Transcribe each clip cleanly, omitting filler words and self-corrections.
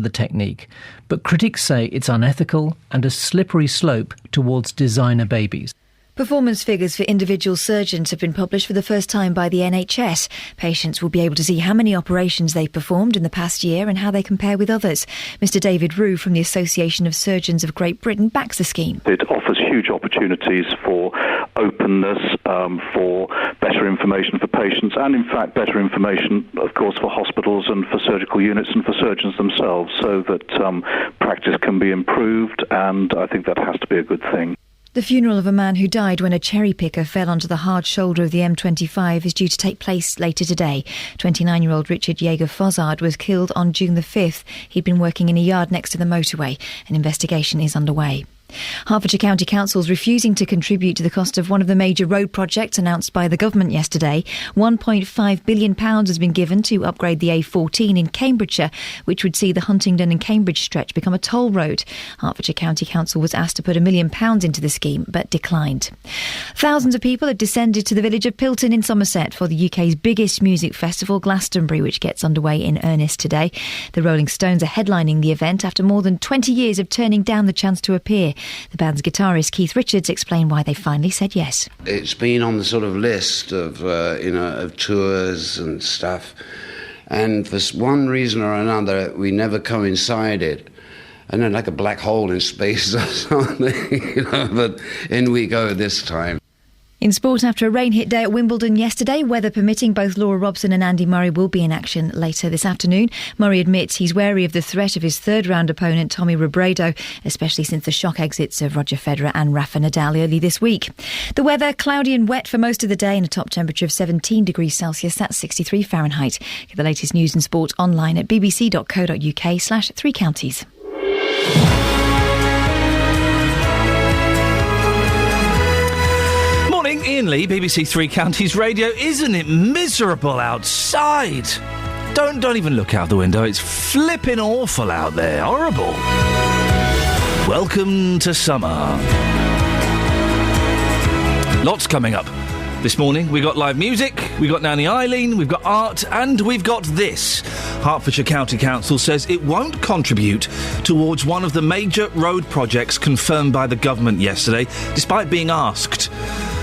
the technique, but critics say it's unethical and a slippery slope towards designer babies. Performance figures for individual surgeons have been published for the first time by the NHS. Patients will be able to see how many operations they've performed in the past year and how they compare with others. Mr David Rue from the Association of Surgeons of Great Britain backs the scheme. It offers huge opportunities for openness, for better information for patients and, in fact, better information, of course, for hospitals and for surgical units and for surgeons themselves, so that practice can be improved, and I think that has to be a good thing. The funeral of a man who died when a cherry picker fell onto the hard shoulder of the M25 is due to take place later today. 29-year-old Richard Jaeger-Fossard was killed on June the 5th. He'd been working in a yard next to the motorway. An investigation is underway. Hertfordshire County Council is refusing to contribute to the cost of one of the major road projects announced by the government yesterday. £1.5 billion has been given to upgrade the A14 in Cambridgeshire, which would see the Huntingdon and Cambridge stretch become a toll road. Hertfordshire County Council was asked to put £1 million into the scheme, but declined. Thousands of people have descended to the village of Pilton in Somerset for the UK's biggest music festival, Glastonbury, which gets underway in earnest today. The Rolling Stones are headlining the event after more than 20 years of turning down the chance to appear. The band's guitarist Keith Richards explained why they finally said yes. It's been on the sort of list of, of tours and stuff. And for one reason or another, we never coincided. And then like a black hole in space or something, but in we go this time. In sport, after a rain-hit day at Wimbledon yesterday, weather permitting, both Laura Robson and Andy Murray will be in action later this afternoon. Murray admits he's wary of the threat of his third-round opponent, Tommy Robredo, especially since the shock exits of Roger Federer and Rafa Nadal early this week. The weather, cloudy and wet for most of the day and a top temperature of 17 degrees Celsius, that's 63 Fahrenheit. Get the latest news and sport online at bbc.co.uk/3 counties. Iain Lee, BBC Three Counties Radio. Isn't it miserable outside? Don't even look out the window. It's flipping awful out there. Horrible. Welcome to summer. Lots coming up this morning. We got live music, we got Nanny Eileen, we've got art, and we've got this. Hertfordshire County Council says it won't contribute towards one of the major road projects confirmed by the government yesterday, despite being asked.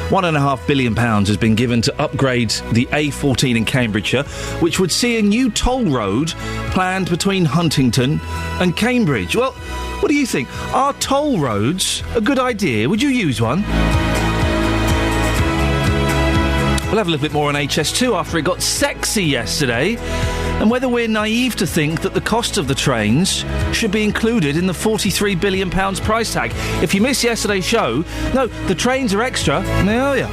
£1.5 billion has been given to upgrade the A14 in Cambridgeshire, which would see a new toll road planned between Huntingdon and Cambridge. Well, what do you think? Are toll roads a good idea? Would you use one? We'll have a little bit more on HS2 after it got sexy yesterday, and whether we're naive to think that the cost of the trains should be included in the £43 billion price tag. If you missed yesterday's show, no, the trains are extra, and they owe you.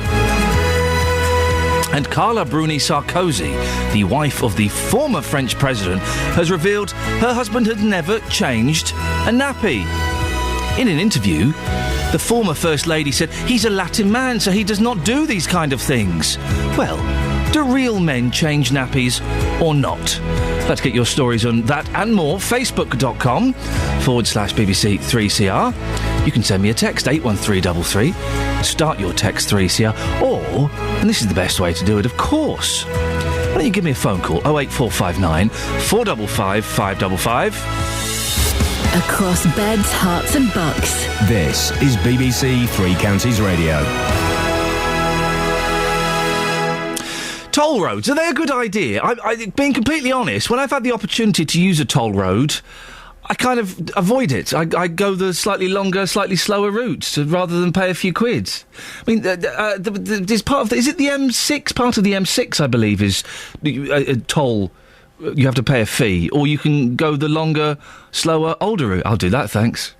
And Carla Bruni Sarkozy, the wife of the former French president, has revealed her husband had never changed a nappy. In an interview, the former First Lady said he's a Latin man, so he does not do these kind of things. Well, do real men change nappies or not? Let's get your stories on that and more. Facebook.com/BBC3CR. You can send me a text, 81333. Start your text 3CR. Or, and this is the best way to do it, of course, why don't you give me a phone call, 08459 455 555. Across beds, hearts and bucks. This is BBC Three Counties Radio. Toll roads, are they a good idea? Being completely honest, when I've had the opportunity to use a toll road, I kind of avoid it. I go the slightly longer, slightly slower route rather than pay a few quid. I mean, there's part of is it the M6? Part of the M6, I believe, is a toll. You have to pay a fee, or you can go the longer, slower, older route. I'll do that, thanks.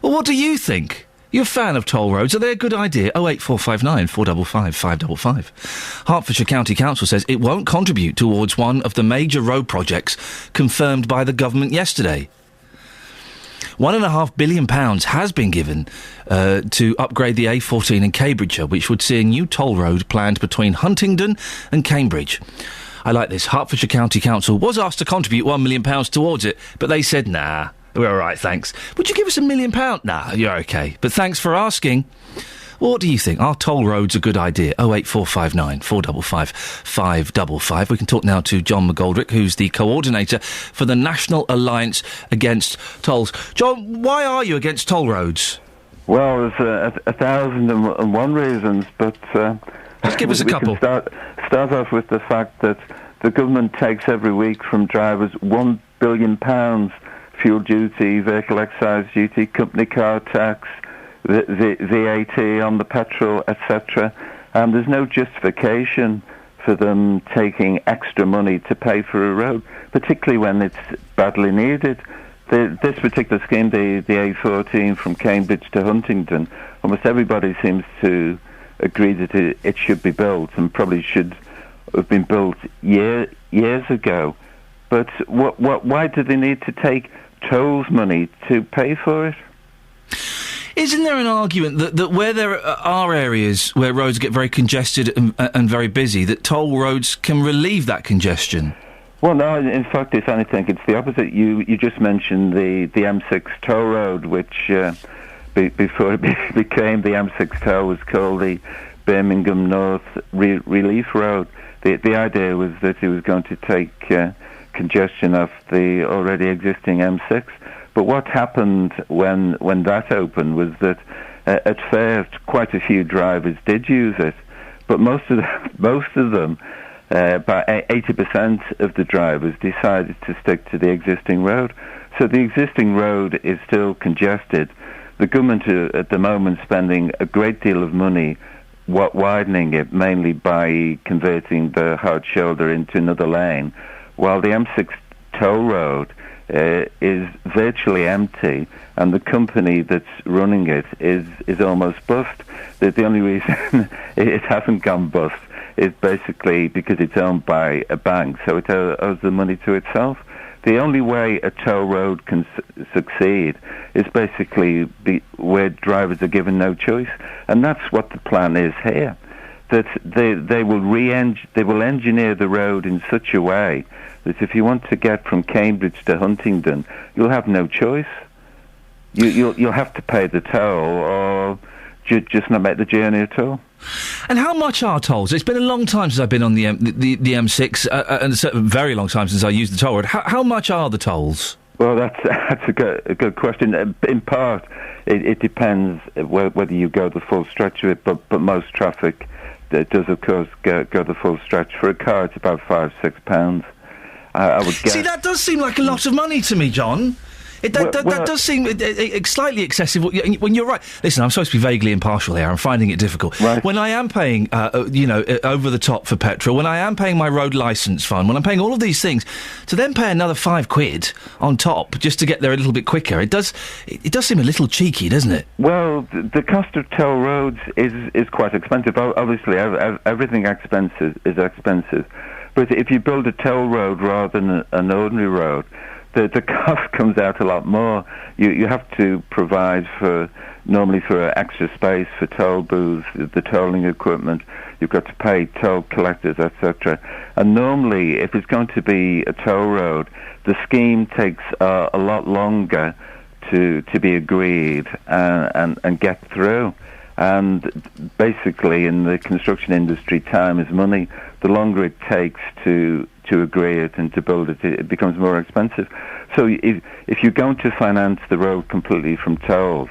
Well, what do you think? You're a fan of toll roads. Are they a good idea? 08459 455 555. Hertfordshire County Council says it won't contribute towards one of the major road projects confirmed by the government yesterday. £1.5 billion has been given to upgrade the A14 in Cambridgeshire, which would see a new toll road planned between Huntingdon and Cambridge. I like this. Hertfordshire County Council was asked to contribute £1 million towards it, but they said, nah, we're all right, thanks. Would you give us £1 million? Nah, you're OK. But thanks for asking. What do you think? Are toll roads a good idea? 08459 455 555. We can talk now to John McGoldrick, who's the coordinator for the National Alliance Against Tolls. John, why are you against toll roads? Well, there's 1,001 reasons, but... Just give us a couple. We can start off with the fact that the government takes every week from drivers £1 billion fuel duty, vehicle excise duty, company car tax, VAT on the petrol, etc. And there's no justification for them taking extra money to pay for a road, particularly when it's badly needed. This particular scheme, the A14 from Cambridge to Huntingdon, almost everybody seems to agree that it should be built, and probably should have been built years ago. But why do they need to take tolls money to pay for it? Isn't there an argument that where there are areas where roads get very congested and very busy, that toll roads can relieve that congestion? Well, no, in fact, if anything, it's the opposite. You just mentioned the M6 toll road, which before it became the M6 toll was called the Birmingham North Relief Road. The idea was that it was going to take congestion off the already existing M6. But what happened when that opened was that at first quite a few drivers did use it, but most of them, about 80% of the drivers decided to stick to the existing road. So the existing road is still congested. The government at the moment spending a great deal of money widening it, mainly by converting the hard shoulder into another lane, while the M6 toll road is virtually empty, and the company that's running it is almost bust. The only reason it hasn't gone bust is basically because it's owned by a bank, so it owes the money to itself. The only way a toll road can succeed is basically where drivers are given no choice, and that's what the plan is here. That they will engineer the road in such a way that if you want to get from Cambridge to Huntingdon, you'll have no choice. You'll have to pay the toll, or just not make the journey at all. And how much are tolls? It's been a long time since I've been on the M6, and it's a very long time since I used the toll road. How much are the tolls? Well, that's a good question. In part, it depends whether you go the full stretch of it, but most traffic does, of course, go the full stretch. For a car, it's about £5-6. I would guess. See, that does seem like a lot of money to me, John. That does seem slightly excessive. When you're right, listen, I'm supposed to be vaguely impartial here. I'm finding it difficult. Right. When I am paying, over the top for petrol, when I am paying my road licence fund, when I'm paying all of these things, to then pay another £5 on top just to get there a little bit quicker, it does seem a little cheeky, doesn't it? Well, the cost of toll roads is quite expensive. Obviously, everything is expensive. But if you build a toll road rather than an ordinary road, the cost comes out a lot more. You have to provide normally for extra space for toll booths, the tolling equipment. You've got to pay toll collectors, etc. And normally, if it's going to be a toll road, the scheme takes a lot longer to be agreed and get through. And basically, in the construction industry, time is money. The longer it takes to agree it and to build it, it becomes more expensive. So if you're going to finance the road completely from tolls,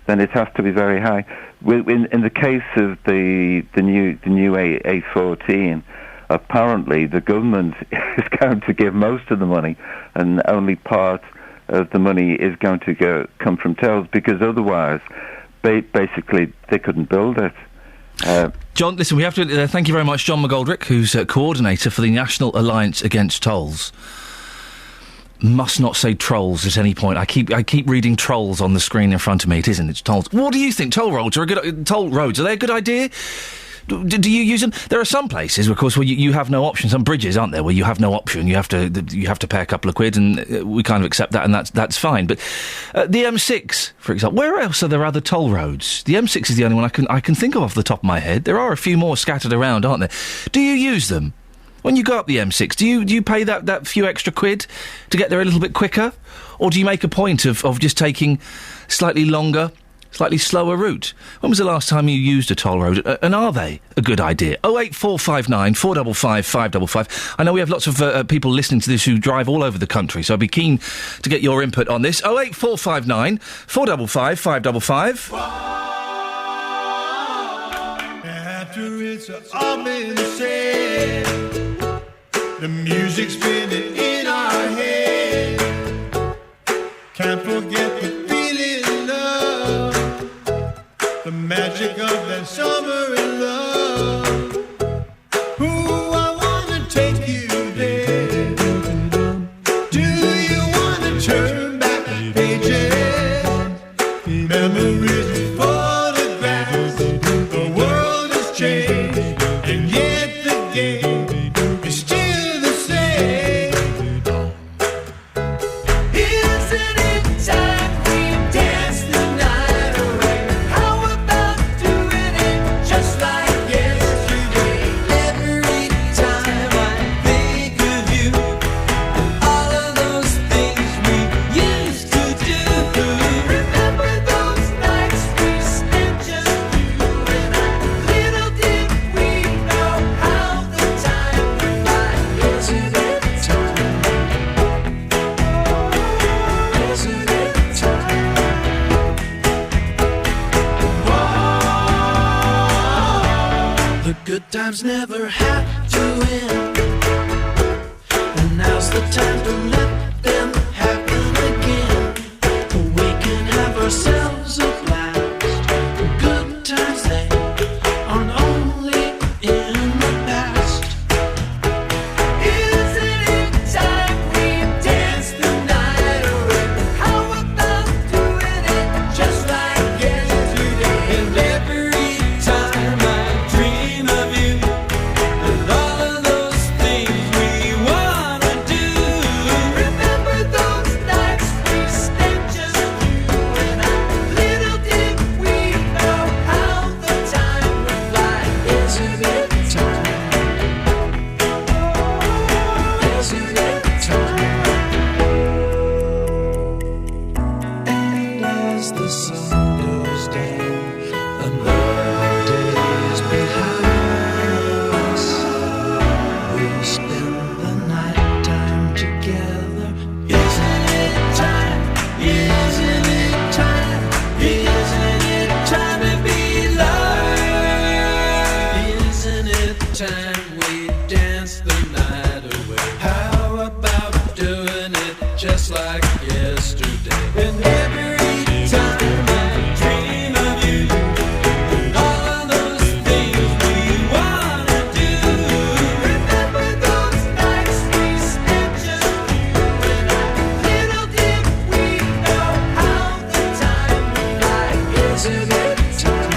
then it has to be very high. In the case of the new A14, apparently the government is going to give most of the money, and only part of the money is going to come from tolls, because otherwise, basically, they couldn't build it. John, listen, we have to thank you very much, John McGoldrick, who's coordinator for the National Alliance Against Tolls. Must not say trolls at any point. I keep reading trolls on the screen in front of me. It isn't. It's tolls. What do you think? Toll roads are they a good idea? Do you use them? There are some places, of course, where you have no option. Some bridges, aren't there, where you have no option. You have to pay a couple of quid, and we kind of accept that, and that's fine. But the M6, for example, where else are there other toll roads? The M6 is the only one I can think of off the top of my head. There are a few more scattered around, aren't there? Do you use them? When you go up the M6, do you pay that few extra quid to get there a little bit quicker? Or do you make a point of just taking slightly longer, slightly slower route. When was the last time you used a toll road? And are they a good idea? 08459 455 555. I know we have lots of people listening to this who drive all over the country, so I'd be keen to get your input on this. 08459 455 555. After it's all been said, the music's spinning in our head. Can't forget the feeling of the magic of that summer in love. Ooh, I wanna take you there. Do you wanna turn back the pages? Memories and photographs. The world has changed, and yet the game is still the same. Isn't it time we dance the night away? How about doing it just like yesterday? Every time I think of you, all of those things we used to do. Remember those nights we spent just you and I? Little did we know how the time would fly. Isn't it time? Isn't it time? Whoa. The good times never have to end, and now's the time to let them happen again. We can have ourselves a blast. Good times, they aren't only in the past. Isn't it time we dance the night away? How about doing it just like yesterday? And every time I dream of you and all of those things we wanna do. Remember those nights we spent just you and I? Little did we know how the time would fly. Isn't it time? Isn't it time? And as the sun goes down, another day is behind us. We'll spend the night time together. Isn't it time? Isn't it time? Isn't it time to be loved? Isn't it time we dance the night away? How about doing it just like yesterday? And every time I dream of you and all of those things we wanna do. Remember those nights we spent just you and I? Little did we know how the time would fly. Isn't it time?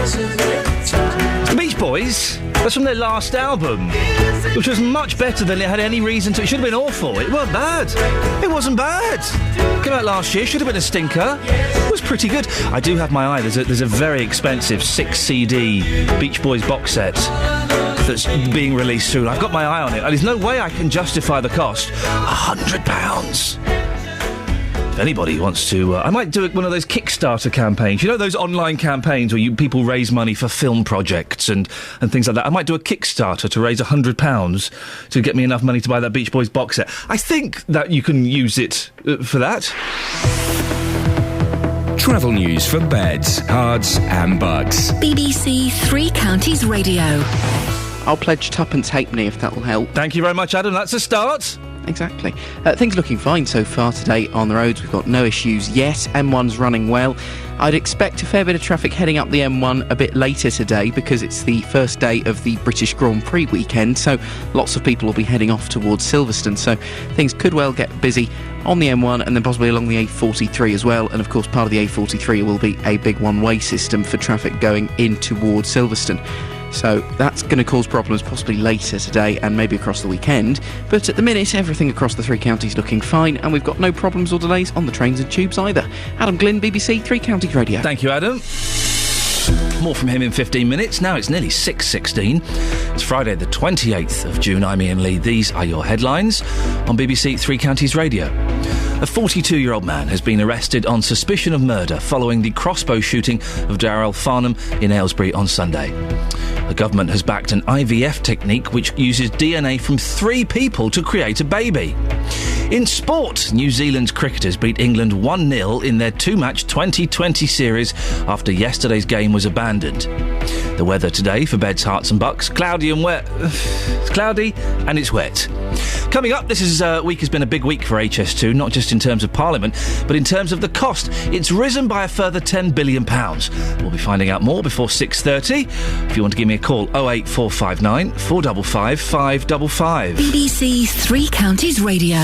Isn't it time? The Beach Boys, that's from their last album, which was much better than it had any reason to. It should have been awful. It wasn't bad. It wasn't bad. Came out last year, should have been a stinker. It was pretty good. I do have my eye. There's a very expensive 6 CD Beach Boys box set that's being released soon. I've got my eye on it. There's no way I can justify the cost. £100. If anybody wants to, I might do one of those Kickstarter campaigns. You know those online campaigns where people raise money for film projects and things like that? I might do a Kickstarter to raise £100 to get me enough money to buy that Beach Boys box set. I think that you can use it for that. Travel news for beds, cards and bugs. BBC Three Counties Radio. I'll pledge tuppence halfpenny if that will help. Thank you very much, Adam. That's a start. Exactly. Things looking fine so far today on the roads. We've got no issues yet. M1's running well. I'd expect a fair bit of traffic heading up the M1 a bit later today because it's the first day of the British Grand Prix weekend, so lots of people will be heading off towards Silverstone, so things could well get busy on the M1 and then possibly along the A43 as well. And of course part of the A43 will be a big one-way system for traffic going in towards Silverstone. So that's going to cause problems possibly later today and maybe across the weekend. But at the minute, everything across the three counties looking fine, and we've got no problems or delays on the trains and tubes either. Adam Glynn, BBC Three Counties Radio. Thank you, Adam. More from him in 15 minutes. Now it's nearly 6:16. It's Friday the 28th of June. I'm Iain Lee. These are your headlines on BBC Three Counties Radio. A 42-year-old man has been arrested on suspicion of murder following the crossbow shooting of Darrell Farnham in Aylesbury on Sunday. The government has backed an IVF technique which uses DNA from 3 people to create a baby. In sport, New Zealand's cricketers beat England 1-0 in their 2-match 2020 series after yesterday's game was abandoned. The weather today for Beds, Hearts and Bucks, cloudy and wet. It's cloudy and it's wet. Coming up, this week has been a big week for HS2, not just in terms of Parliament, but in terms of the cost. It's risen by a further £10 billion. We'll be finding out more before 6:30. If you want to give me a call, 08459 455 555. BBC Three Counties Radio.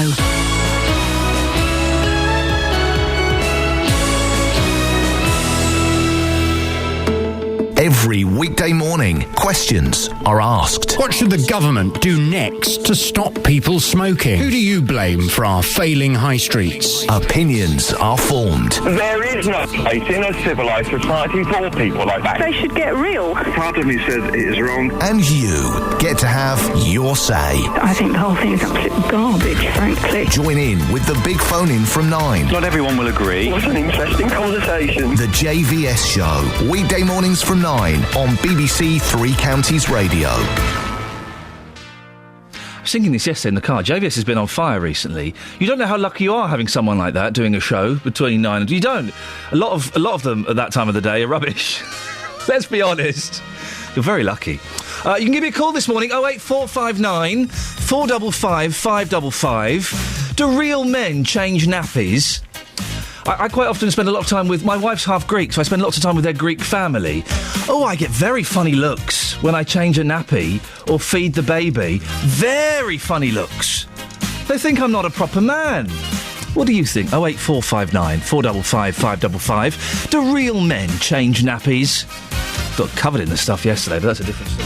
Every weekday morning, questions are asked. What should the government do next to stop people smoking? Who do you blame for our failing high streets? Opinions are formed. There is no place in a civilised society for people like that. They should get real. Part of me says it is wrong. And you get to have your say. I think the whole thing is absolute garbage, frankly. Join in with the big phone-in from 9. Not everyone will agree. What an interesting conversation. The JVS Show, weekday mornings from 9 on BBC Three Counties Radio. I was thinking this yesterday in the car. JVS has been on fire recently. You don't know how lucky you are having someone like that doing a show between 9 and... You don't. A lot of them at that time of the day are rubbish. Let's be honest. You're very lucky. You can give me a call this morning, 08459 455 555. Do real men change nappies? I quite often spend a lot of time with... My wife's half Greek, so I spend lots of time with their Greek family. Oh, I get very funny looks when I change a nappy or feed the baby. Very funny looks. They think I'm not a proper man. What do you think? 08459 455 555. Do real men change nappies? Got covered in the stuff yesterday, but that's a different story.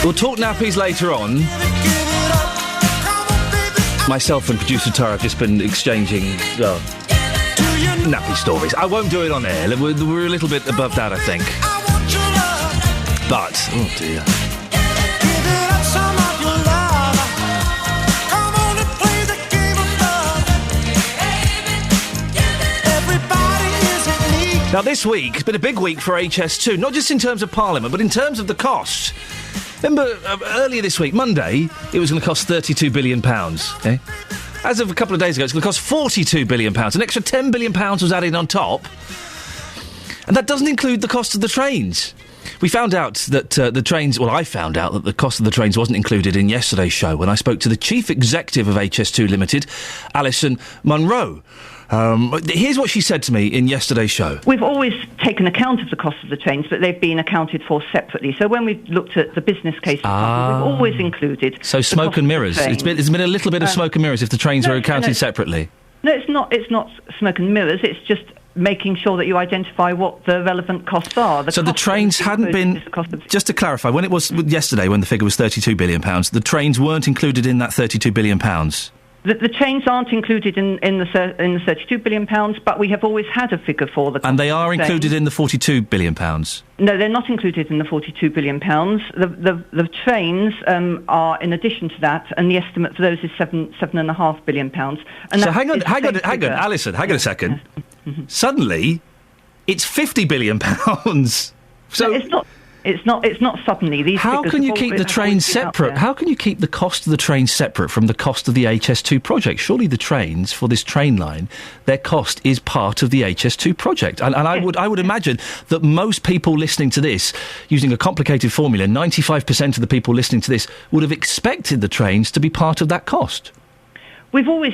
We'll talk nappies later on. Myself and producer Tara have just been exchanging nappy stories. I won't do it on air. We're a little bit above that, I think. But, oh dear. Now, this week has been a big week for HS2, not just in terms of Parliament, but in terms of the cost. Remember, earlier this week, Monday, it was going to cost £32 billion, okay? As of a couple of days ago, it's going to cost £42 billion. An extra £10 billion was added on top. And that doesn't include the cost of the trains. We found out that the trains... Well, I found out that the cost of the trains wasn't included in yesterday's show when I spoke to the chief executive of HS2 Limited, Alison Munro. Here's what she said to me in yesterday's show. We've always taken account of the cost of the trains, but they've been accounted for separately. So when we've looked at the business case, we've always included... So smoke and mirrors. It's been a little bit of smoke and mirrors if the trains were accounted separately. No, it's not smoke and mirrors. It's just making sure that you identify what the relevant costs are. So the trains hadn't been... Just to clarify, when it was yesterday, when the figure was £32 billion, the trains weren't included in that £32 billion? The trains aren't included in the £32 billion, but we have always had a figure for the cost. And they are included in the £42 billion? No, they're not included in the £42 billion. The trains are in addition to that, and the estimate for those is £7.5 billion. And so hang on, Alison, hang on a second. Suddenly, it's £50 billion. So no, it's not suddenly. These how can you keep the trains separate? How can you keep the cost of the trains separate from the cost of the HS2 project? Surely the trains for this train line, their cost is part of the HS2 project. And I would imagine that most people listening to this, using a complicated formula, 95% of the people listening to this would have expected the trains to be part of that cost. We've always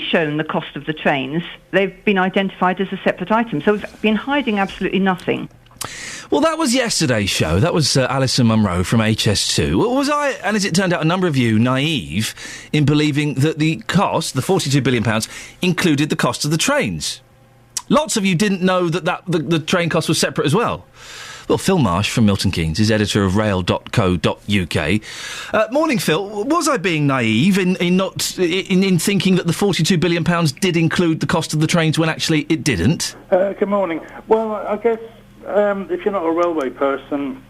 shown the cost of the trains. They've been identified as a separate item, so we've been hiding absolutely nothing. Well, that was yesterday's show. That was Alison Munro from HS2. Was I, and as it turned out, a number of you, naive in believing that the cost, the £42 billion, included the cost of the trains? Lots of you didn't know that the train cost was separate as well. Well, Phil Marsh from Milton Keynes is editor of rail.co.uk. Morning, Phil. Was I being naive in thinking that the £42 billion did include the cost of the trains when actually it didn't? Good morning. Well, I guess if you're not a railway person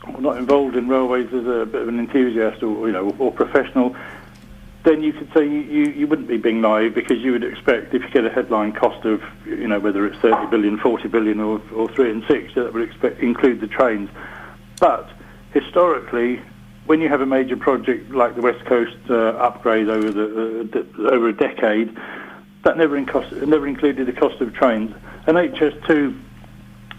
or not involved in railways as a bit of an enthusiast or professional, then you could say you wouldn't be being naive, because you would expect, if you get a headline cost of, whether it's 30 billion, 40 billion or 3 and 6, that would include the trains. But historically, when you have a major project like the West Coast upgrade over a decade, that never included the cost of trains. And HS2,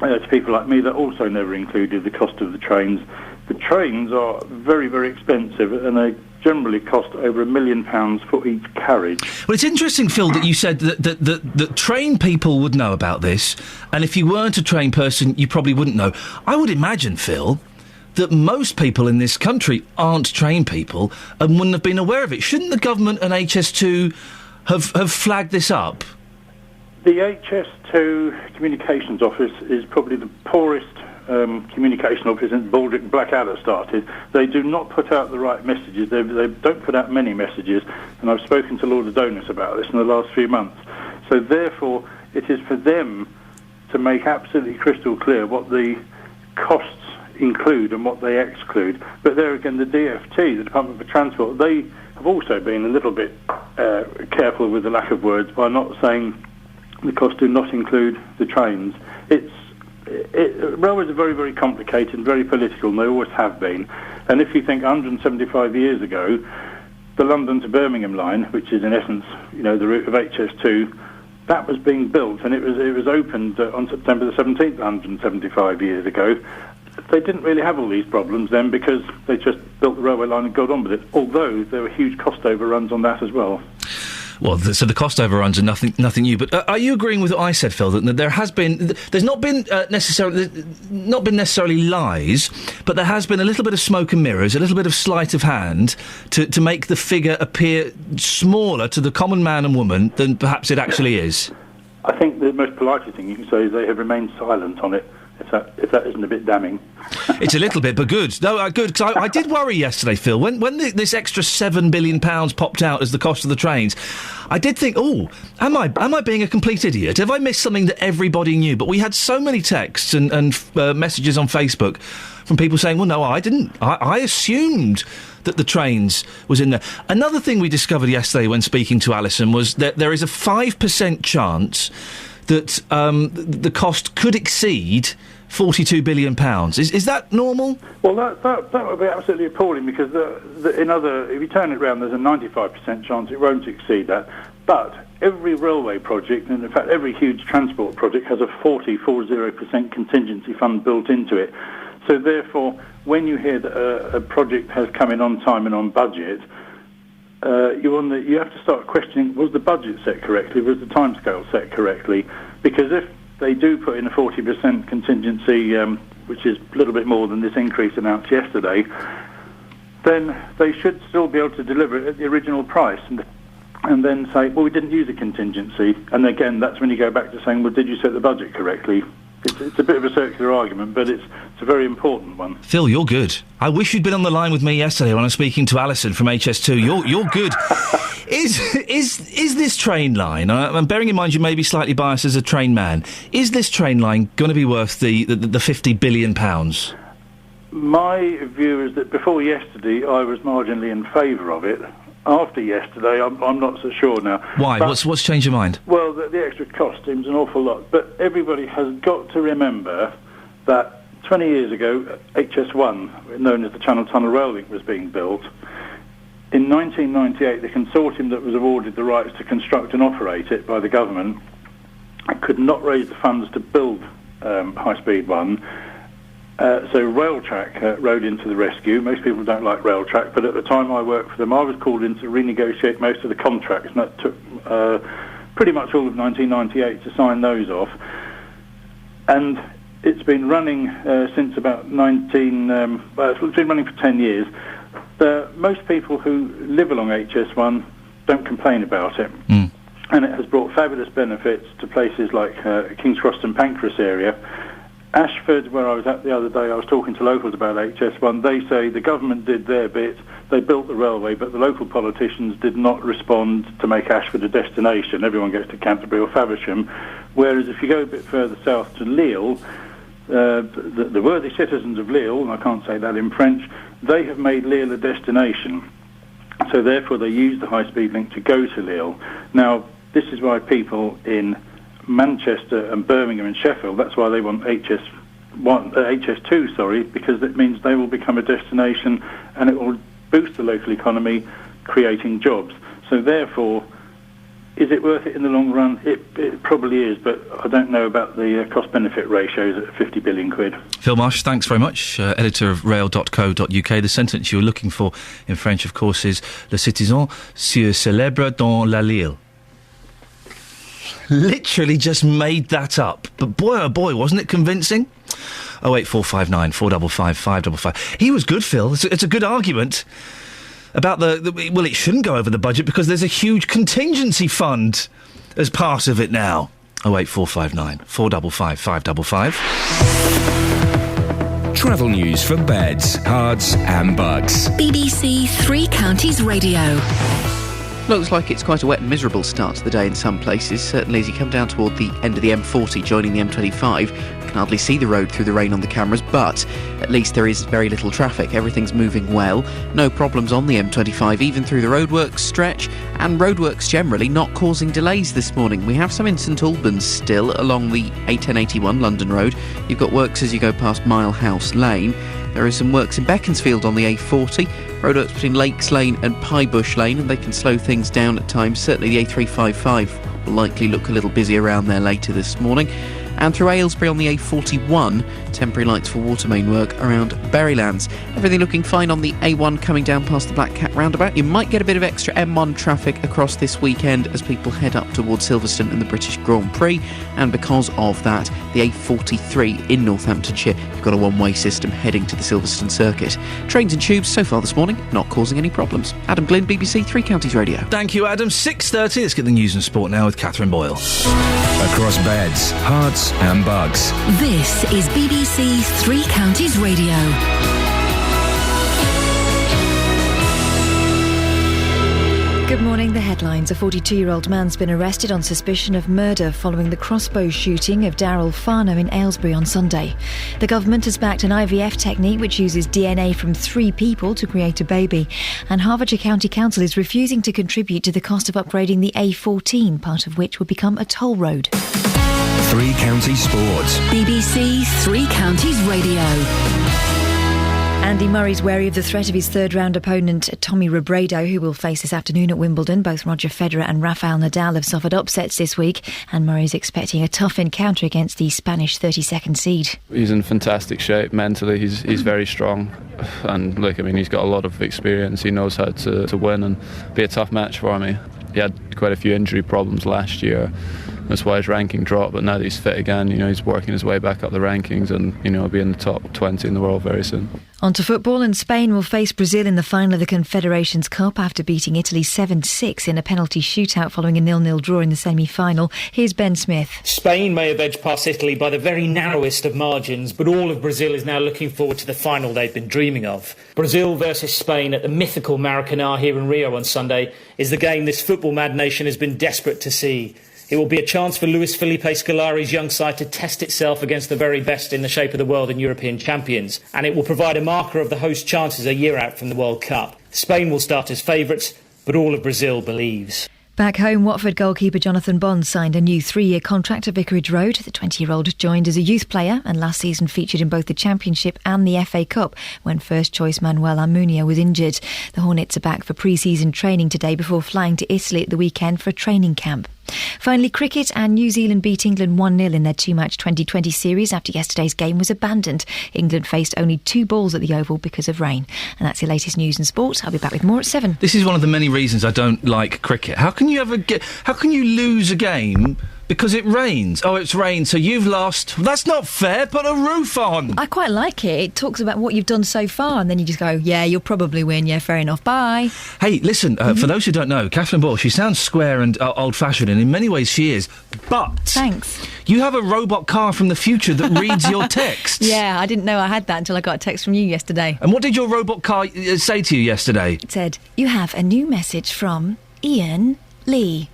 to people like me, that also never included the cost of the trains. The trains are very, very expensive, and they generally cost over £1 million for each carriage. Well, it's interesting, Phil, that you said that train people would know about this, and if you weren't a train person, you probably wouldn't know. I would imagine, Phil, that most people in this country aren't train people and wouldn't have been aware of it. Shouldn't the government and HS2 have flagged this up? The HS2 Communications Office is probably the poorest communication office since Baldrick Blackadder started. They do not put out the right messages. They don't put out many messages, and I've spoken to Lord Adonis about this in the last few months. So therefore, it is for them to make absolutely crystal clear what the costs include and what they exclude. But there again, the DFT, the Department for Transport, they have also been a little bit careful with the lack of words by not saying the costs do not include the trains. Railways are very, very complicated, very political, and they always have been. And if you think 175 years ago, the London to Birmingham line, which is in essence, the route of HS2, that was being built, and it was opened on September the 17th, 175 years ago. They didn't really have all these problems then, because they just built the railway line and got on with it, although there were huge cost overruns on that as well. Well, so the cost overruns are nothing new. But are you agreeing with what I said, Phil? That there's not been necessarily lies, but there has been a little bit of smoke and mirrors, a little bit of sleight of hand to make the figure appear smaller to the common man and woman than perhaps it actually is. I think the most polite thing you can say is they have remained silent on it. If that isn't a bit damning. It's a little bit, but good. No, good, because I did worry yesterday, Phil, when this extra £7 billion popped out as the cost of the trains. I did think, am I being a complete idiot? Have I missed something that everybody knew? But we had so many texts and messages on Facebook from people saying, well, no, I didn't. I assumed that the trains was in there. Another thing we discovered yesterday when speaking to Alison was that there is a 5% chance that the cost could exceed £42 billion. Is that normal? Well, that would be absolutely appalling because if you turn it around, there's a 95% chance it won't exceed that. But every railway project, and in fact every huge transport project, has a 40% contingency fund built into it. So therefore, when you hear that a project has come in on time and on budget, you have to start questioning, was the budget set correctly? Was the timescale set correctly? Because if they do put in a 40% contingency, which is a little bit more than this increase announced yesterday, then they should still be able to deliver it at the original price and then say, well, we didn't use a contingency. And again, that's when you go back to saying, well, did you set the budget correctly? It's a bit of a circular argument, but it's a very important one. Phil, you're good. I wish you'd been on the line with me yesterday when I was speaking to Alison from HS2. You're good. Is this train line? I'm bearing in mind you may be slightly biased as a train man. Is this train line going to be worth the £50 billion? My view is that before yesterday, I was marginally in favour of it. After yesterday, I'm not so sure now. Why? What's changed your mind? Well, the extra cost seems an awful lot. But everybody has got to remember that 20 years ago, HS1, known as the Channel Tunnel Rail Link, was being built. In 1998, the consortium that was awarded the rights to construct and operate it by the government could not raise the funds to build High Speed 1. So Railtrack rode into the rescue. Most people don't like Railtrack, but at the time I worked for them, I was called in to renegotiate most of the contracts, and that took pretty much all of 1998 to sign those off. And it's been running since about it's been running for 10 years. Most people who live along HS1 don't complain about it. And it has brought fabulous benefits to places like King's Cross and Pancras area. Ashford, where I was at the other day, I was talking to locals about HS1. They say the government did their bit, they built the railway, but the local politicians did not respond to make Ashford a destination. Everyone goes to Canterbury or Faversham. Whereas if you go a bit further south to Lille, the worthy citizens of Lille, and I can't say that in French, they have made Lille a destination. So therefore they use the high-speed link to go to Lille. Now, this is why people in Manchester and Birmingham and Sheffield, that's why they want HS2, because it means they will become a destination and it will boost the local economy, creating jobs. So therefore, is it worth it in the long run? It probably is, but I don't know about the cost-benefit ratios at 50 billion quid. Phil Marsh, thanks very much. Editor of rail.co.uk. The sentence you were looking for in French, of course, is Le citizen se célèbre dans la Lille. Literally just made that up. But boy, oh boy, wasn't it convincing? 08459 455 555. He was good, Phil. It's a good argument about well, it shouldn't go over the budget because there's a huge contingency fund as part of it now. 08459 455 555. Travel news for beds, cards and bugs. BBC Three Counties Radio. Looks like it's quite a wet and miserable start to the day in some places. Certainly as you come down toward the end of the M40 joining the M25, you can hardly see the road through the rain on the cameras, but at least there is very little traffic. Everything's moving well. No problems on the M25, even through the roadworks stretch, and roadworks generally not causing delays this morning. We have some in St Albans still along the A1081 London Road. You've got works as you go past Mile House Lane. There is some works in Beaconsfield on the A40, roadworks between Lakes Lane and Piebush Lane, and they can slow things down at times. Certainly the A355 will likely look a little busy around there later this morning. And through Aylesbury on the A41, temporary lights for water main work around Berrylands. Everything looking fine on the A1 coming down past the Black Cat roundabout. You might get a bit of extra M1 traffic across this weekend as people head up towards Silverstone and the British Grand Prix, and because of that, the A43 in Northamptonshire, you've got a one-way system heading to the Silverstone circuit. Trains and tubes so far this morning not causing any problems. Adam Glynn, BBC Three Counties Radio. Thank you, Adam. 6:30. Let's get the news and sport now with Catherine Boyle. Across beds, hearts and bugs. This is BBC Three Counties Radio. Good morning. The headlines. A 42-year-old man's been arrested on suspicion of murder following the crossbow shooting of Daryl Farnham in Aylesbury on Sunday. The government has backed an IVF technique which uses DNA from 3 people to create a baby. And Hertfordshire County Council is refusing to contribute to the cost of upgrading the A14, part of which will become a toll road. Three Counties Sports. BBC Three Counties Radio. Andy Murray's wary of the threat of his third-round opponent, Tommy Robredo, who will face this afternoon at Wimbledon. Both Roger Federer and Rafael Nadal have suffered upsets this week, and Murray's expecting a tough encounter against the Spanish 32nd seed. He's in fantastic shape mentally. He's very strong, and look, I mean, he's got a lot of experience. He knows how to win, and be a tough match for me. He had quite a few injury problems last year. That's why his ranking dropped, but now that he's fit again, he's working his way back up the rankings, and he'll be in the top 20 in the world very soon. On to football, and Spain will face Brazil in the final of the Confederations Cup after beating Italy 7-6 in a penalty shootout following a 0-0 draw in the semi-final. Here's Ben Smith. Spain may have edged past Italy by the very narrowest of margins, but all of Brazil is now looking forward to the final they've been dreaming of. Brazil versus Spain at the mythical Maracanã here in Rio on Sunday is the game this football-mad nation has been desperate to see. It will be a chance for Luis Felipe Scolari's young side to test itself against the very best in the shape of the world and European champions, and it will provide a marker of the host's chances a year out from the World Cup. Spain will start as favourites, but all of Brazil believes. Back home, Watford goalkeeper Jonathan Bond signed a new 3-year contract at Vicarage Road. The 20-year-old joined as a youth player and last season featured in both the Championship and the FA Cup when first-choice Manuel Almunia was injured. The Hornets are back for pre-season training today before flying to Italy at the weekend for a training camp. Finally, cricket, and New Zealand beat England 1-0 in their two-match 2020 series after yesterday's game was abandoned. England faced only 2 balls at the Oval because of rain. And that's your latest news and sport. I'll be back with more at 7. This is one of the many reasons I don't like cricket. How can you lose a game because it rains? Oh, it's rained, so you've lost. That's not fair. Put a roof on. I quite like it. It talks about what you've done so far, and then you just go, yeah, you'll probably win. Yeah, fair enough. Bye. Hey, listen, for those who don't know, Catherine Ball, she sounds square and old-fashioned, and in many ways she is, but... Thanks. You have a robot car from the future that reads your texts. Yeah, I didn't know I had that until I got a text from you yesterday. And what did your robot car say to you yesterday? It said, you have a new message from Iain Lee.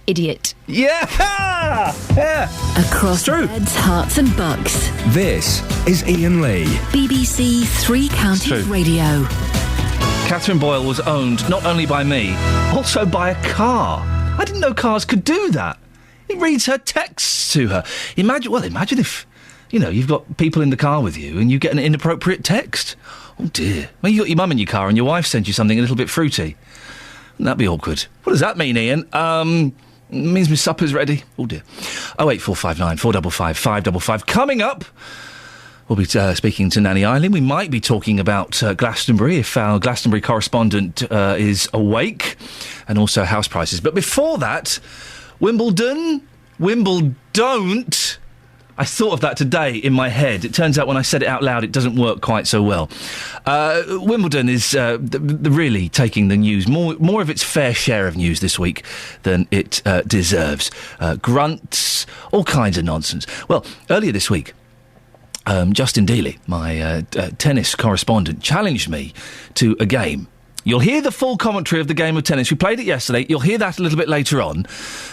Idiot. Yeah! Yeah! Across beds, hearts and bucks. This is Iain Lee. BBC Three Counties Radio. Catherine Boyle was owned not only by me, also by a car. I didn't know cars could do that. It reads her texts to her. Imagine if, you've got people in the car with you and you get an inappropriate text. Oh dear. Well, you got your mum in your car and your wife sends you something a little bit fruity. That'd be awkward. What does that mean, Iain? Means my supper's ready. Oh dear. 08459 455 555. Coming up, we'll be speaking to Nanny Eileen. We might be talking about Glastonbury if our Glastonbury correspondent is awake, and also house prices. But before that, Wimbledon. I thought of that today in my head. It turns out when I said it out loud, it doesn't work quite so well. Wimbledon is really taking the news, more of its fair share of news this week than it deserves. Grunts, all kinds of nonsense. Well, earlier this week, Justin Dealey, my tennis correspondent, challenged me to a game. You'll hear the full commentary of the game of tennis. We played it yesterday. You'll hear that a little bit later on.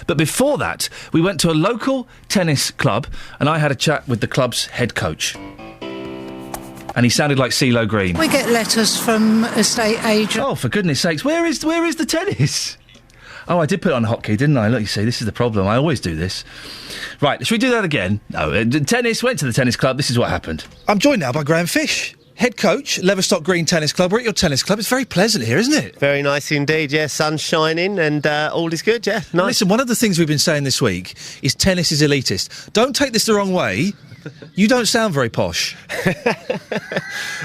But before that, we went to a local tennis club and I had a chat with the club's head coach. And he sounded like CeeLo Green. We get letters from estate agents. Oh, for goodness sakes, where is the tennis? Oh, I did put it on hotkey, didn't I? Look, you see, this is the problem. I always do this. Right, should we do that again? No, went to the tennis club. This is what happened. I'm joined now by Graham Fish, head coach, Leverstock Green Tennis Club. We're at your tennis club. It's very pleasant here, isn't it? Very nice indeed, yeah. Sun's shining and all is good, yeah. Nice. Listen, one of the things we've been saying this week is tennis is elitist. Don't take this the wrong way. You don't sound very posh.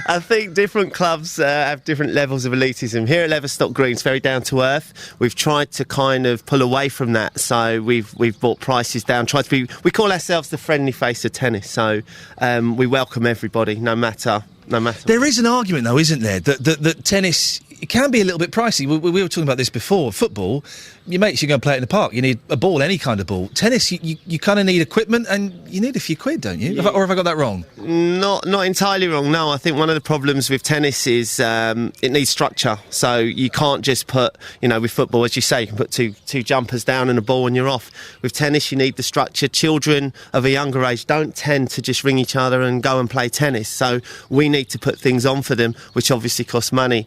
I think different clubs have different levels of elitism. Here at Leverstock Green, it's very down to earth. We've tried to kind of pull away from that, so we've brought prices down. We call ourselves the friendly face of tennis, so we welcome everybody, no matter. There is an argument, though, isn't there, that tennis, it can be a little bit pricey. We were talking about this before. Football, your mates, you're going to play it in the park. You need a ball, any kind of ball. Tennis, you kind of need equipment and you need a few quid, don't you? Or have I got that wrong? Not entirely wrong, no. I think one of the problems with tennis is it needs structure. So you can't just put, with football, as you say, you can put two jumpers down and a ball and you're off. With tennis, you need the structure. Children of a younger age don't tend to just ring each other and go and play tennis. So we need to put things on for them, which obviously costs money.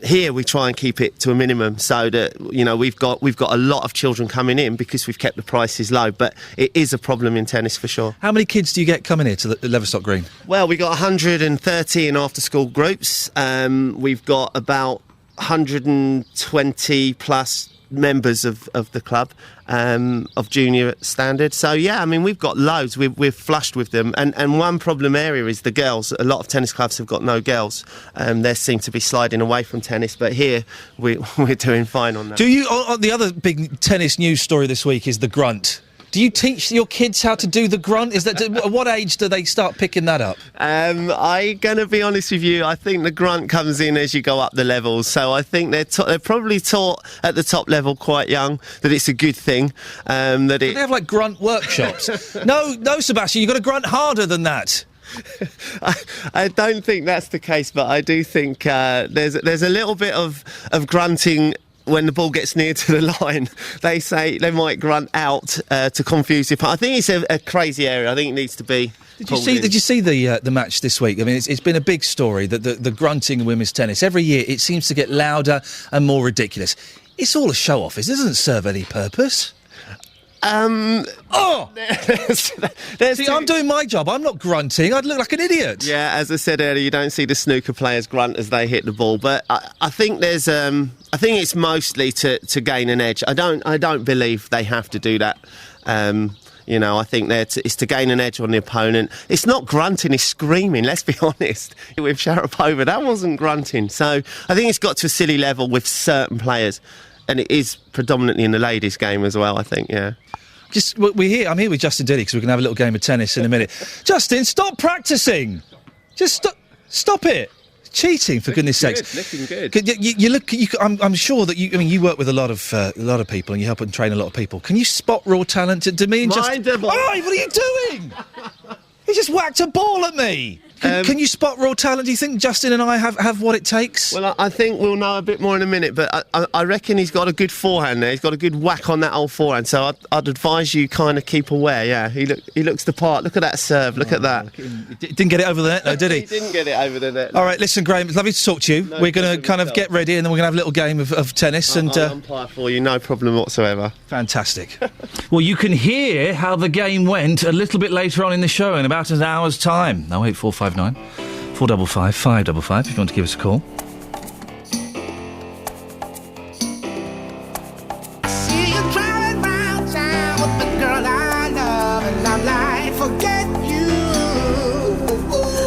Here we try and keep it to a minimum, so that we've got a lot of children coming in because we've kept the prices low. But it is a problem in tennis for sure. How many kids do you get coming here to the Leverstock Green? Well, we got 130 in after-school groups. We've got about 120 plus members of the club of junior standard. So yeah, I mean, we've got loads. We're flushed with them, and one problem area is the girls. A lot of tennis clubs have got no girls. They seem to be sliding away from tennis, but here we're doing fine on that. Do you? The other big tennis news story this week is the grunt. Do you teach your kids how to do the grunt? At what age do they start picking that up? I'm going to be honest with you. I think the grunt comes in as you go up the levels. So I think they're probably taught at the top level quite young that it's a good thing. They have like grunt workshops. No, Sebastian, you've got to grunt harder than that. I don't think that's the case, but I do think there's a little bit of grunting. When the ball gets near to the line, they say they might grunt out to confuse you. I think it's a crazy area. I think it needs to be. Did you see the match this week? I mean, it's been a big story that the grunting in women's tennis every year it seems to get louder and more ridiculous. It's all a show off. It doesn't serve any purpose. See, I'm doing my job. I'm not grunting. I'd look like an idiot. Yeah, as I said earlier, you don't see the snooker players grunt as they hit the ball, but I think there's I think it's mostly to gain an edge. I don't believe they have to do that. I think it's to gain an edge on the opponent. It's not grunting, it's screaming, let's be honest. With Sharapova, that wasn't grunting. So I think it's got to a silly level with certain players. And it is predominantly in the ladies' game as well, I think, yeah. I'm here with Justin Diddy because we're going to have a little game of tennis in a minute. Justin, stop practising! Just stop it! Cheating, for goodness sakes. Looking good. You look. I'm sure that you work with a lot of people and you help and train a lot of people. Can you spot raw talent? Do me and Justin? All right, what are you doing? He just whacked a ball at me. Can you spot raw talent? Do you think Justin and I have what it takes? Well, I think we'll know a bit more in a minute, but I reckon he's got a good forehand there. He's got a good whack on that old forehand, so I'd advise you kind of keep aware, yeah. He looks the part. Look at that serve, look at that. Didn't get it over the net, though, did he? He didn't get it over the net. All right, listen, Graham, it's lovely to talk to you. We're going to kind of get ready and then we're going to have a little game of tennis. I'll umpire for you, no problem whatsoever. Fantastic. Well, you can hear how the game went a little bit later on in the show in about an hour's time. 08459 455 555 if you want to give us a call. See you driving round town with the girl I love, and I'm like, forget you.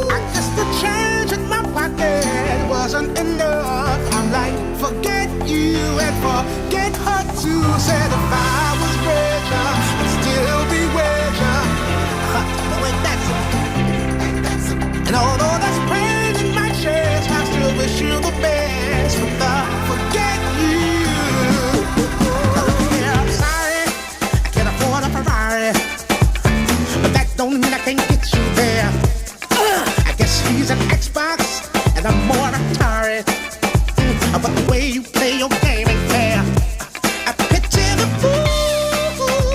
I guess the change in my pocket wasn't enough. I'm like, forget you and forget her too. Said if I was richer, I'd still be richer. No, wait, that's it. And although that's pain in my chest, I still wish you the best. But forget you. Yeah, I'm sorry, I can't afford a Ferrari, but that don't mean I can't get you there. I guess he's an Xbox and I'm more Atari. But the way you play your game ain't fair. I picture the fool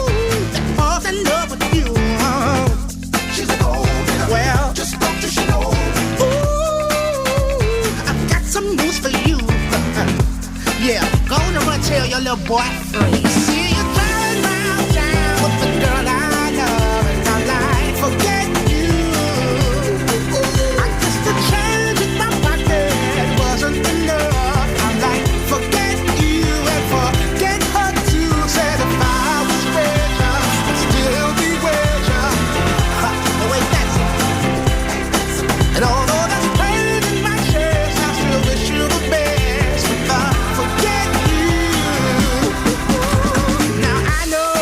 that falls in love with you. She's a gold digger. Well, just don't you know? Ooh, I've got some news for you. Yeah, go on and run tell your little boy free. See you driving round town with the girl I love, and I'm like, forget you. I guess the change in my pocket wasn't enough. I'm like, forget you and forget her too. Said if I was richer, I'd still be richer. Wait, that's it. And although that's pain in my chest, I still wish you the best. But forget you. Now I know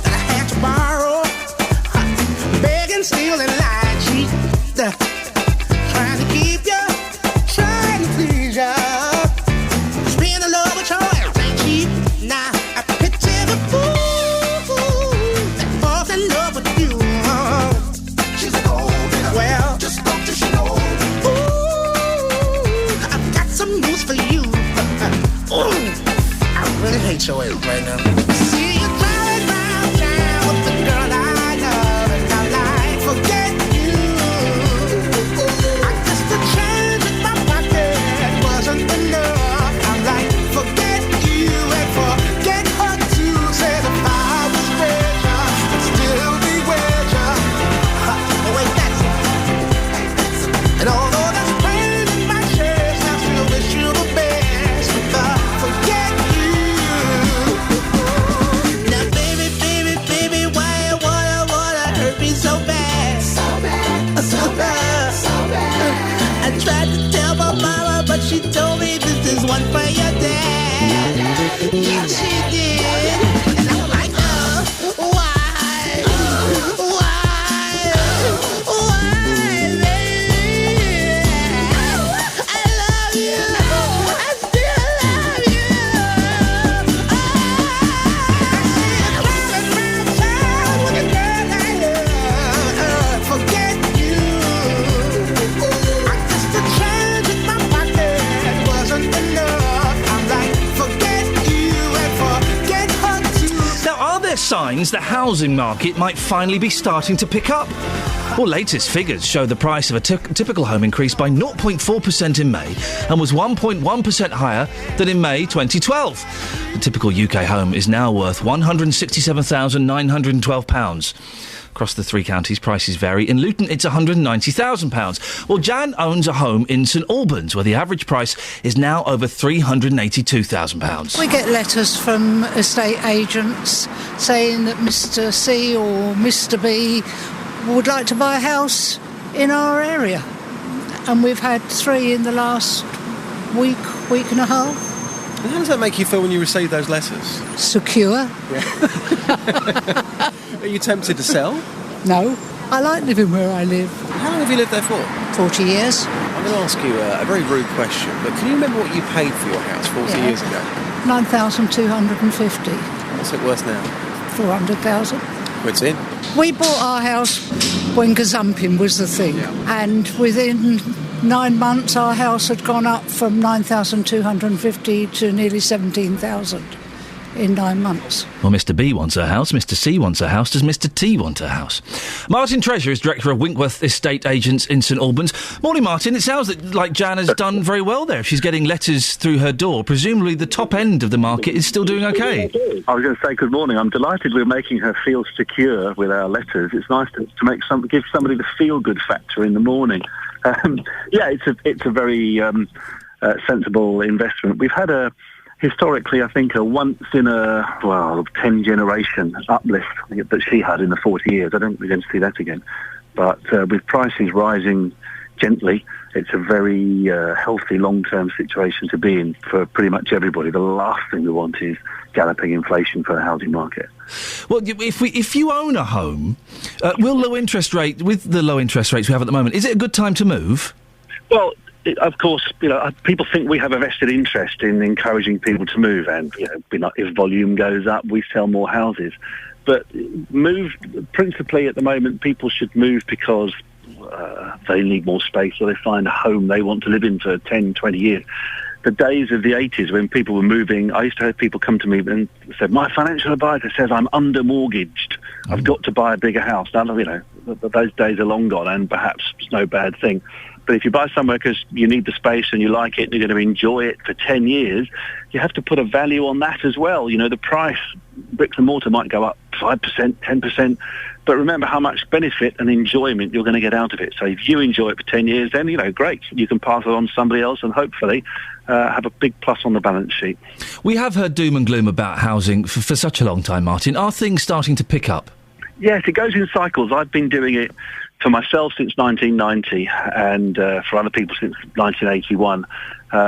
that I had to borrow, begging, stealing, lying, cheating, trying to keep you, trying to please you. Being in love with your ass ain't cheap. Now I picture the fool that falls in love with you. She's a gold digger. Well, just don't you know? Ooh, I've got some news for you. I really hate your ass right now. See you driving round town with the girl I love, and I'm like, forget you. I guess the change in my pocket wasn't enough. told me this is one for your dad. Yes, she did. And I'm like, why? I love you. I still love you. Forget you. Just a change in my pocket wasn't enough. I'm like, forget you and forget her too. Now, are there signs the housing market might finally be starting to pick up? Well, latest figures show the price of a typical home increased by 0.4% in May and was 1.1% higher than in May 2012. The typical UK home is now worth £167,912. Across the three counties, prices vary. In Luton, it's £190,000. Well, Jan owns a home in St Albans, where the average price is now over £382,000. We get letters from estate agents saying that Mr. C or Mr. B would like to buy a house in our area. And we've had 3 in the last week and a half. And how does that make you feel when you receive those letters? Secure. Are you tempted to sell? No. I like living where I live. How long have you lived there for? 40 years. I'm going to ask you a very rude question, but can you remember what you paid for your house 40 years ago? 9,250. What's it worth now? 400,000. What's in? We bought our house when gazumping was the thing. And within 9 months, our house had gone up from 9,250 to nearly 17,000 in 9 months. Well, Mr B wants a house, Mr C wants a house, does Mr T want a house? Martin Treasure is director of Winkworth Estate Agents in St Albans. Morning, Martin. It sounds like Jan has done very well there. If she's getting letters through her door, presumably the top end of the market is still doing okay. I was going to say good morning. I'm delighted we're making her feel secure with our letters. It's nice to give somebody the feel-good factor in the morning. It's a very sensible investment. We've had historically, I think, a once-in-a 10-generation uplift that she had in the 40 years. I don't think we're going to see that again. But with prices rising gently, it's a very healthy long-term situation to be in for pretty much everybody. The last thing we want is galloping inflation for the housing market. Well, if you own a home, with the low interest rates we have at the moment, is it a good time to move? Well, of course, people think we have a vested interest in encouraging people to move, and if volume goes up, we sell more houses. But principally at the moment, people should move because they need more space, or they find a home they want to live in for 10, 20 years. The days of the 80s when people were moving, I used to have people come to me and said, my financial advisor says I'm under-mortgaged. I've got to buy a bigger house. Now, those days are long gone, and perhaps it's no bad thing. But if you buy somewhere because you need the space and you like it and you're going to enjoy it for 10 years, you have to put a value on that as well. The price, bricks and mortar might go up 5%, 10%, but remember how much benefit and enjoyment you're going to get out of it. So if you enjoy it for 10 years, then, great. You can pass it on to somebody else and hopefully have a big plus on the balance sheet. We have heard doom and gloom about housing for such a long time, Martin. Are things starting to pick up? Yes, it goes in cycles. I've been doing it for myself since 1990 and for other people since 1981.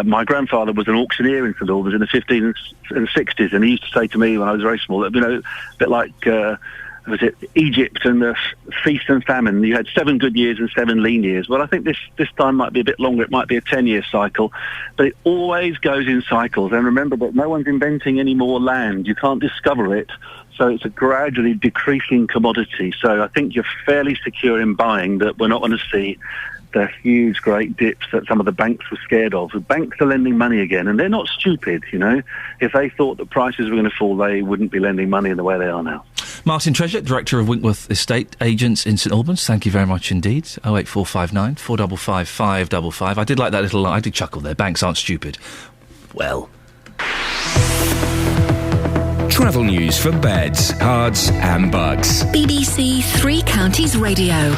My grandfather was an auctioneer in St Albans in the 50s and 60s, and he used to say to me when I was very small, a bit like was it Egypt and the feast and famine? You had 7 good years and 7 lean years. Well, I think this time might be a bit longer. It might be a 10-year cycle, but it always goes in cycles. And remember that no one's inventing any more land. You can't discover it. So it's a gradually decreasing commodity. So I think you're fairly secure in buying that we're not going to see the huge, great dips that some of the banks were scared of. The banks are lending money again, and they're not stupid, you know. If they thought that prices were going to fall, they wouldn't be lending money in the way they are now. Martin Treasure, Director of Winkworth Estate Agents in St Albans, thank you very much indeed. 08459 455 555. I did like that little line. I did chuckle there. Banks aren't stupid. Well. Travel news for beds, cards and bugs. BBC Three Counties Radio.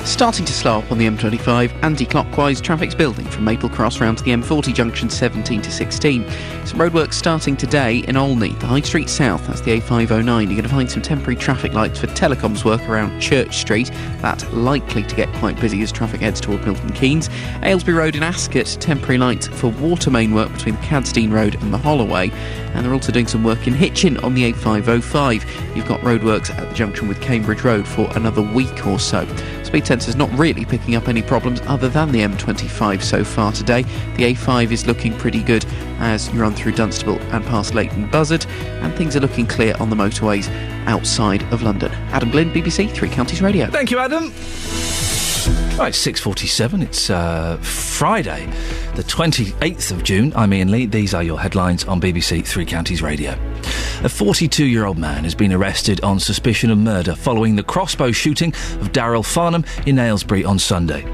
Starting to slow up on the M25, anti-clockwise, traffic's building from Maple Cross round to the M40 junction 17 to 16. Some roadworks starting today in Olney, the High Street South, that's the A509. You're going to find some temporary traffic lights for telecoms work around Church Street. That's likely to get quite busy as traffic heads toward Milton Keynes. Aylesbury Road in Ascot, temporary lights for water main work between Cadstein Road and the Holloway. And they're also doing some work in Hitchin on the A505. You've got roadworks at the junction with Cambridge Road for another week or so. Speed sensors not really picking up any problems other than the M25 so far today. The A5 is looking pretty good as you run through Dunstable and past Leighton Buzzard, and things are looking clear on the motorways outside of London. Adam Glynn, BBC Three Counties Radio. Thank you, Adam. Right, 6:47. It's Friday, the 28th of June. I'm Iain Lee. These are your headlines on BBC Three Counties Radio. A 42-year-old man has been arrested on suspicion of murder following the crossbow shooting of Daryl Farnham in Aylesbury on Sunday.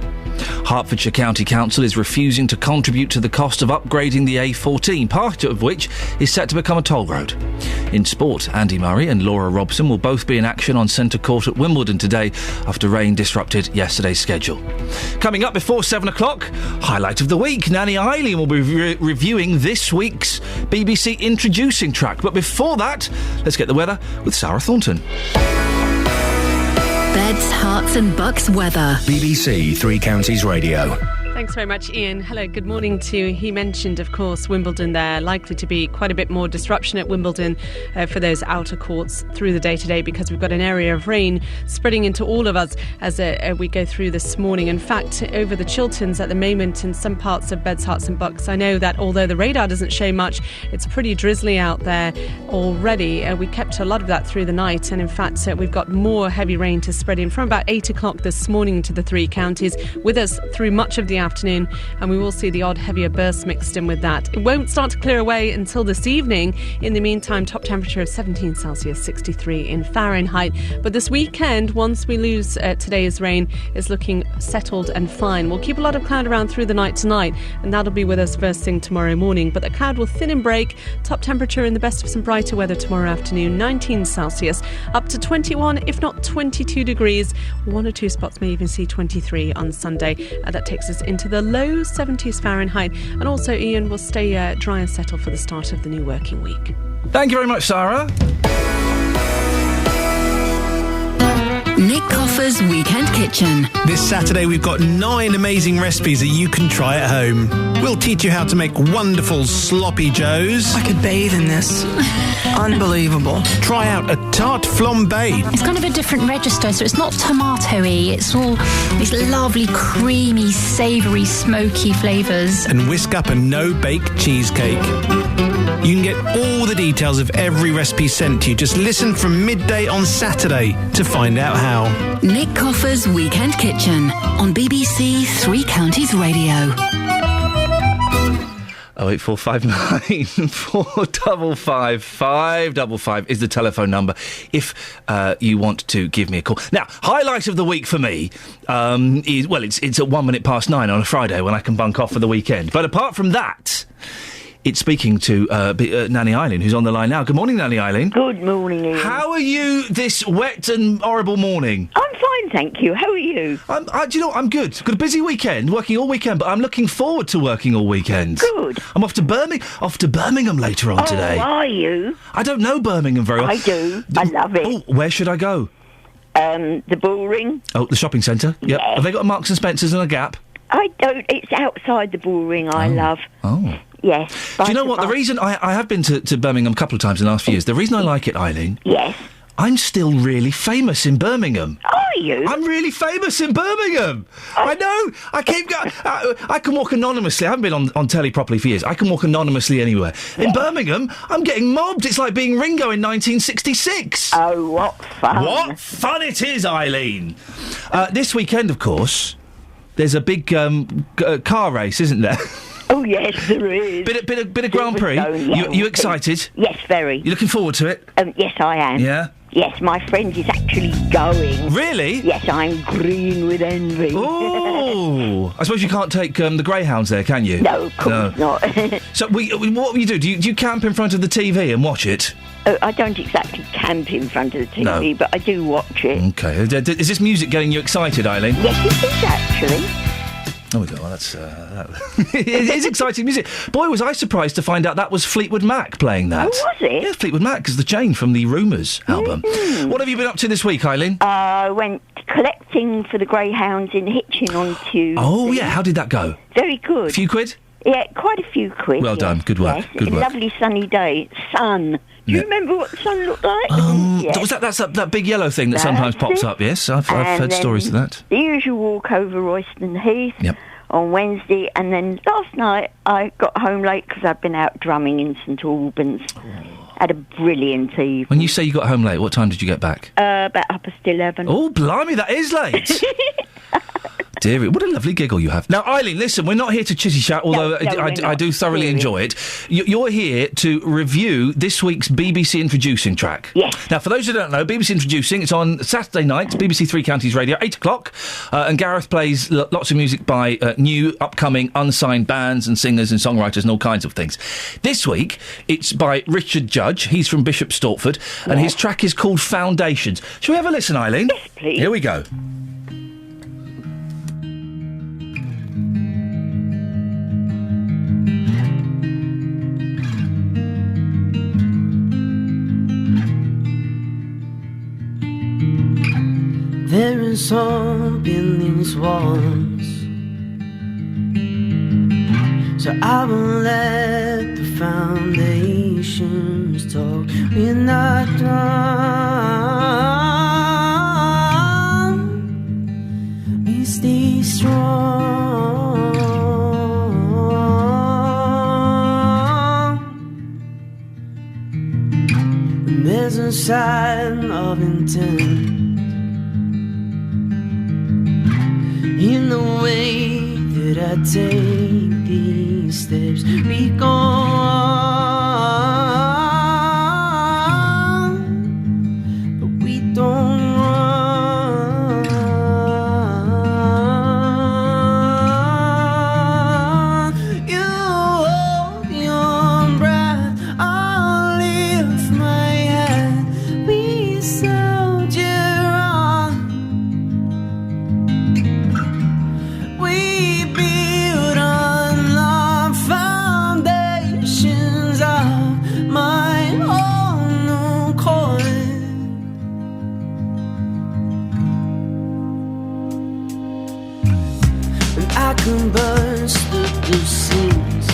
Hertfordshire County Council is refusing to contribute to the cost of upgrading the A14, part of which is set to become a toll road. In sport, Andy Murray and Laura Robson will both be in action on Centre Court at Wimbledon today after rain disrupted yesterday's schedule. Coming up before 7 o'clock, highlight of the week. Nanny Iain will be reviewing this week's BBC Introducing track. But before that, let's get the weather with Sarah Thornton. Beds, Hearts and Bucks weather. BBC Three Counties Radio. Thanks very much, Ian. Hello, good morning to you. He mentioned, of course, Wimbledon there. Likely to be quite a bit more disruption at Wimbledon for those outer courts through the day today because we've got an area of rain spreading into all of us as we go through this morning. In fact, over the Chilterns at the moment in some parts of Beds, Hearts and Bucks, I know that although the radar doesn't show much, it's pretty drizzly out there already. We kept a lot of that through the night, and in fact, we've got more heavy rain to spread in from about 8 o'clock this morning to the three counties, with us through much of the afternoon, and we will see the odd heavier burst mixed in with that. It won't start to clear away until this evening. In the meantime, top temperature of 17 Celsius, 63 in Fahrenheit. But this weekend, once we lose today's rain, is looking settled and fine. We'll keep a lot of cloud around through the night tonight, and that'll be with us first thing tomorrow morning. But the cloud will thin and break. Top temperature in the best of some brighter weather tomorrow afternoon, 19 Celsius, up to 21, if not 22 degrees. One or two spots may even see 23 on Sunday. That takes us into the low 70s Fahrenheit, and also Ian will stay dry and settled for the start of the new working week. Thank you very much, Sarah. Nick Coffer's Weekend Kitchen. This Saturday we've got 9 amazing recipes that you can try at home. We'll teach you how to make wonderful sloppy joes. I could bathe in this. Unbelievable. Try out a tarte flambé. It's kind of a different register, so it's not tomatoey. It's all these lovely, creamy, savoury, smoky flavours. And whisk up a no-bake cheesecake. You can get all the details of every recipe sent to you. Just listen from midday on Saturday to find out how. Nick Coffer's Weekend Kitchen on BBC Three Counties Radio. 08459 455 555 is the telephone number if you want to give me a call. Now, highlight of the week for me is, well, it's at 1 minute past 9 on a Friday when I can bunk off for the weekend. But apart from that, it's speaking to Nanny Iain, who's on the line now. Good morning, Nanny Iain. Good morning, Ian. How are you this wet and horrible morning? I'm fine, thank you. How are you? Do you know what? I'm good. Got a busy weekend, working all weekend, but I'm looking forward to working all weekend. Good. I'm off to Birmingham later on today. Oh, are you? I don't know Birmingham very well. I do. I love it. Oh, where should I go? The Bullring. Oh, the shopping centre? Yep. Yes. Have they got a Marks and Spencer's and a Gap? I don't. It's outside the Bullring, I love. Oh. Yes. Do you know what? The reason I have been to Birmingham a couple of times in the last few years, the reason I like it, Eileen... Yes. I'm still really famous in Birmingham. Are you? I'm really famous in Birmingham. I know. I keep going. I can walk anonymously. I haven't been on telly properly for years. I can walk anonymously anywhere. In Birmingham, I'm getting mobbed. It's like being Ringo in 1966. Oh, what fun. What fun it is, Eileen. This weekend, of course, there's a big car race, isn't there? Oh, yes, there is. Bit of Grand Prix. You excited? Yes, very. You looking forward to it? Yes, I am. Yeah? Yes, my friend is actually going. Really? Yes, I'm green with envy. Oh, I suppose you can't take the greyhounds there, can you? No, of course not. So, what will you do? Do you camp in front of the TV and watch it? I don't exactly camp in front of the TV, No. but I do watch it. Okay. Is this music getting you excited, Eileen? Yes, it is actually. Oh, we go. Well, that's it is exciting music. Boy, was I surprised to find out that was Fleetwood Mac playing that. Oh, was it? Yeah, Fleetwood Mac is the Chain from the Rumours album. What have you been up to this week, Eileen? I went collecting for the greyhounds in Hitchin on Tuesday. Oh, yeah. How did that go? Very good. A few quid? Yeah, quite a few quid. Well done. Good work. Yes. Good A work. lovely sunny day. Sun. Do you remember what the sun looked like? Yes. Was that's that big yellow thing that That's sometimes pops it. up? Yes, I've And heard then stories of that. The usual walk over Royston Heath Yep. on Wednesday, and then last night I got home late because I'd been out drumming in St Albans. Had a brilliant evening. When you say you got home late, what time did you get back? About 11:30. Oh, blimey, that is late. Dearie, what a lovely giggle you have. Now, Eileen, listen, we're not here to chitty chat, although I do thoroughly enjoy it. You're here to review this week's BBC Introducing track. Yes. Now, for those who don't know, BBC Introducing, it's on Saturday night, BBC Three Counties Radio, 8 o'clock, and Gareth plays lots of music by new, upcoming, unsigned bands and singers and songwriters and all kinds of things. This week, it's by Richard Judge. He's from Bishop Stortford, and his track is called Foundations. Shall we have a listen, Eileen? Yes, please. Here we go. There is hope in these walls, so I will let the foundations talk. We're not done, we stay strong. When there's a sign of intent in the way that I take these steps, we go on, but we don't run. You hold your breath, I'll lift my head, we soldier on. We build on the foundations of my own accord. And I can burst through the seams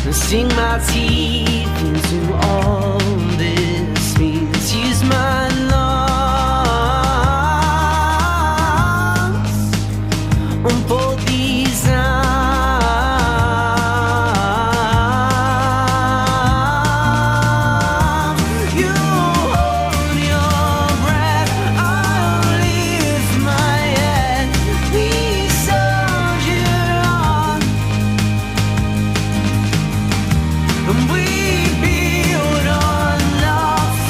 and sink my teeth into all this means. Use my lungs on both these arms. You hold your breath, I'll lift my head, we soldier on, and we build on the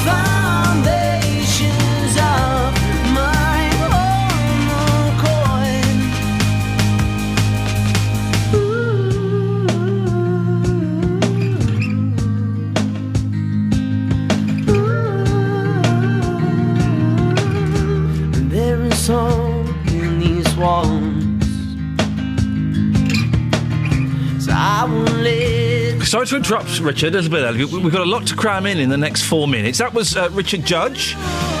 foundations of my own accord. And there is hope in these walls, so I won't let. Sorry to interrupt, Richard, a little bit early. We've got a lot to cram in the next 4 minutes. That was Richard Judge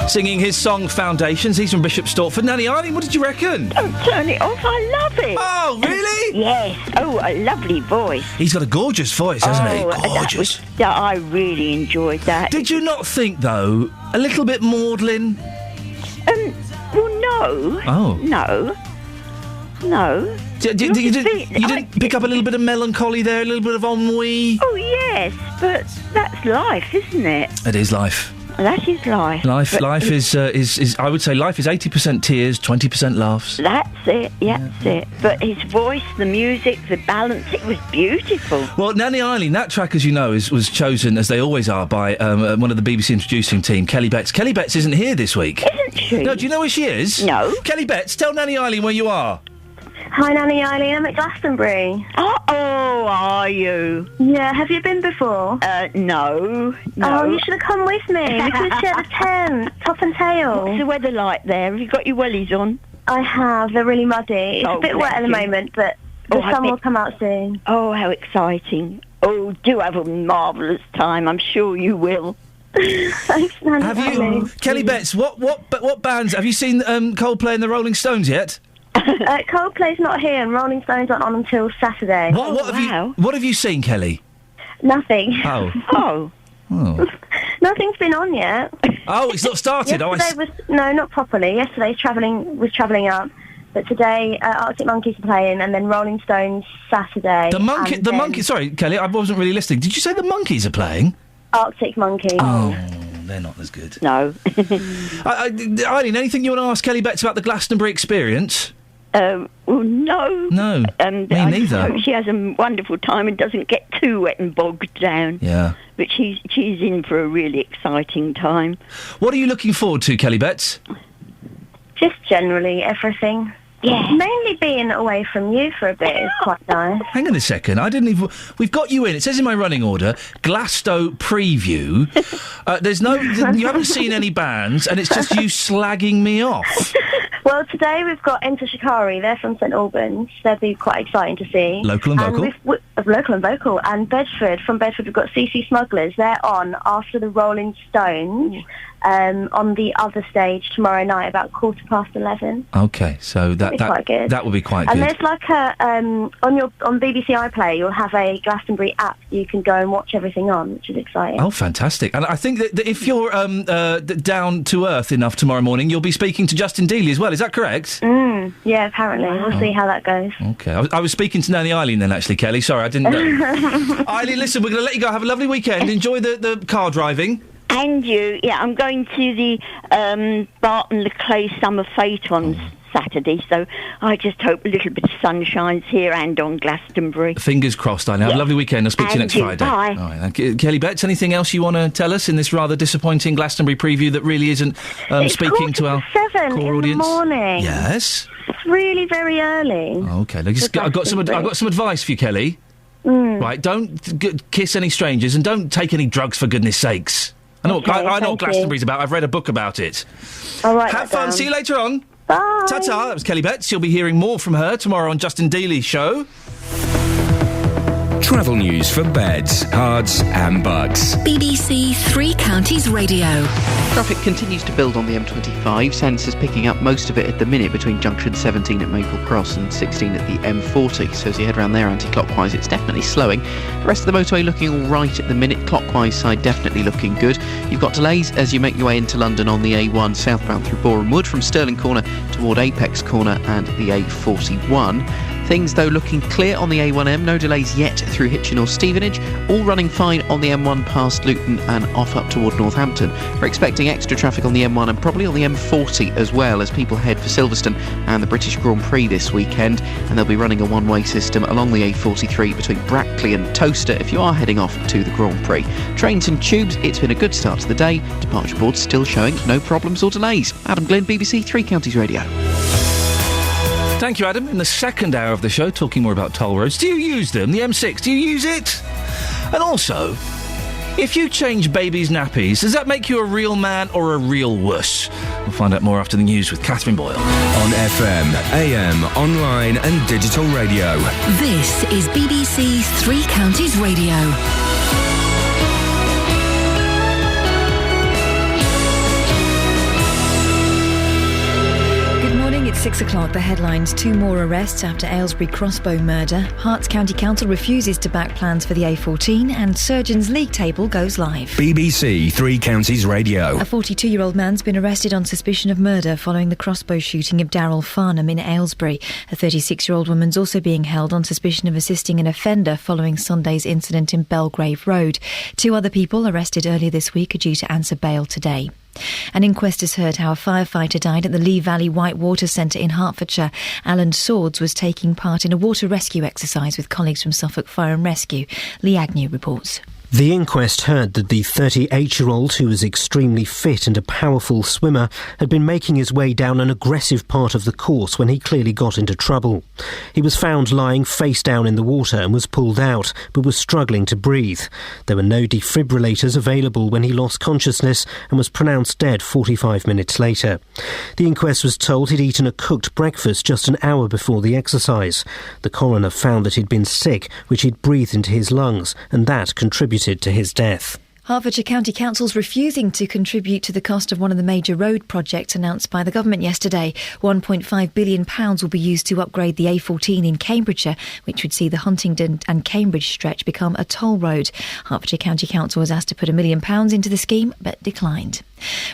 singing his song Foundations. He's from Bishop Stortford. Nanny Eileen, what did you reckon? Don't turn it off, I love it. Oh, really? Yes. Oh, a lovely voice. He's got a gorgeous voice, hasn't he? that Gorgeous. I really enjoyed that. Did you not think, though, a little bit maudlin? Well, no. Oh. No. You didn't pick up a little bit of melancholy there, a little bit of ennui? Oh, yes, but that's life, isn't it? It is life. That is life. Life is. I would say life is 80% tears, 20% laughs. That's it. That's it. But his voice, the music, the balance, it was beautiful. Well, Nanny Eileen, that track, as you know, was chosen, as they always are, by one of the BBC introducing team, Kelly Betts. Kelly Betts isn't here this week. Isn't she? No, do you know where she is? No. Kelly Betts, tell Nanny Eileen where you are. Hi, Nanny Eileen. I'm at Glastonbury. Oh, are you? Yeah. Have you been before? No. Oh, you should have come with me. We could have shared a tent, top and tail. What's the weather like there? Have you got your wellies on? I have. They're really muddy. It's Oh, a bit wet at the bless you. moment, but the sun will come out soon. Oh, how exciting. Oh, do have a marvellous time. I'm sure you will. Thanks, Nanny Have Eileen. you, Kelly Betts? What bands have you seen? Coldplay and the Rolling Stones yet? Coldplay's not here, and Rolling Stones aren't on until Saturday. What have you seen, Kelly? Nothing. Oh. Oh. Nothing's been on yet. Oh, it's not started. No, not properly. Yesterday was travelling up, but today Arctic Monkeys are playing, and then Rolling Stones Saturday. The monkey. Sorry, Kelly, I wasn't really listening. Did you say the Monkeys are playing? Arctic Monkeys. Oh, they're not as good. No. Eileen, anything you want to ask Kelly Betts about the Glastonbury experience? Well, no. No, me neither. I hope she has a wonderful time and doesn't get too wet and bogged down. Yeah. But she's in for a really exciting time. What are you looking forward to, Kelly Betts? Just generally everything. Yeah. Mainly being away from you for a bit is quite nice. Hang on a second. I didn't even. We've got you in. It says in my running order, Glasto preview. There's no. You haven't seen any bands, and it's just you slagging me off. Well, today we've got Enter Shikari. They're from St Albans. They'll be quite exciting to see. Local and vocal. Local and vocal. And Bedford. From Bedford, we've got CC Smugglers. They're on after the Rolling Stones. On the other stage tomorrow night, about 11:15. Okay, so That'll be quite good. that will be quite and good. there's like a on BBC iPlayer, you'll have a Glastonbury app you can go and watch everything on, which is exciting. Oh, fantastic! And I think that if you're down to earth enough tomorrow morning, you'll be speaking to Justin Dealey as well. Is that correct? Yeah, apparently. We'll see how that goes. Okay, I was speaking to Nanny Eileen then, actually, Kelly. Sorry, I didn't know. Eileen, listen, we're going to let you go. Have a lovely weekend. Enjoy the car driving. And you, yeah, I'm going to the Barton Le Clay Summer Fete on Saturday, so I just hope a little bit of sun shines here and on Glastonbury. Fingers crossed, Eileen. Have a lovely weekend. I'll speak to you And next you. Friday. Bye. All right, thank you. Kelly Betts, anything else you want to tell us in this rather disappointing Glastonbury preview that really isn't speaking to our 7 core in audience? the morning. Yes. It's really very early. Okay, I've got some advice for you, Kelly. Right, don't kiss any strangers and don't take any drugs, for goodness sakes. I know, Okay, I know what thank Glastonbury's about. I've read a book about it. All right. Have fun. See you later on. Bye. Ta-ta. That was Kelly Betts. You'll be hearing more from her tomorrow on Justin Dealey's show. Travel news for beds, cards and bugs. BBC Three Counties Radio. Traffic continues to build on the M25. Sensors picking up most of it at the minute between junction 17 at Maple Cross and 16 at the M40. So as you head around there anti-clockwise, it's definitely slowing. The rest of the motorway looking all right at the minute. Clockwise side definitely looking good. You've got delays as you make your way into London on the A1 southbound through Boreham Wood from Stirling Corner toward Apex Corner and the A41. Things, though, looking clear on the A1M. No delays yet through Hitchin or Stevenage. All running fine on the M1 past Luton and off up toward Northampton. We're expecting extra traffic on the M1 and probably on the M40 as well as people head for Silverstone and the British Grand Prix this weekend. And they'll be running a one-way system along the A43 between Brackley and Towcester if you are heading off to the Grand Prix. Trains and tubes, it's been a good start to the day. Departure boards still showing no problems or delays. Adam Glynn, BBC Three Counties Radio. Thank you, Adam. In the second hour of the show, talking more about toll roads. Do you use them? The M6, do you use it? And also, if you change babies' nappies, does that make you a real man or a real wuss? We'll find out more after the news with Catherine Boyle. On FM, AM, online and digital radio. This is BBC Three Counties Radio. 6 o'clock, the headlines. 2 more arrests after Aylesbury crossbow murder. Herts County Council refuses to back plans for the A14, and Surgeons League table goes live. BBC Three Counties Radio. A 42-year-old man's been arrested on suspicion of murder following the crossbow shooting of Darryl Farnham in Aylesbury. A 36-year-old woman's also being held on suspicion of assisting an offender following Sunday's incident in Belgrave Road. 2 other people arrested earlier this week are due to answer bail today. An inquest has heard how a firefighter died at the Lee Valley Whitewater Centre in Hertfordshire. Alan Swords was taking part in a water rescue exercise with colleagues from Suffolk Fire and Rescue. Lee Agnew reports. The inquest heard that the 38-year-old, who was extremely fit and a powerful swimmer, had been making his way down an aggressive part of the course when he clearly got into trouble. He was found lying face down in the water and was pulled out, but was struggling to breathe. There were no defibrillators available when he lost consciousness and was pronounced dead 45 minutes later. The inquest was told he'd eaten a cooked breakfast just an hour before the exercise. The coroner found that he'd been sick, which he'd breathed into his lungs, and that contributed to his death. Hertfordshire County Council's refusing to contribute to the cost of one of the major road projects announced by the government yesterday. £1.5 billion will be used to upgrade the A14 in Cambridgeshire, which would see the Huntingdon and Cambridge stretch become a toll road. Hertfordshire County Council was asked to put £1 million into the scheme, but declined.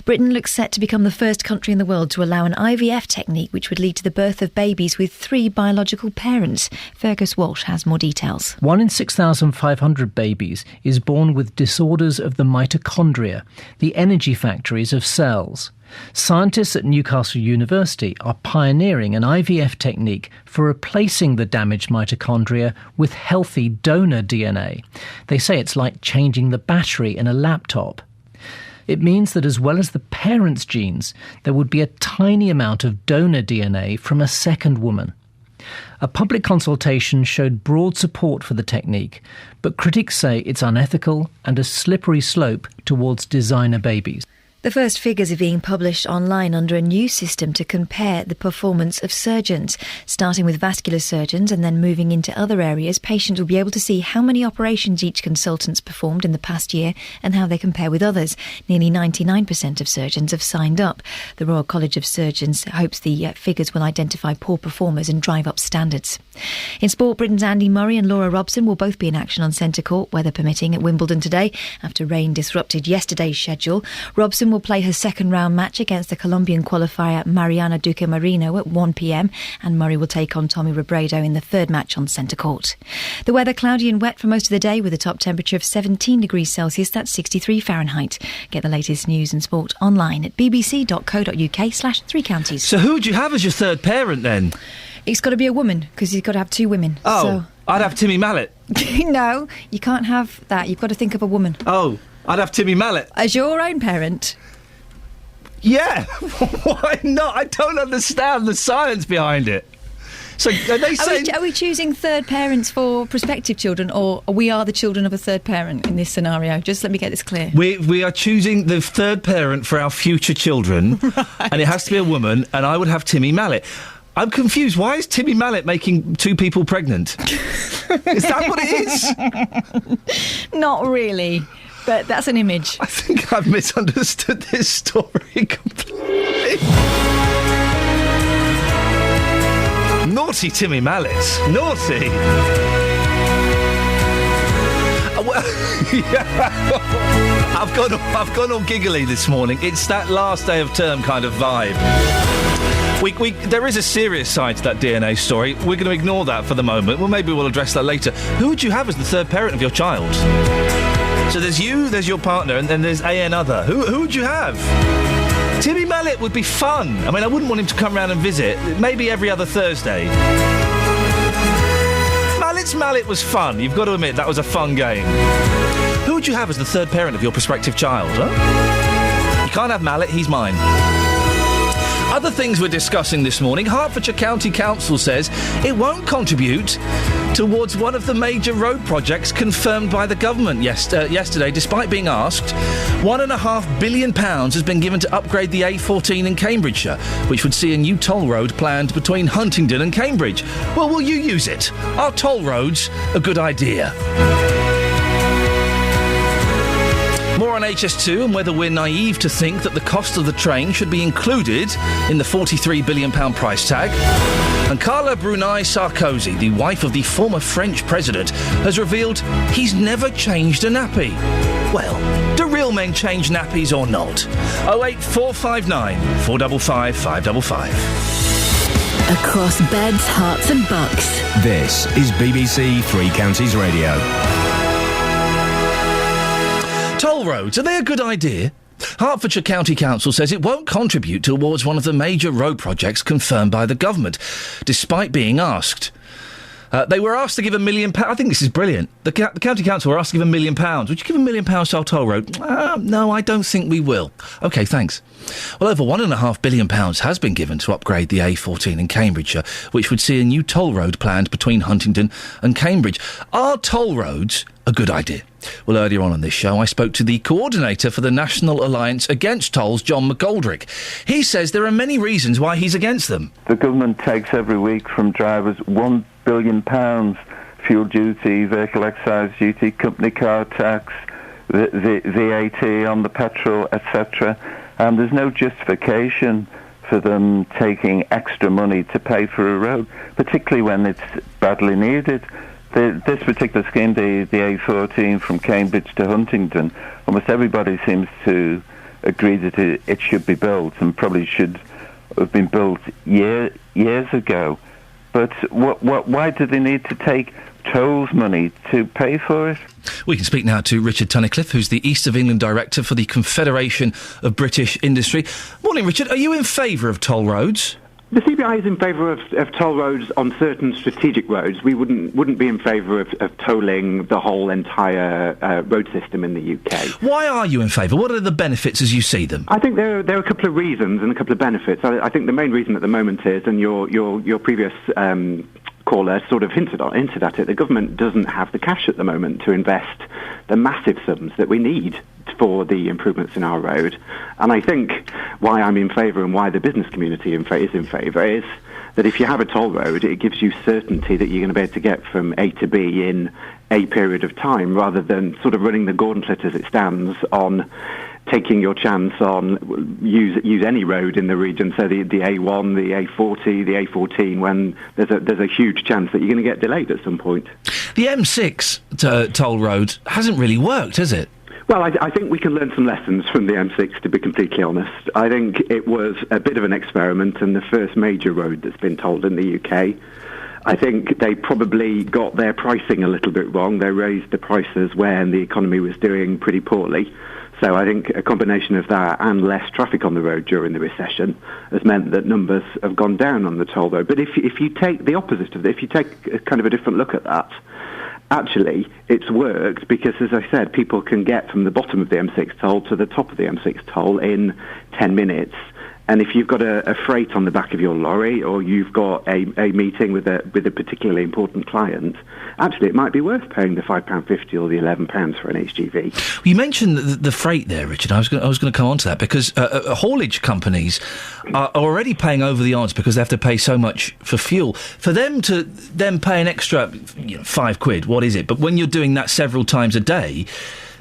Britain looks set to become the first country in the world to allow an IVF technique which would lead to the birth of babies with 3 biological parents. Fergus Walsh has more details. 1 in 6,500 babies is born with disorders of the mitochondria, the energy factories of cells. Scientists at Newcastle University are pioneering an IVF technique for replacing the damaged mitochondria with healthy donor DNA. They say it's like changing the battery in a laptop. It means that as well as the parents' genes, there would be a tiny amount of donor DNA from a second woman. A public consultation showed broad support for the technique, but critics say it's unethical and a slippery slope towards designer babies. The first figures are being published online under a new system to compare the performance of surgeons. Starting with vascular surgeons and then moving into other areas, patients will be able to see how many operations each consultant's performed in the past year and how they compare with others. Nearly 99% of surgeons have signed up. The Royal College of Surgeons hopes the figures will identify poor performers and drive up standards. In sport, Britain's Andy Murray and Laura Robson will both be in action on centre court, weather permitting, at Wimbledon today after rain disrupted yesterday's schedule. Robson will play her second round match against the Colombian qualifier Mariana Duque Marino at 1 p.m, and Murray will take on Tommy Robredo in the third match on centre court. The weather cloudy and wet for most of the day with a top temperature of 17 degrees Celsius, that's 63 Fahrenheit. Get the latest news and sport online at bbc.co.uk/3 counties. So who would you have as your third parent then? It's got to be a woman, because you've got to have 2 women. Oh, so. I'd have Timmy Mallet. No, you can't have that. You've got to think of a woman. Oh, I'd have Timmy Mallet. As your own parent? Yeah, why not? I don't understand the science behind it. So are they saying... Are we choosing third parents for prospective children, or we are the children of a third parent in this scenario? Just let me get this clear. We are choosing the third parent for our future children, right. And it has to be a woman, and I would have Timmy Mallet. I'm confused. Why is Timmy Mallet making 2 people pregnant? Is that what it is? Not really. But that's an image. I think I've misunderstood this story completely. Naughty Timmy Mallet. Naughty. Yeah. I've gone all giggly this morning. It's that last day of term kind of vibe. There is a serious side to that DNA story. We're going to ignore that for the moment. Well, maybe we'll address that later. Who would you have as the third parent of your child? So there's you, there's your partner, and then there's other. Who would you have? Timmy Mallet would be fun. I mean, I wouldn't want him to come round and visit. Maybe every other Thursday. Mallet was fun. You've got to admit, that was a fun game. Who would you have as the third parent of your prospective child? Huh? You can't have Mallet, he's mine. Other things we're discussing this morning. Hertfordshire County Council says it won't contribute towards one of the major road projects confirmed by the government yesterday, despite being asked. £1.5 billion has been given to upgrade the A14 in Cambridgeshire, which would see a new toll road planned between Huntingdon and Cambridge. Well, will you use it? Are toll roads a good idea? More on HS2 and whether we're naive to think that the cost of the train should be included in the £43 billion price tag. And Carla Bruni Sarkozy, the wife of the former French president, has revealed he's never changed a nappy. Well, do real men change nappies or not? 08459 455 555. Across beds, hearts and bucks. This is BBC Three Counties Radio. Toll roads, are they a good idea? Hertfordshire County Council says it won't contribute towards one of the major road projects confirmed by the government, despite being asked. They were asked to give £1 million. I think this is brilliant. The County Council were asked to give £1 million. Would you give £1 million to our toll road? No, I don't think we will. OK, thanks. Well, over £1.5 billion has been given to upgrade the A14 in Cambridgeshire, which would see a new toll road planned between Huntingdon and Cambridge. Are toll roads a good idea? Well, earlier on this show, I spoke to the coordinator for the National Alliance Against Tolls, John McGoldrick. He says there are many reasons why he's against them. The government takes every week from drivers £1 billion, fuel duty, vehicle excise duty, company car tax, the VAT on the petrol, etc. And there's no justification for them taking extra money to pay for a road, particularly when it's badly needed. This particular scheme, the A14 from Cambridge to Huntingdon, almost everybody seems to agree that it should be built and probably should have been built years ago. But why do they need to take tolls money to pay for it? We can speak now to Richard Tunnicliffe, who's the East of England Director for the Confederation of British Industry. Morning, Richard. Are you in favour of toll roads? The CBI is in favour of toll roads on certain strategic roads. We wouldn't be in favour of tolling the whole entire road system in the UK. Why are you in favour? What are the benefits as you see them? I think there are a couple of reasons and a couple of benefits. I think the main reason at the moment is, and your previous caller sort of hinted at it, the government doesn't have the cash at the moment to invest the massive sums that we need for the improvements in our road. And I think why I'm in favour and why the business community is in favour is that if you have a toll road, it gives you certainty that you're going to be able to get from A to B in a period of time, rather than sort of running the gauntlet as it stands on taking your chance on use any road in the region, so the A1, the A40, the A14, when there's a huge chance that you're going to get delayed at some point. The M6 toll road hasn't really worked, has it? Well, I think we can learn some lessons from the M6, to be completely honest. I think it was a bit of an experiment and the first major road that's been tolled in the UK. I think they probably got their pricing a little bit wrong. They raised the prices when the economy was doing pretty poorly. So I think a combination of that and less traffic on the road during the recession has meant that numbers have gone down on the toll road. But if you take the opposite of it, if you take a kind of a different look at that, actually it's worked because, as I said, people can get from the bottom of the M6 toll to the top of the M6 toll in 10 minutes. And if you've got a freight on the back of your lorry, or you've got a meeting with a particularly important client, actually it might be worth paying the £5.50 or the £11 for an HGV. You mentioned the freight there, Richard. I was going to come on to that because haulage companies are already paying over the odds because they have to pay so much for fuel. For them to then pay an extra £5, what is it? But when you're doing that several times a day,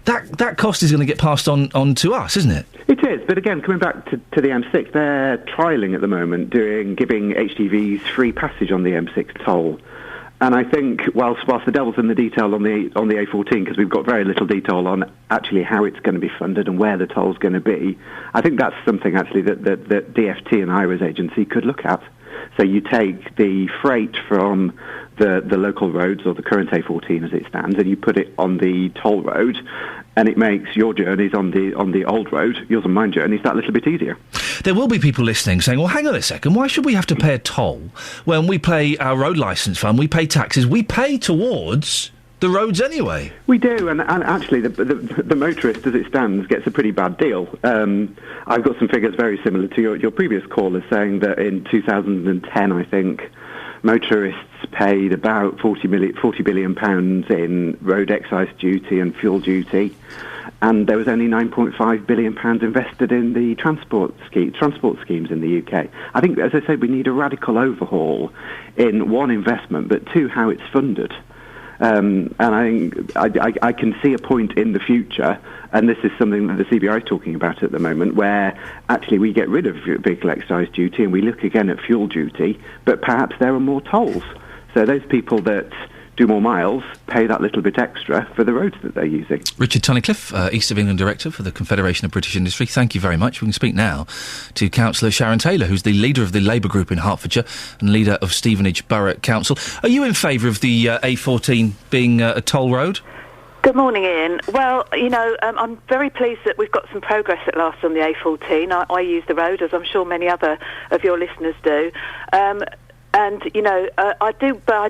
that cost is going to get passed on to us, isn't it? It is, but again, coming back to the M6, they're trialling at the moment, giving HGVs free passage on the M6 toll. And I think, whilst the devil's in the detail on the A14, because we've got very little detail on actually how it's going to be funded and where the toll's going to be, I think that's something actually that DFT and IRA's agency could look at. So you take the freight from the local roads, or the current A14 as it stands, and you put it on the toll road, and it makes your journeys on the old road, yours and mine journeys, that little bit easier. There will be people listening saying, well, hang on a second, why should we have to pay a toll when we pay our road licence fund, we pay taxes, we pay towards the roads anyway? We do, and actually the motorist, as it stands, gets a pretty bad deal. I've got some figures very similar to your previous caller, saying that in 2010, I think, motorists paid about £40 billion in road excise duty and fuel duty, and there was only £9.5 billion invested in the transport schemes in the UK. I think, as I said, we need a radical overhaul in, one, investment, but two, how it's funded. And I think I can see a point in the future, and this is something that the CBI is talking about at the moment, where actually we get rid of vehicle excise duty and we look again at fuel duty, but perhaps there are more tolls. So those people that do more miles pay that little bit extra for the roads that they're using. Richard Tunnicliffe, East of England Director for the Confederation of British Industry, thank you very much. We can speak now to Councillor Sharon Taylor, who's the leader of the Labour group in Hertfordshire and leader of Stevenage Borough Council. Are you in favour of the A14 being a toll road? Good morning, Ian. Well, I'm very pleased that we've got some progress at last on the A14. I use the road, as I'm sure many other of your listeners do. And I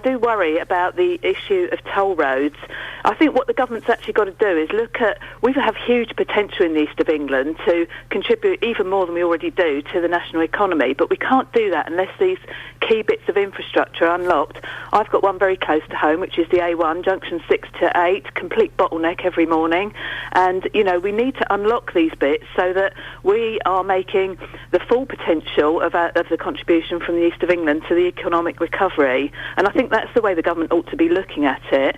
do worry about the issue of toll roads. I think what the government's actually got to do is look at. We have huge potential in the east of England to contribute even more than we already do to the national economy, but we can't do that unless these key bits of infrastructure are unlocked. I've got one very close to home, which is the A1, junction 6 to 8, complete bottleneck every morning. And, we need to unlock these bits so that we are making the full potential of the contribution from the east of England to the economic recovery. And I think that's the way the government ought to be looking at it.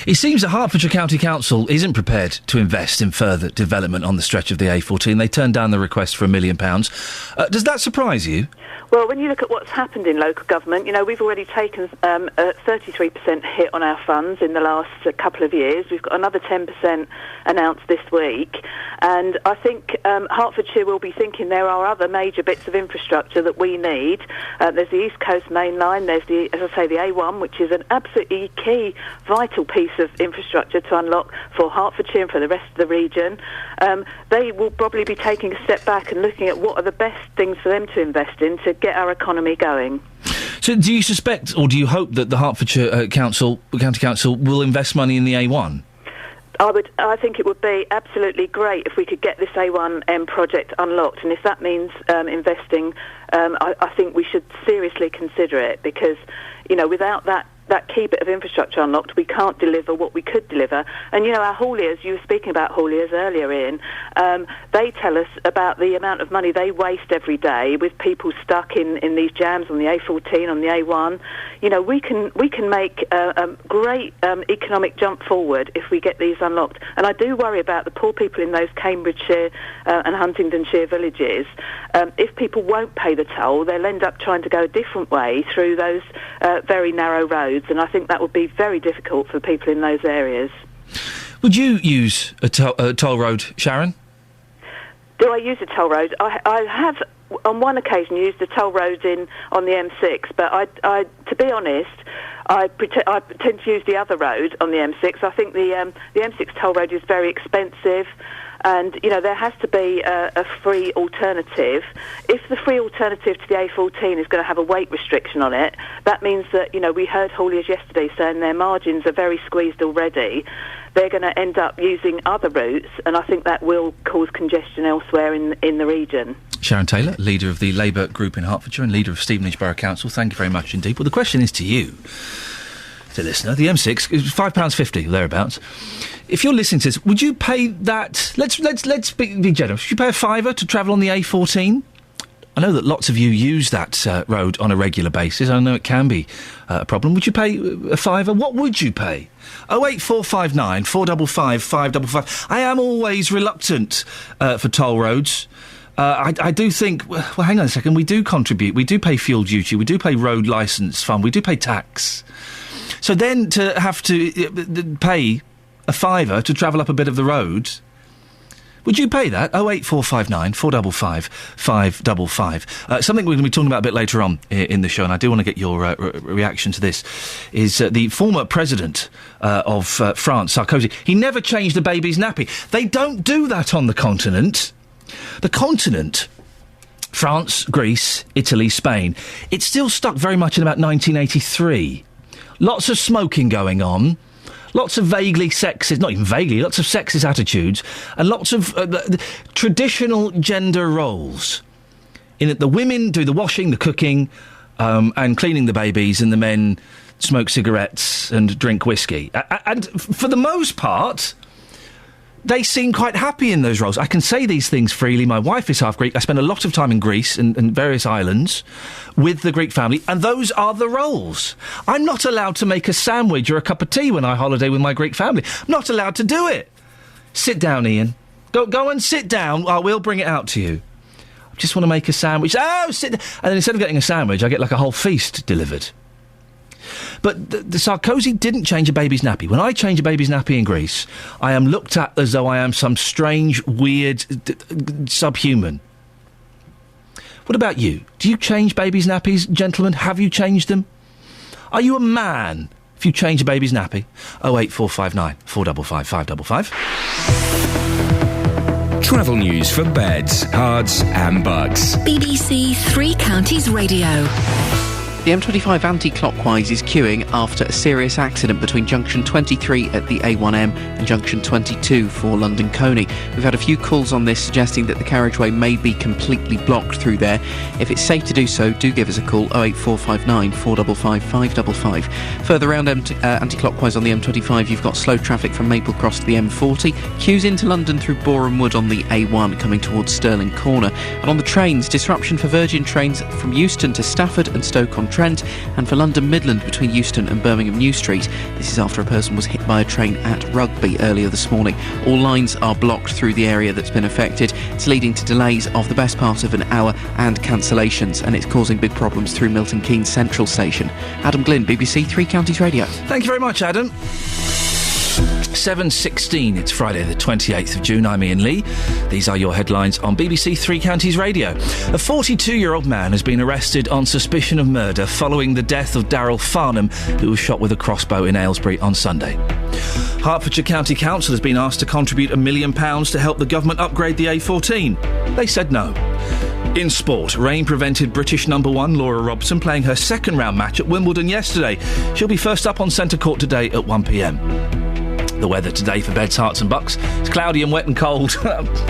It seems that Hertfordshire County Council isn't prepared to invest in further development on the stretch of the A14. They turned down the request for £1 million. Does that surprise you? Well, when you look at what's happened in local government, we've already taken a 33% hit on our funds in the last couple of years. We've got another 10% announced this week. And I think Hertfordshire will be thinking there are other major bits of infrastructure that we need. There's the East Coast Main Line. There's, the A1, which is an absolutely key, vital piece of infrastructure to unlock for Hertfordshire and for the rest of the region. They will probably be taking a step back and looking at what are the best things for them to invest in to get our economy going. So do you suspect or do you hope that the Hertfordshire County Council will invest money in the A1? I think it would be absolutely great if we could get this A1M project unlocked, and if that means investing, I think we should seriously consider it, because, without that key bit of infrastructure unlocked, we can't deliver what we could deliver. And, our hauliers, you were speaking about hauliers earlier, Ian, they tell us about the amount of money they waste every day with people stuck in these jams on the A14, on the A1. We can make a great economic jump forward if we get these unlocked. And I do worry about the poor people in those Cambridgeshire and Huntingdonshire villages. If people won't pay the toll, they'll end up trying to go a different way through those very narrow roads. And I think that would be very difficult for people in those areas. Would you use a toll road, Sharon? Do I use a toll road? I have, on one occasion, used a toll road on the M6, but I to be honest, I tend to use the other road on the M6. I think the M6 toll road is very expensive. And, there has to be a free alternative. If the free alternative to the A14 is going to have a weight restriction on it, that means that, we heard hauliers yesterday saying their margins are very squeezed already. They're going to end up using other routes, and I think that will cause congestion elsewhere in the region. Sharon Taylor, leader of the Labour group in Hertfordshire and leader of Stevenage Borough Council, thank you very much indeed. Well, the question is to you, the listener. The M6 is £5.50 or thereabouts. If you're listening to this, would you pay that? Let's be generous. Would you pay a £5 to travel on the A14? I know that lots of you use that road on a regular basis. I know it can be a problem. Would you pay a £5? What would you pay? 08459 455 555. I am always reluctant for toll roads. I do think, well, hang on a second, we do contribute. We do pay fuel duty. We do pay road licence fund. We do pay tax. So then to have to pay a £5 to travel up a bit of the road, would you pay that? 08459 455 555. Something we're going to be talking about a bit later on in the show, and I do want to get your reaction to this, is the former president of France, Sarkozy. He never changed the baby's nappy. They don't do that on the continent. The continent, France, Greece, Italy, Spain, it's still stuck very much in about 1983. Lots of smoking going on, lots of vaguely sexist, not even vaguely, lots of sexist attitudes, and lots of traditional gender roles. In that the women do the washing, the cooking, and cleaning the babies, and the men smoke cigarettes and drink whiskey. And for the most part, they seem quite happy in those roles. I can say these things freely. My wife is half Greek. I spend a lot of time in Greece and various islands with the Greek family, and those are the roles. I'm not allowed to make a sandwich or a cup of tea when I holiday with my Greek family. I'm not allowed to do it. Sit down, Iain. Go and sit down. We'll bring it out to you. I just want to make a sandwich. Oh, sit down. And then instead of getting a sandwich, I get like a whole feast delivered. But the Sarkozy didn't change a baby's nappy. When I change a baby's nappy in Greece, I am looked at as though I am some strange, weird subhuman. What about you? Do you change babies' nappies, gentlemen? Have you changed them? Are you a man if you change a baby's nappy? 08459 455 555. Travel news for beds, cards and bugs. BBC Three Counties Radio. The M25 anti-clockwise is queuing after a serious accident between junction 23 at the A1M and junction 22 for London Coney. We've had a few calls on this suggesting that the carriageway may be completely blocked through there. If it's safe to do so, do give us a call, 08459 455 555. Further round anti-clockwise on the M25, you've got slow traffic from Maple Cross to the M40, queues into London through Boreham Wood on the A1 coming towards Stirling Corner. And on the trains, disruption for Virgin trains from Euston to Stafford and Stoke-on-Trent, and for London Midland between Euston and Birmingham New Street. This is after a person was hit by a train at Rugby earlier this morning. All lines are blocked through the area that's been affected. It's leading to delays of the best part of an hour and cancellations, and it's causing big problems through Milton Keynes Central Station. Adam Glynn, BBC Three Counties Radio. Thank you very much, Adam. 7:16, it's Friday the 28th of June. I'm Iain Lee. These are your headlines on BBC Three Counties Radio. A 42-year-old man has been arrested on suspicion of murder following the death of Daryl Farnham, who was shot with a crossbow in Aylesbury on Sunday. Hertfordshire County Council has been asked to contribute £1 million to help the government upgrade the A14. They said no. In sport, rain prevented British number one Laura Robson playing her second round match at Wimbledon yesterday. She'll be first up on centre court today at 1pm. The weather today for beds, hearts and bucks. It's cloudy and wet and cold.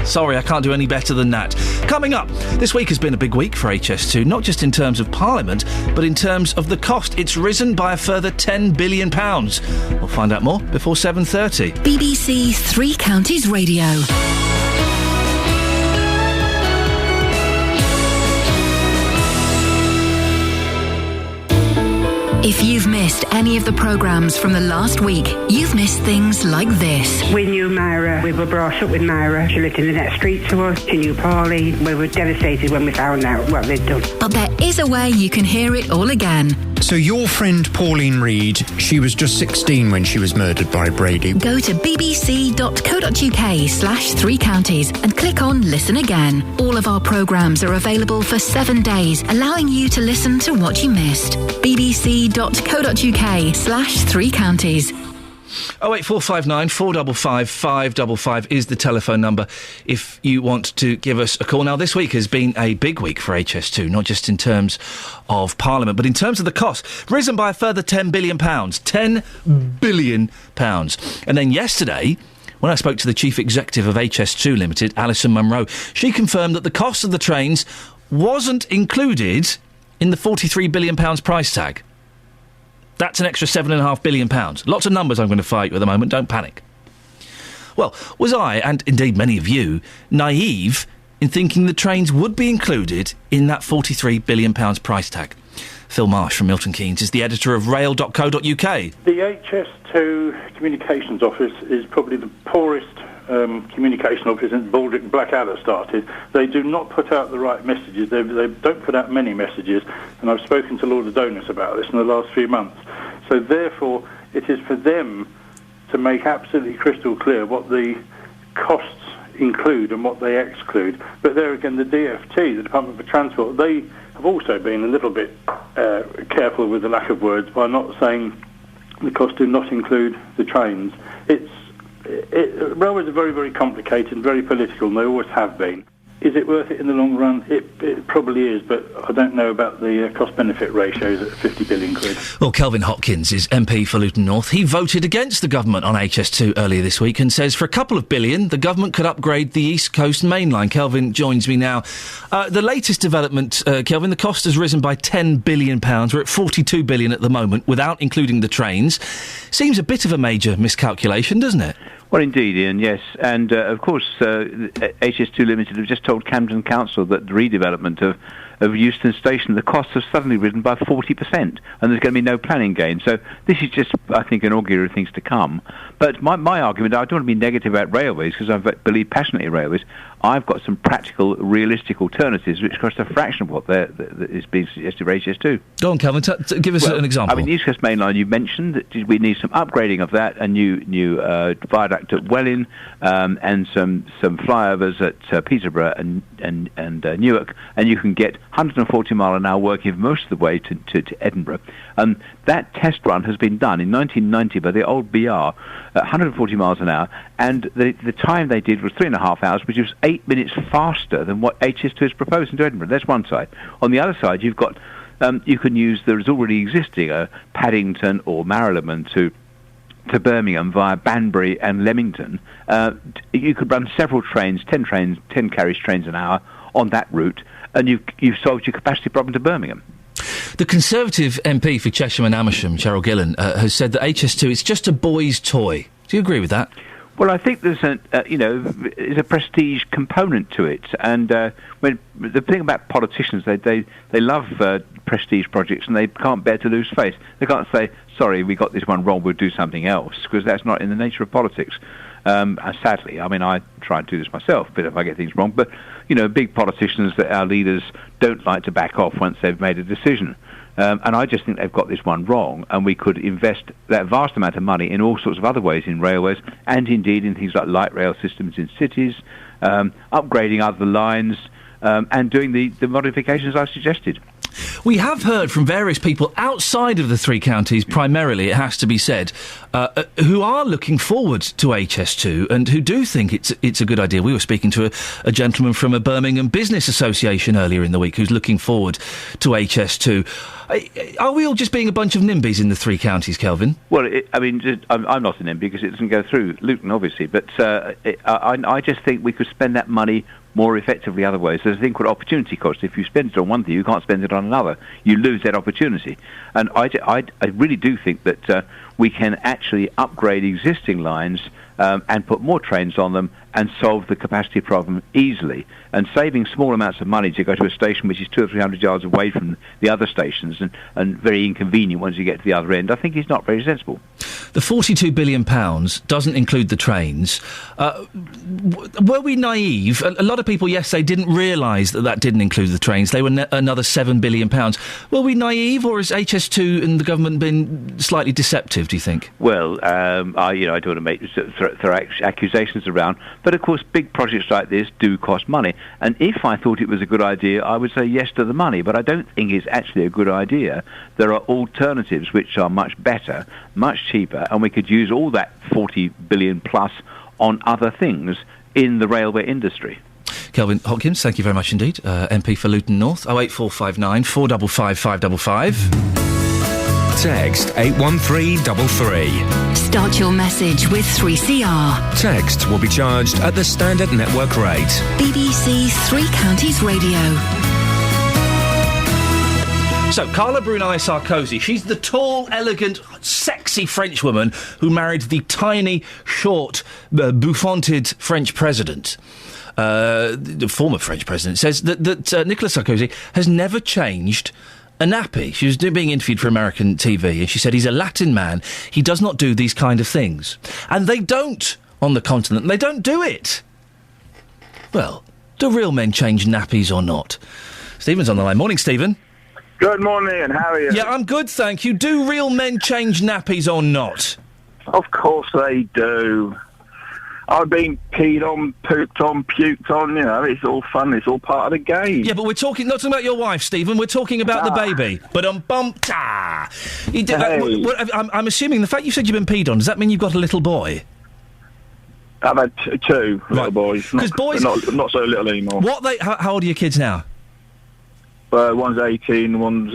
Sorry, I can't do any better than that. Coming up, this week has been a big week for HS2, not just in terms of Parliament, but in terms of the cost. It's risen by a further £10 billion. We'll find out more before 7:30. BBC Three Counties Radio. If you've missed any of the programmes from the last week, you've missed things like this. We knew Myra. We were brought up with Myra. She lived in the next street to us. She knew Paulie. We were devastated when we found out what they'd done. But there is a way you can hear it all again. So your friend Pauline Reed, she was just 16 when she was murdered by Brady. Go to bbc.co.uk/Three Counties and click on Listen Again. All of our programmes are available for 7 days, allowing you to listen to what you missed. bbc.co.uk/Three Counties. 08459 455 555 is the telephone number if you want to give us a call. Now, this week has been a big week for HS2, not just in terms of Parliament, but in terms of the cost. Risen by a further £10 billion. £10 billion. And then yesterday, when I spoke to the chief executive of HS2 Limited, Alison Munro, she confirmed that the cost of the trains wasn't included in the £43 billion price tag. That's an extra £7.5 billion. Lots of numbers I'm going to fire at you at the moment, don't panic. Well, was I, and indeed many of you, naive in thinking the trains would be included in that £43 billion price tag? Phil Marsh from Milton Keynes is the editor of rail.co.uk. The HS2 Communications Office is probably the poorest communication office since Baldrick Blackadder started. They do not put out the right messages. They don't put out many messages, and I've spoken to Lord Adonis about this in the last few months. So therefore, it is for them to make absolutely crystal clear what the costs include and what they exclude. But there again, the DFT, the Department for Transport, they have also been a little bit careful with the lack of words by not saying the costs do not include the trains. Railways are very, very complicated, very political, and they always have been. Is it worth it in the long run? It probably is, but I don't know about the cost-benefit ratios at 50 billion quid. Well, Kelvin Hopkins is MP for Luton North. He voted against the government on HS2 earlier this week and says for a couple of billion, the government could upgrade the East Coast Main Line. Kelvin joins me now. The latest development, Kelvin, the cost has risen by £10 billion. We're at 42 billion at the moment, without including the trains. Seems a bit of a major miscalculation, doesn't it? Well, indeed, Ian, yes. And, of course, HS2 Limited have just told Camden Council that the redevelopment of Euston Station, the costs have suddenly risen by 40%, and there's going to be no planning gain. So this is just, I think, an augury of things to come. But my argument, I don't want to be negative about railways, because I believe passionately in railways. I've got some practical, realistic alternatives which cost a fraction of what is being suggested for HS2. Go on, Calvin, give us an example. I mean, the East Coast Main Line, you mentioned that we need some upgrading of that, a new viaduct at Welling, and some flyovers at Peterborough and Newark, and you can get 140 mile an hour working most of the way to Edinburgh. That test run has been done in 1990 by the old BR at 140 miles an hour, and the time they did was 3.5 hours, which was 8 minutes faster than what HS2 is proposing to Edinburgh. That's one side. On the other side, you've got you can use there's already existing Paddington or Marylebone to Birmingham via Banbury and Leamington. You could run several trains, 10 carriage trains an hour on that route, and you've solved your capacity problem to Birmingham. The Conservative MP for Chesham and Amersham, Cheryl Gillan, has said that HS2 is just a boy's toy. Do you agree with that? Well, I think there's a prestige component to it, and when the thing about politicians, they love prestige projects, and they can't bear to lose face. They can't say, "Sorry, we got this one wrong. We'll do something else," because that's not in the nature of politics. Sadly, I mean, I try and do this myself, but if I get things wrong, but big politicians that our leaders don't like to back off once they've made a decision. And I just think they've got this one wrong, and we could invest that vast amount of money in all sorts of other ways in railways, and indeed in things like light rail systems in cities, upgrading other lines, and doing the modifications I've suggested. We have heard from various people outside of the three counties, primarily, it has to be said, who are looking forward to HS2 and who do think it's a good idea. We were speaking to a gentleman from a Birmingham Business Association earlier in the week who's looking forward to HS2. Are we all just being a bunch of NIMBYs in the three counties, Kelvin? Well, I'm not an NIMBY because it doesn't go through Luton, obviously, but I just think we could spend that money more effectively other ways. There's a thing called opportunity cost. If you spend it on one thing, you can't spend it on another. You lose that opportunity. And I really do think that we can actually upgrade existing lines and put more trains on them and solve the capacity problem easily. And saving small amounts of money to go to a station which is 200 or 300 yards away from the other stations and very inconvenient once you get to the other end, I think is not very sensible. The £42 billion doesn't include the trains. Were we naive? A lot of people, yes, they didn't realise that didn't include the trains. They were another £7 billion. Were we naive, or has HS2 and the government been slightly deceptive, do you think? Well, I don't want to make throw accusations around, but of course big projects like this do cost money. And if I thought it was a good idea, I would say yes to the money, but I don't think it's actually a good idea. There are alternatives which are much better, much cheaper, and we could use all that 40 billion plus on other things in the railway industry. Kelvin Hopkins, thank you very much indeed. MP for Luton North, 08459 455 555. Text 81333. Start your message with 3CR. Text will be charged at the standard network rate. BBC Three Counties Radio. So, Carla Bruni Sarkozy, she's the tall, elegant, sexy French woman who married the tiny, short, bouffanted French president. The former French president says that Nicolas Sarkozy has never changed a nappy. She was being interviewed for American TV, and she said he's a Latin man. He does not do these kind of things. And they don't on the continent. They don't do it. Well, do real men change nappies or not? Stephen's on the line. Morning, Stephen. Good morning, and how are you? Yeah, I'm good, thank you. Do real men change nappies or not? Of course they do. I've been peed on, pooped on, puked on, it's all fun, it's all part of the game. Yeah, but we're not talking about your wife, Stephen, we're talking about the baby. But I'm assuming the fact you said you've been peed on, does that mean you've got a little boy? I've had two little boys. Because boys... Not so little anymore. How old are your kids now? One's 18, one's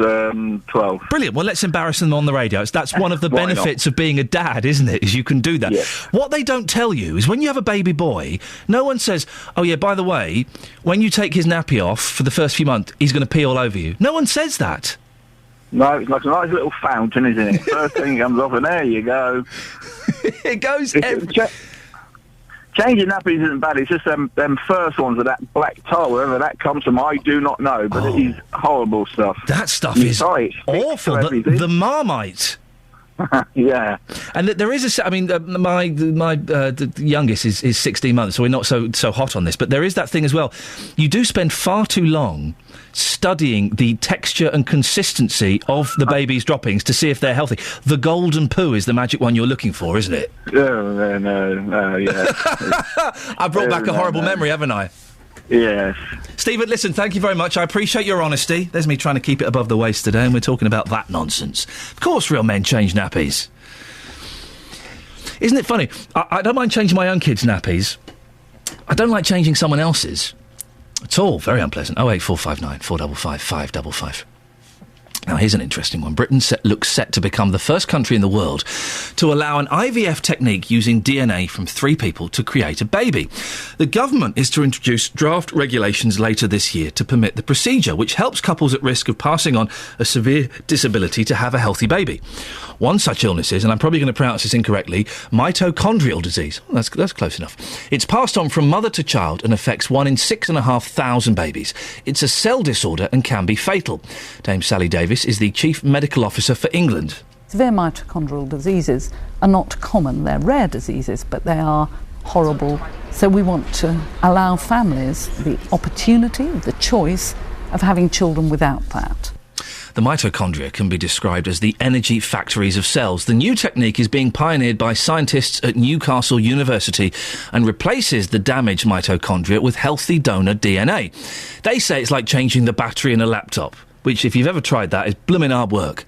12. Brilliant. Well, let's embarrass them on the radio. That's one of the benefits of being a dad, isn't it? Is you can do that. Yeah. What they don't tell you is when you have a baby boy, no one says, oh, yeah, by the way, when you take his nappy off for the first few months, he's going to pee all over you. No one says that. No, it's like a nice little fountain, isn't it? First thing comes off, and there you go. It goes... changing nappies isn't bad. It's just them first ones with that black tar, wherever that comes from, I do not know, but it is horrible stuff. That stuff is awful. The Marmite. Yeah. And there is my the youngest is 16 months, so we're not so hot on this, but there is that thing as well. You do spend far too long studying the texture and consistency of the baby's droppings to see if they're healthy. The golden poo is the magic one you're looking for, isn't it? No, yeah. I brought back a horrible memory, haven't I? Yes. Stephen, listen, thank you very much. I appreciate your honesty. There's me trying to keep it above the waist today, and we're talking about that nonsense. Of course real men change nappies. Isn't it funny? I don't mind changing my own kids' nappies. I don't like changing someone else's at all. Very unpleasant. 08459 455 555. Now, here's an interesting one. Britain looks set to become the first country in the world to allow an IVF technique using DNA from 3 people to create a baby. The government is to introduce draft regulations later this year to permit the procedure, which helps couples at risk of passing on a severe disability to have a healthy baby. One such illness is, and I'm probably going to pronounce this incorrectly, mitochondrial disease. Oh, that's close enough. It's passed on from mother to child and affects 1 in 6,500 babies. It's a cell disorder and can be fatal. Dame Sally Davis is the Chief Medical Officer for England. Severe mitochondrial diseases are not common. They're rare diseases, but they are horrible. So we want to allow families the opportunity, the choice of having children without that. The mitochondria can be described as the energy factories of cells. The new technique is being pioneered by scientists at Newcastle University and replaces the damaged mitochondria with healthy donor DNA. They say it's like changing the battery in a laptop, which, if you've ever tried that, is blooming hard work.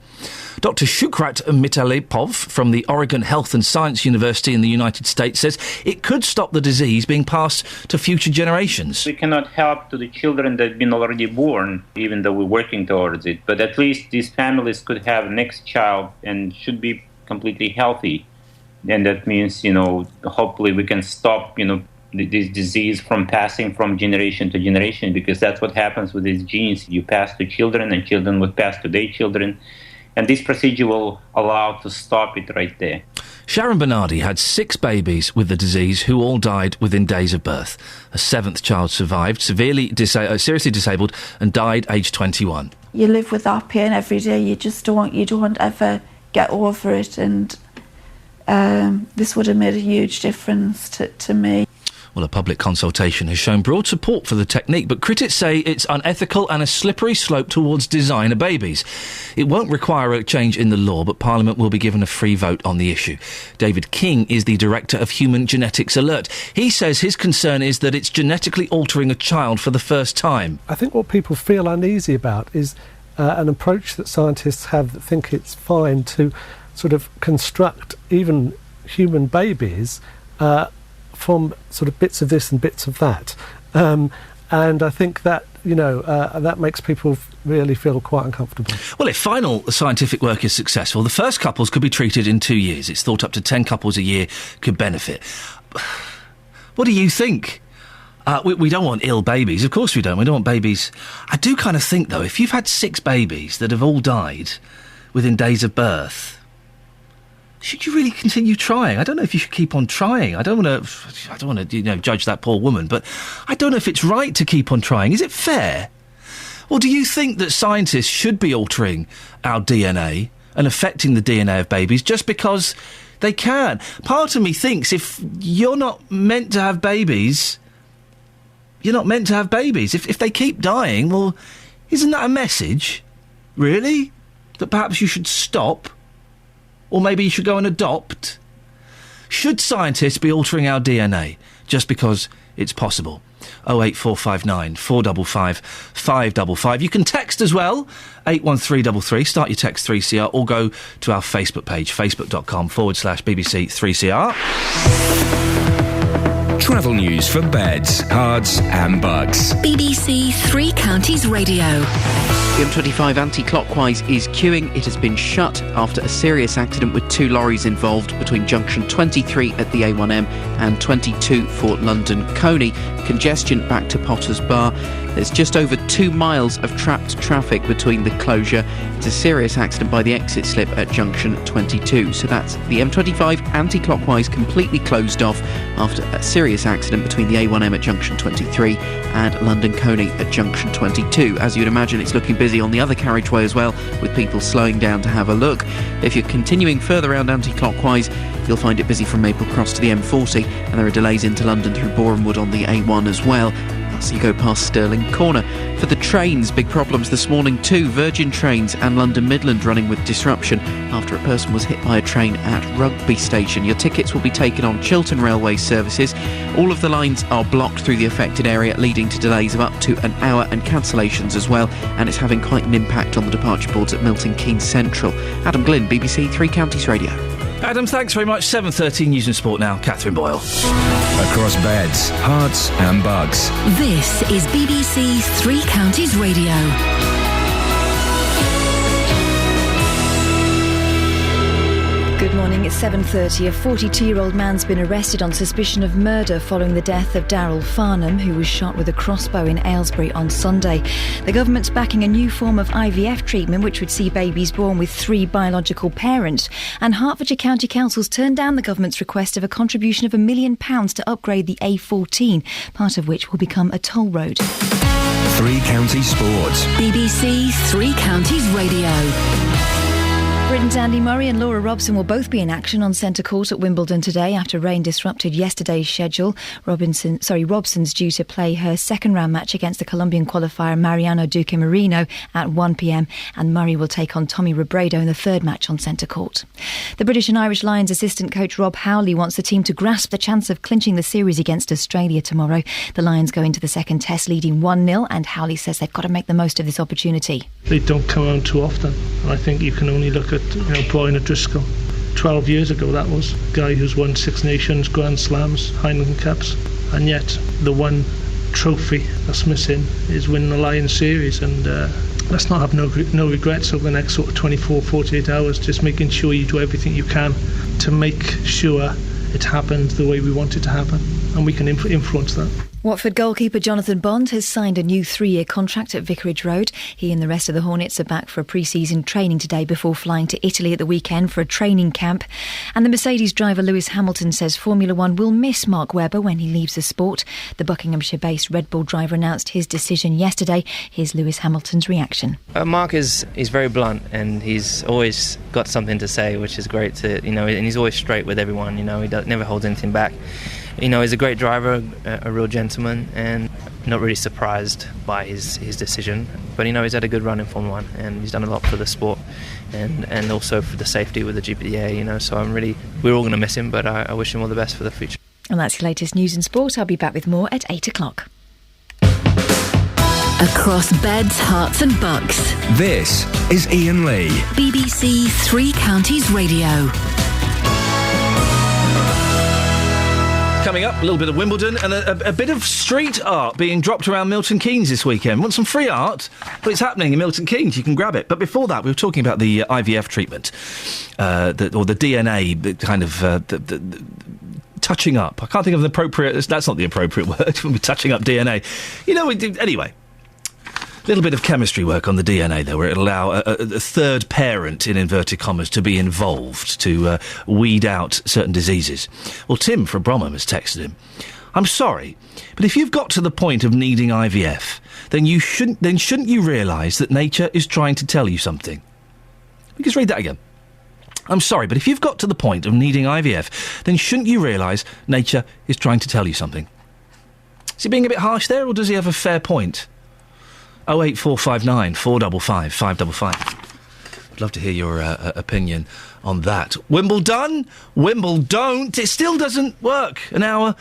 Dr. Shukrat Mitalepov from the Oregon Health and Science University in the United States says it could stop the disease being passed to future generations. We cannot help to the children that have been already born, even though we're working towards it. But at least these families could have next child and should be completely healthy. And that means, hopefully we can stop, this disease from passing from generation to generation, because that's what happens with these genes. You pass to children, and children would pass to their children. And this procedure will allow to stop it right there. Sharon Bernardi had 6 babies with the disease who all died within days of birth. A 7th child survived, seriously disabled, and died aged 21. You live with that pain every day. You don't ever get over it. And this would have made a huge difference to me. Well, a public consultation has shown broad support for the technique, but critics say it's unethical and a slippery slope towards designer babies. It won't require a change in the law, but Parliament will be given a free vote on the issue. David King is the director of Human Genetics Alert. He says his concern is that it's genetically altering a child for the first time. I think what people feel uneasy about is an approach that scientists have that think it's fine to sort of construct even human babies from sort of bits of this and bits of that. And I think that, that makes people really feel quite uncomfortable. Well, if final scientific work is successful, the first couples could be treated in 2 years. It's thought up to 10 couples a year could benefit. What do you think? We don't want ill babies. Of course we don't. We don't want babies. I do kind of think, though, if you've had 6 babies that have all died within days of birth, should you really continue trying? I don't know if you should keep on trying. I don't want to, judge that poor woman, but I don't know if it's right to keep on trying. Is it fair? Or do you think that scientists should be altering our DNA and affecting the DNA of babies just because they can? Part of me thinks if you're not meant to have babies, you're not meant to have babies. If they keep dying, well, isn't that a message, really? That perhaps you should stop? Or maybe you should go and adopt? Should scientists be altering our DNA just because it's possible? 08459 455 555. You can text as well, 81333. Start your text 3CR or go to our Facebook page, facebook.com/BBC 3CR. Travel news for beds, cards and bugs. BBC Three Counties Radio. The M25 anti-clockwise is queuing. It has been shut after a serious accident with 2 lorries involved between junction 23 at the A1M and 22 for London Coney. Congestion back to Potters Bar. There's just over 2 miles of trapped traffic between the closure. It's a serious accident by the exit slip at junction 22. So that's the M25 anti-clockwise completely closed off after a serious serious accident between the A1M at junction 23 and London Coney at junction 22. As you'd imagine, it's looking busy on the other carriageway as well, with people slowing down to have a look. If you're continuing further around anti-clockwise, you'll find it busy from Maple Cross to the M40, and there are delays into London through Borehamwood on the A1 as well. Plus you go past Stirling Corner. For the trains, big problems this morning too. Virgin Trains and London Midland running with disruption after a person was hit by a train at Rugby Station. Your tickets will be taken on Chiltern Railway services. All of the lines are blocked through the affected area, leading to delays of up to an hour and cancellations as well, and it's having quite an impact on the departure boards at Milton Keynes Central. Adam Glynn, BBC Three Counties Radio. Adam, thanks very much. 7:13 News and Sport now. Catherine Boyle. Across beds, hearts and bugs. This is BBC Three Counties Radio. Good morning, it's 7:30. A 42-year-old man's been arrested on suspicion of murder following the death of Daryl Farnham, who was shot with a crossbow in Aylesbury on Sunday. The government's backing a new form of IVF treatment which would see babies born with 3 biological parents. And Hertfordshire County Council's turned down the government's request of a contribution of £1 million to upgrade the A14, part of which will become a toll road. Three Counties Sports. BBC Three Counties Radio. Britain's Andy Murray and Laura Robson will both be in action on centre court at Wimbledon today after rain disrupted yesterday's schedule. Robson's due to play her second-round match against the Colombian qualifier Mariano Duque Marino at 1 p.m, and Murray will take on Tommy Robredo in the third match on centre court. The British and Irish Lions assistant coach Rob Howley wants the team to grasp the chance of clinching the series against Australia tomorrow. The Lions go into the second test leading 1-0, and Howley says they've got to make the most of this opportunity. They don't come around too often. I think you can only look at Brian O'Driscoll. 12 years ago that was a guy who's won 6 Nations, Grand Slams, Heineken Cups, and yet the one trophy that's missing is winning the Lions series. And let's not have no regrets over the next sort of 24, 48 hours, just making sure you do everything you can to make sure it happens the way we want it to happen, and we can influence that. Watford goalkeeper Jonathan Bond has signed a new 3-year contract at Vicarage Road. He and the rest of the Hornets are back for a pre-season training today before flying to Italy at the weekend for a training camp. And the Mercedes driver Lewis Hamilton says Formula One will miss Mark Webber when he leaves the sport. The Buckinghamshire-based Red Bull driver announced his decision yesterday. Here's Lewis Hamilton's reaction. Mark is very blunt, and he's always got something to say, which is great to, and he's always straight with everyone, he never holds anything back. He's a great driver, a real gentleman, and not really surprised by his decision. But, he's had a good run in Formula One, and he's done a lot for the sport and also for the safety with the GPDA, so we're all going to miss him, but I wish him all the best for the future. And that's your latest news and sport. I'll be back with more at 8 o'clock. Across beds, hearts and bucks. This is Iain Lee. BBC Three Counties Radio. Coming up, a little bit of Wimbledon and a bit of street art being dropped around Milton Keynes this weekend. Want some free art? Well, it's happening in Milton Keynes. You can grab it. But before that, we were talking about the IVF treatment, or the DNA, the kind of the touching up. I can't think of the appropriate. That's not the appropriate word. We'll be touching up DNA. We do anyway. A little bit of chemistry work on the DNA there, where it'll allow a third parent, in inverted commas, to be involved to weed out certain diseases. Well, Tim from Bromham has texted him. I'm sorry, but if you've got to the point of needing IVF, then shouldn't you realise that nature is trying to tell you something? We can just read that again. I'm sorry, but if you've got to the point of needing IVF, then shouldn't you realise nature is trying to tell you something? Is he being a bit harsh there, or does he have a fair point? 08459 455 555. I'd love to hear your opinion on that. Wimbledon? Wimbledon? It still doesn't work. An hour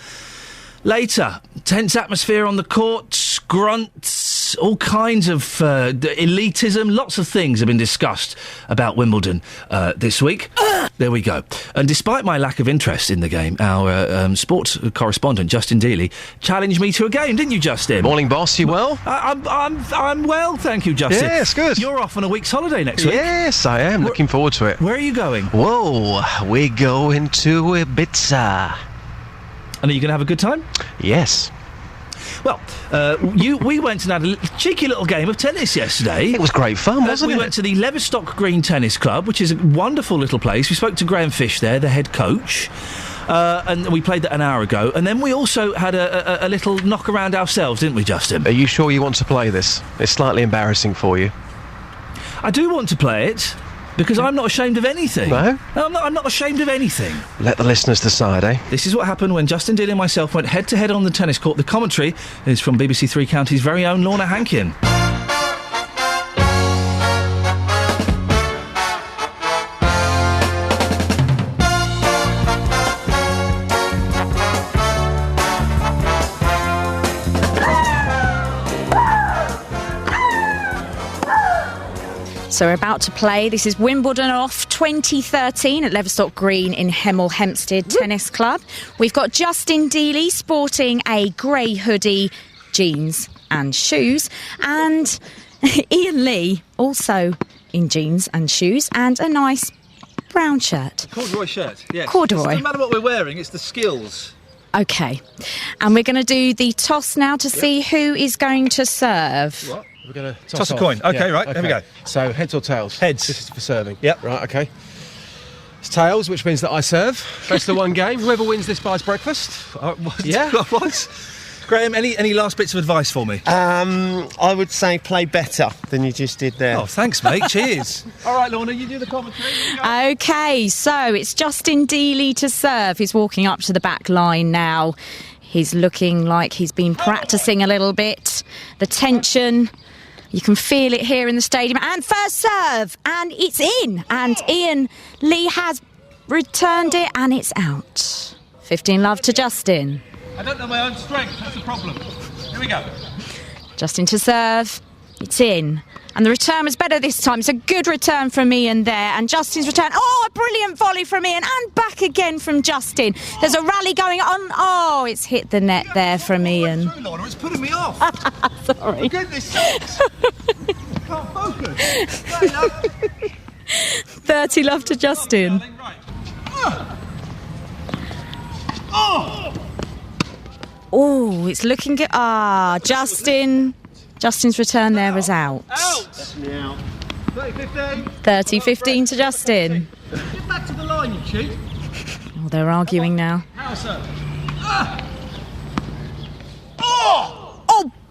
later. Tense atmosphere on the court, grunts, all kinds of elitism. Lots of things have been discussed about Wimbledon this week. There we go. And despite my lack of interest in the game, our sports correspondent, Justin Dealey, challenged me to a game, didn't you, Justin? Morning, boss. You well? I'm well, thank you, Justin. Yes, good. You're off on a week's holiday next week. Yes, I am. Looking forward to it. Where are you going? Whoa, we're going to Ibiza. And are you going to have a good time? Yes. Well, we went and had a cheeky little game of tennis yesterday. It was great fun, wasn't it? We went to the Leverstock Green Tennis Club, which is a wonderful little place. We spoke to Graham Fish there, the head coach. and we played that an hour ago. And then we also had a little knock around ourselves, didn't we, Justin? Are you sure you want to play this? It's slightly embarrassing for you. I do want to play it, because I'm not ashamed of anything. No? I'm not ashamed of anything. Let the listeners decide, eh? This is what happened when Justin Dealey and myself went head-to-head on the tennis court. The commentary is from BBC Three Counties' very own Lorna Hankin. So we're about to play. This is Wimbledon Off 2013 at Leverstock Green in Hemel Hempstead Tennis Club. We've got Justin Dealey sporting a grey hoodie, jeans and shoes, and Iain Lee also in jeans and shoes and a nice brown shirt. Corduroy shirt, yes. Corduroy. It doesn't matter what we're wearing, it's the skills. OK. And we're going to do the toss now to see who is going to serve. What? We're going to toss a coin. OK, right, here we go. So, heads or tails? Heads. This is for serving. Yep. Right, OK. It's tails, which means that I serve. Best of one game. Whoever wins this buys breakfast. What? Yeah. What? Graham, any last bits of advice for me? I would say play better than you just did there. Oh, thanks, mate. Cheers. All right, Lorna, you do the commentary. OK, so it's Justin Dealey to serve. He's walking up to the back line now. He's looking like he's been practising a little bit. The tension, you can feel it here in the stadium. And first serve, and it's in. And Iain Lee has returned it, and it's out. 15-love to Justin. I don't know my own strength, that's the problem. Here we go. Justin to serve. It's in. And the return was better this time. It's a good return from Iain there. And Justin's return. Oh, a brilliant volley from Iain. And back again from Justin. There's a rally going on. Oh, it's hit the net there from Iain. It's putting me off. Sorry. For goodness sakes. Can't focus. 30-love to Justin. Oh, it's looking good. Justin's return there was out. Definitely out. 30-15. 30-15 to Justin. Get back to the line, you cheat. Oh, they're arguing now. How so? Oh,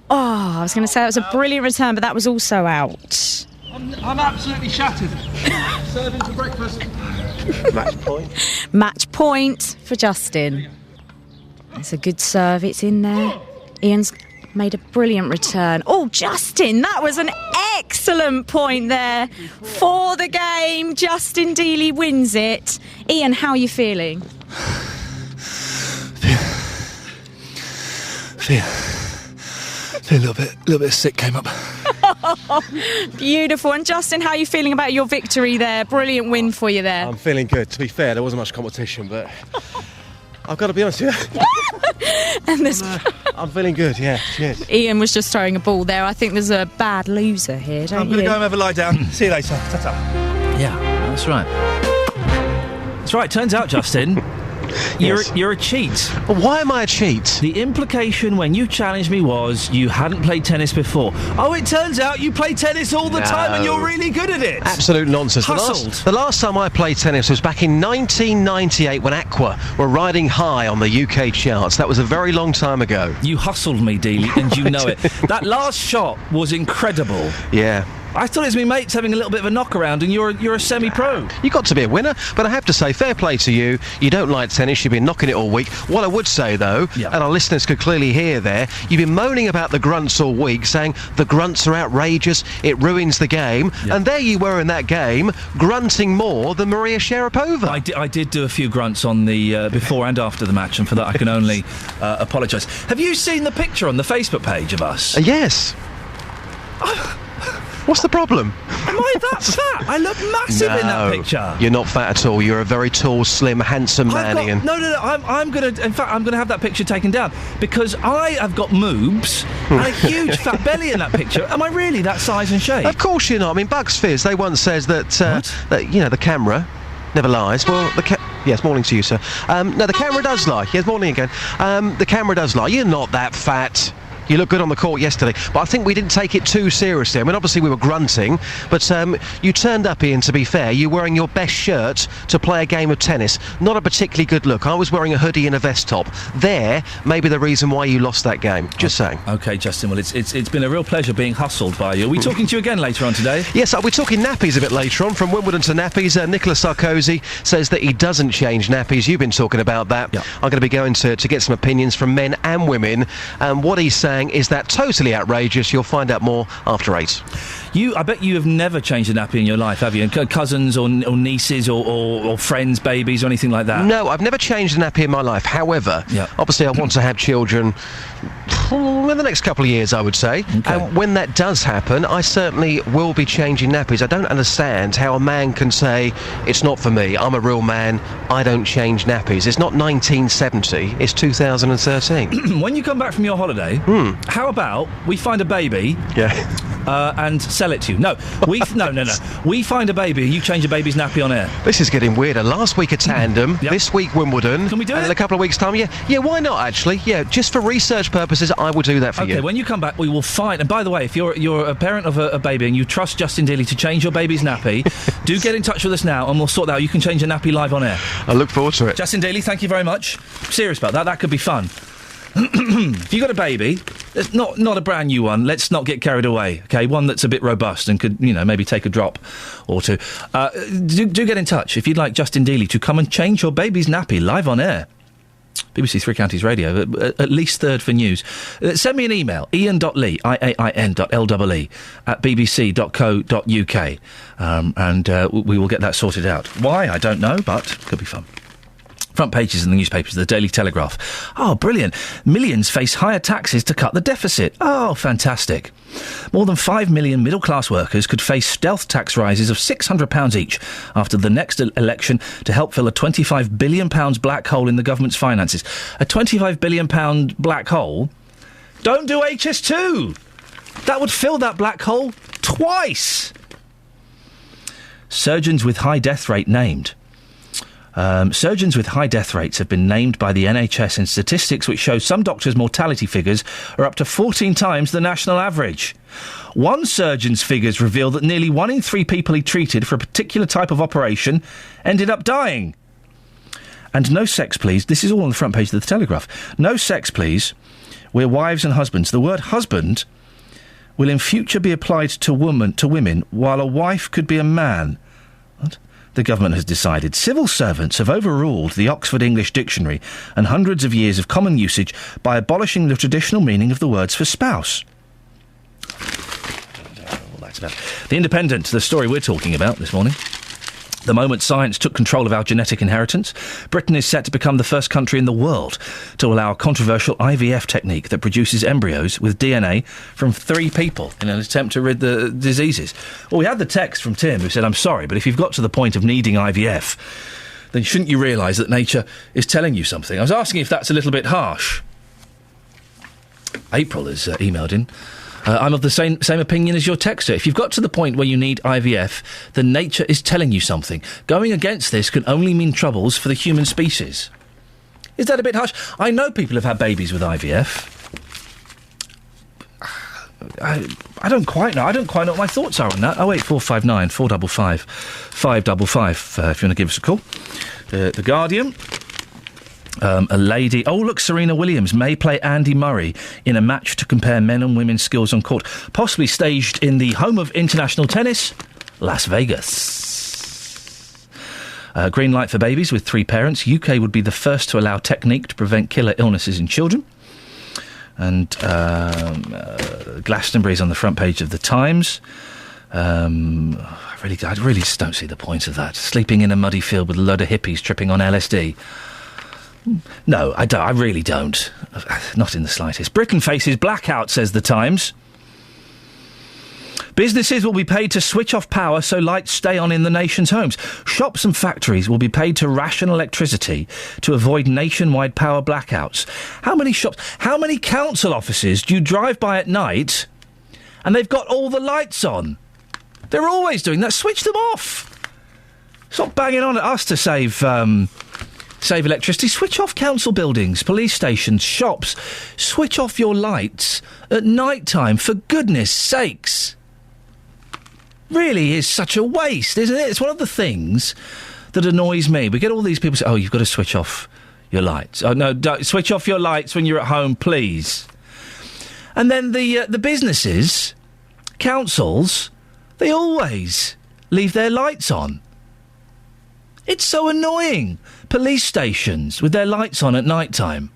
I was going to say that was a brilliant return, but that was also out. I'm absolutely shattered. Serving for breakfast. Match point. Match point for Justin. It's a good serve. It's in there. Ian's made a brilliant return. Oh, Justin, that was an excellent point there for the game. Justin Dealey wins it. Iain, how are you feeling? Feel a little bit sick came up. Beautiful. And Justin, how are you feeling about your victory there? Brilliant win for you there. I'm feeling good. To be fair, there wasn't much competition, but I've got to be honest with you. And I'm feeling good, yeah. Cheers. Iain was just throwing a ball there. I think there's a bad loser here, don't you? I'm going to go and have a lie down. See you later. Ta-ta. Yeah, that's right. That's right. Turns out, Justin, you're a cheat. But why am I a cheat? The implication when you challenged me was you hadn't played tennis before. Oh, it turns out you play tennis all the time and you're really good at it. Absolute nonsense. Hustled. The last time I played tennis was back in 1998 when Aqua were riding high on the UK charts. That was a very long time ago. You hustled me, Dealey, and you know it. That last shot was incredible. Yeah. I thought it was me mates having a little bit of a knock around, and you're a semi-pro. You got to be a winner, but I have to say, fair play to you. You don't like tennis. You've been knocking it all week. What I would say, though, and our listeners could clearly hear there, you've been moaning about the grunts all week, saying the grunts are outrageous, it ruins the game, and there you were in that game, grunting more than Maria Sharapova. I did do a few grunts on the before and after the match, and for that I can only apologise. Have you seen the picture on the Facebook page of us? Yes. What's the problem? Am I that fat? I look massive in that picture. You're not fat at all. You're a very tall, slim, handsome man, Iain. No. I'm gonna have that picture taken down because I have got moobs and a huge fat belly in that picture. Am I really that size and shape? Of course you're not. I mean, Bugs Fizz, they once says that the camera never lies. Well, yes, morning to you, sir. No, the camera does lie. Yes, morning again. The camera does lie. You're not that fat. You looked good on the court yesterday, but I think we didn't take it too seriously. I mean, obviously we were grunting, but you turned up, Ian, to be fair. You were wearing your best shirt to play a game of tennis. Not a particularly good look. I was wearing a hoodie and a vest top. There may be the reason why you lost that game. Just saying. OK, Justin, well, it's been a real pleasure being hustled by you. Are we talking to you again later on today? Yes, we're talking nappies a bit later on. From Wimbledon to nappies, Nicola Sarkozy says that he doesn't change nappies. You've been talking about that. Yep. I'm going to be going to get some opinions from men and women. And what he's saying is that totally outrageous. You'll find out more after 8. I bet you have never changed a nappy in your life, have you? And cousins or nieces or friends, babies or anything like that? No, I've never changed a nappy in my life. However, obviously I want to have children in the next couple of years, I would say. Okay. And when that does happen, I certainly will be changing nappies. I don't understand how a man can say, it's not for me, I'm a real man, I don't change nappies. It's not 1970, it's 2013. When you come back from your holiday, how about we find a baby and sell it to you? No, no. We find a baby, you change a baby's nappy on air. This is getting weirder. Last week a tandem, this week Wimbledon. Can we do it? And in a couple of weeks' time, yeah, why not, actually? Yeah, just for research purposes, I will do that for you. Okay, when you come back, we will find... And by the way, if you're a parent of a baby and you trust Justin Dealey to change your baby's nappy, do get in touch with us now and we'll sort that out. You can change a nappy live on air. I look forward to it. Justin Dealey, thank you very much. Serious about that. That could be fun. If you've got a baby, it's not a brand new one, let's not get carried away, OK? One that's a bit robust and could, maybe take a drop or two. Do get in touch if you'd like Justin Dealey to come and change your baby's nappy live on air. BBC Three Counties Radio, at least third for news. Send me an email, ian.lee, IAIN.LEE, at bbc.co.uk, and we will get that sorted out. Why, I don't know, but could be fun. Front pages in the newspapers, the Daily Telegraph. Oh, brilliant. Millions face higher taxes to cut the deficit. Oh, fantastic. More than 5 million middle-class workers could face stealth tax rises of £600 each after the next election to help fill a £25 billion black hole in the government's finances. A £25 billion black hole? Don't do HS2! That would fill that black hole twice! Surgeons with high death rate named. Surgeons with high death rates have been named by the NHS in statistics which show some doctors' mortality figures are up to 14 times the national average. One surgeon's figures reveal that nearly 1 in 3 people he treated for a particular type of operation ended up dying. And no sex, please. This is all on the front page of the Telegraph. No sex, please. We're wives and husbands. The word husband will in future be applied to women, while a wife could be a man. What? The government has decided civil servants have overruled the Oxford English Dictionary and hundreds of years of common usage by abolishing the traditional meaning of the words for spouse. All that's about. The Independent, the story we're talking about this morning. The moment science took control of our genetic inheritance, Britain is set to become the first country in the world to allow a controversial IVF technique that produces embryos with DNA from 3 people in an attempt to rid the diseases. Well, we had the text from Tim who said, I'm sorry, but if you've got to the point of needing IVF, then shouldn't you realise that nature is telling you something? I was asking if that's a little bit harsh. April has emailed in. I'm of the same opinion as your texter. If you've got to the point where you need IVF, then nature is telling you something. Going against this can only mean troubles for the human species. Is that a bit harsh? I know people have had babies with IVF. I don't quite know. I don't quite know what my thoughts are on that. 08459 455 555 if you want to give us a call. The Guardian. A lady... Oh, look, Serena Williams may play Andy Murray in a match to compare men and women's skills on court. Possibly staged in the home of international tennis, Las Vegas. Green light for babies with 3 parents. UK would be the first to allow technique to prevent killer illnesses in children. And Glastonbury's on the front page of the Times. I really just don't see the point of that. Sleeping in a muddy field with a load of hippies tripping on LSD. No, I don't. I really don't. Not in the slightest. Britain faces blackout, says the Times. Businesses will be paid to switch off power so lights stay on in the nation's homes. Shops and factories will be paid to ration electricity to avoid nationwide power blackouts. How many shops, how many council offices do you drive by at night and they've got all the lights on? They're always doing that. Switch them off. Stop banging on at us to save save electricity, switch off council buildings, police stations, shops. Switch off your lights at night time, for goodness sakes. Really is such a waste, isn't it? It's one of the things that annoys me. We get all these people say, oh, you've got to switch off your lights. Oh, no, don't switch off your lights when you're at home, please. And then the businesses, councils, they always leave their lights on. It's so annoying. Police stations with their lights on at night time.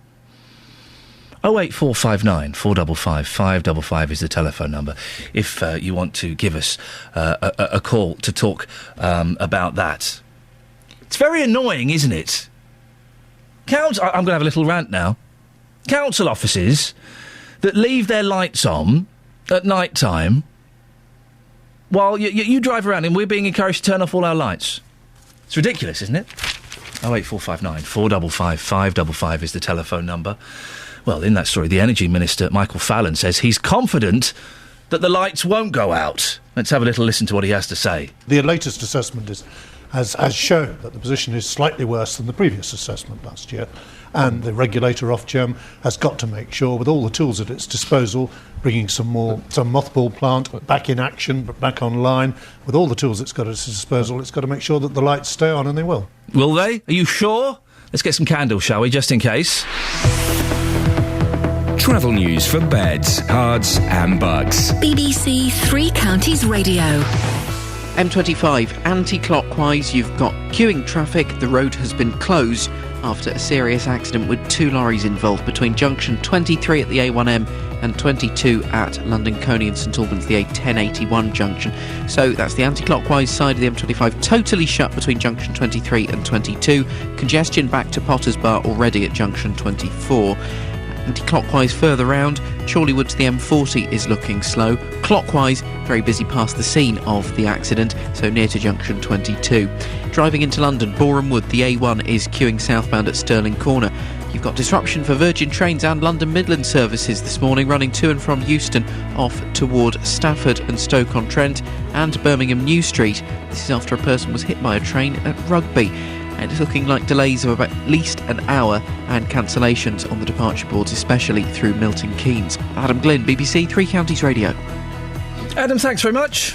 08459 455 555 is the telephone number if you want to give us a call to talk about that. It's very annoying, isn't it? I'm going to have a little rant now. Council offices that leave their lights on at night time while you drive around and we're being encouraged to turn off all our lights. It's ridiculous, isn't it? 08459 455 555 is the telephone number. Well, in that story, the Energy Minister, Michael Fallon, says he's confident that the lights won't go out. Let's have a little listen to what he has to say. The latest assessment has shown that the position is slightly worse than the previous assessment last year, and the regulator Ofgem has got to make sure, with all the tools at its disposal, bringing some mothball plant back in action, back online, with all the tools it's got at its disposal, it's got to make sure that the lights stay on, and they will. Will they? Are you sure? Let's get some candles, shall we, just in case? Travel news for beds, cards and bugs. BBC Three Counties Radio. M25 anti-clockwise, you've got queuing traffic. The road has been closed after a serious accident with 2 lorries involved between junction 23 at the A1M and 22 at London Coney and St Albans, the A1081 junction. So that's the anti-clockwise side of the M25 totally shut between junction 23 and 22. Congestion back to Potters Bar already at junction 24. Anti-clockwise further round, Chorleywood to the M40 is looking slow. Clockwise, very busy past the scene of the accident, so near to junction 22. Driving into London, Boreham Wood, the A1 is queuing southbound at Stirling Corner. You've got disruption for Virgin Trains and London Midland services this morning, running to and from Euston off toward Stafford and Stoke-on-Trent and Birmingham New Street. This is after a person was hit by a train at Rugby. And it's looking like delays of about at least an hour and cancellations on the departure boards, especially through Milton Keynes. Adam Glynn, BBC Three Counties Radio. Adam, thanks very much.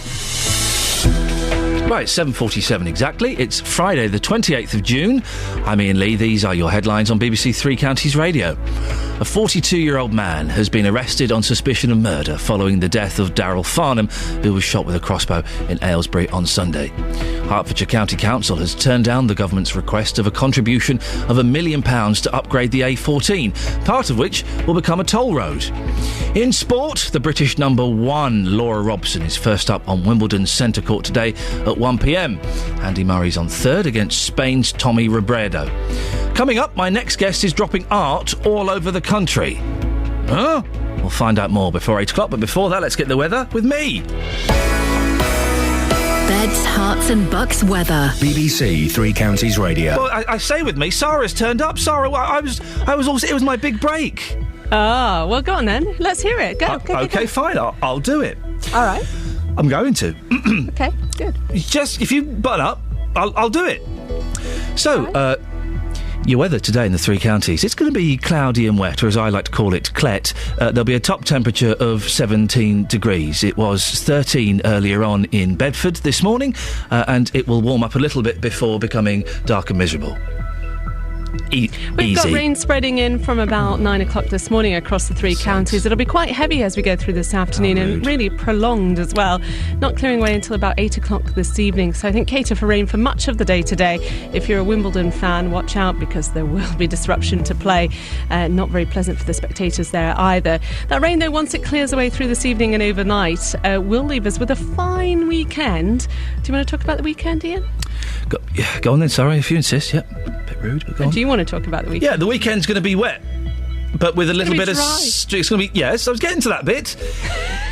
Right, 7:47 exactly. It's Friday the 28th of June. I'm Iain Lee. These are your headlines on BBC Three Counties Radio. A 42-year-old man has been arrested on suspicion of murder following the death of Daryl Farnham, who was shot with a crossbow in Aylesbury on Sunday. Hertfordshire County Council has turned down the government's request of a contribution of £1 million to upgrade the A14, part of which will become a toll road. In sport, the British number 1, Laura Robson, is first up on Wimbledon's centre court today at 1pm. Andy Murray's on third against Spain's Tommy Robredo. Coming up, my next guest is dropping art all over the country. Huh? We'll find out more before 8 o'clock, but before that, let's get the weather with me. Beds, Hearts and Bucks weather. BBC Three Counties Radio. Well, I say with me, Sarah's turned up. Sarah, I was also, it was my big break. Oh, well, go on then. Let's hear it. Go. Okay, fine. I'll do it. All right. I'm going to. Okay, good. Just, if you butt up, I'll do it. So, your weather today in the three counties, it's going to be cloudy and wet, or as I like to call it, clet. There'll be a top temperature of 17 degrees. It was 13 earlier on in Bedford this morning, and it will warm up a little bit before becoming dark and miserable. We've got rain spreading in from about 9 o'clock this morning across the three counties. It'll be quite heavy as we go through this afternoon and really prolonged as well. Not clearing away until about 8 o'clock this evening. So I think cater for rain for much of the day today. If you're a Wimbledon fan, watch out because there will be disruption to play. Not very pleasant for the spectators there either. That rain, though, once it clears away through this evening and overnight, will leave us with a fine weekend. Do you want to talk about the weekend, Iain? Go on then, sorry, if you insist. Yep, a bit rude, but go on. Do you want to talk about the weekend? Yeah, the weekend's going to be wet, but with a little bit of... It's going to be... Yes, I was getting to that bit.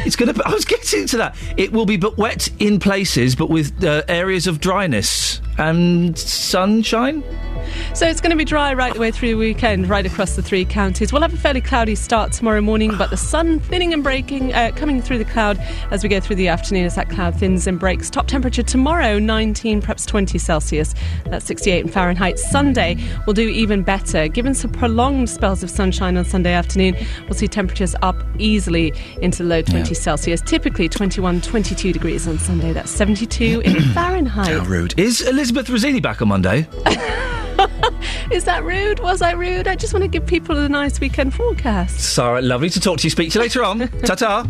I was getting to that. It will be wet in places, but with areas of dryness and sunshine. So it's going to be dry right the way through the weekend, right across the 3 counties. We'll have a fairly cloudy start tomorrow morning, but the sun thinning and breaking, coming through the cloud as we go through the afternoon as that cloud thins and breaks. Top temperature tomorrow, 19, perhaps 20 Celsius. That's 68 in Fahrenheit. Sunday will do even better. Given some prolonged spells of sunshine on Sunday afternoon, we'll see temperatures up easily into low 20 Celsius. Typically 21, 22 degrees on Sunday. That's 72 in Fahrenheit. How rude. Is Elizabeth Rossini back on Monday? Is that rude? Was I rude? I just want to give people a nice weekend forecast. Sarah, lovely to talk to you. Speak to you later on. Ta-ta.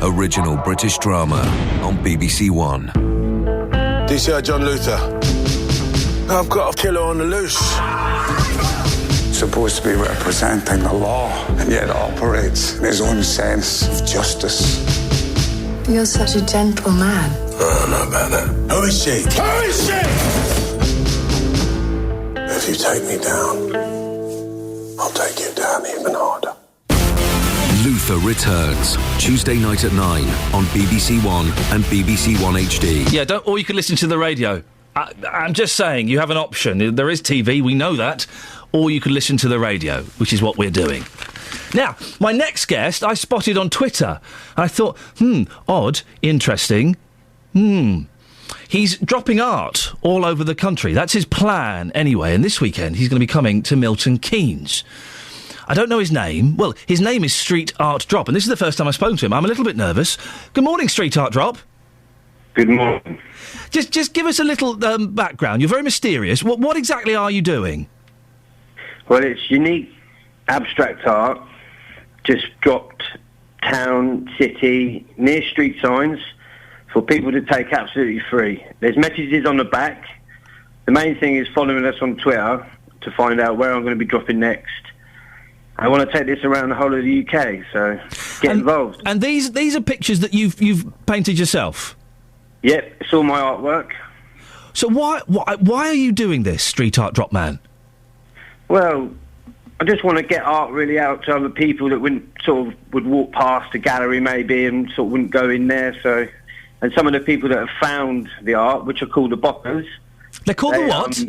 Original British drama on BBC One. DCI John Luther. I've got a killer on the loose. Supposed to be representing the law, and yet operates in his own sense of justice. You're such a gentle man. I don't know about that. Who is she? Who is she? If you take me down, I'll take you down even harder. Luther returns Tuesday night at 9 on BBC One and BBC One HD. Yeah, or you can listen to the radio. I'm just saying, you have an option. There is TV, we know that. Or you can listen to the radio, which is what we're doing. Now, my next guest I spotted on Twitter. I thought, odd, interesting. He's dropping art all over the country. That's his plan anyway. And this weekend he's going to be coming to Milton Keynes. I don't know his name. Well, his name is Street Art Drop, and this is the first time I've spoken to him. I'm a little bit nervous. Good morning, Street Art Drop. Good morning. Just give us a little background. You're very mysterious. What exactly are you doing? Well, it's unique abstract art, just dropped town, city, near street signs for people to take absolutely free. There's messages on the back. The main thing is following us on Twitter to find out where I'm going to be dropping next. I want to take this around the whole of the UK, so get involved. And these are pictures that you've painted yourself? Yep, it's all my artwork. So why are you doing this, Street Art Drop Man? Well, I just want to get art really out to other people that would walk past a gallery maybe and sort of wouldn't go in there. So, and some of the people that have found the art, which are called the boppers. They're called the what?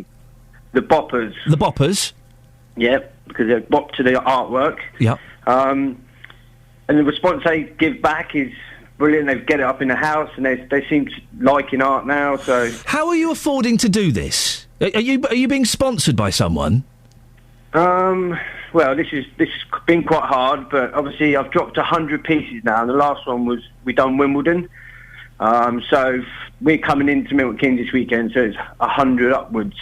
The boppers. The boppers? Yep, because they're bopped to the artwork. Yep. And the response they give back is brilliant. They get it up in the house, and they seem to liking art now. So, how are you affording to do this? Are you being sponsored by someone? Well, this has been quite hard, but obviously I've dropped 100 pieces now, and the last one was we done Wimbledon. So we're coming into Milton Keynes this weekend, so it's 100 upwards.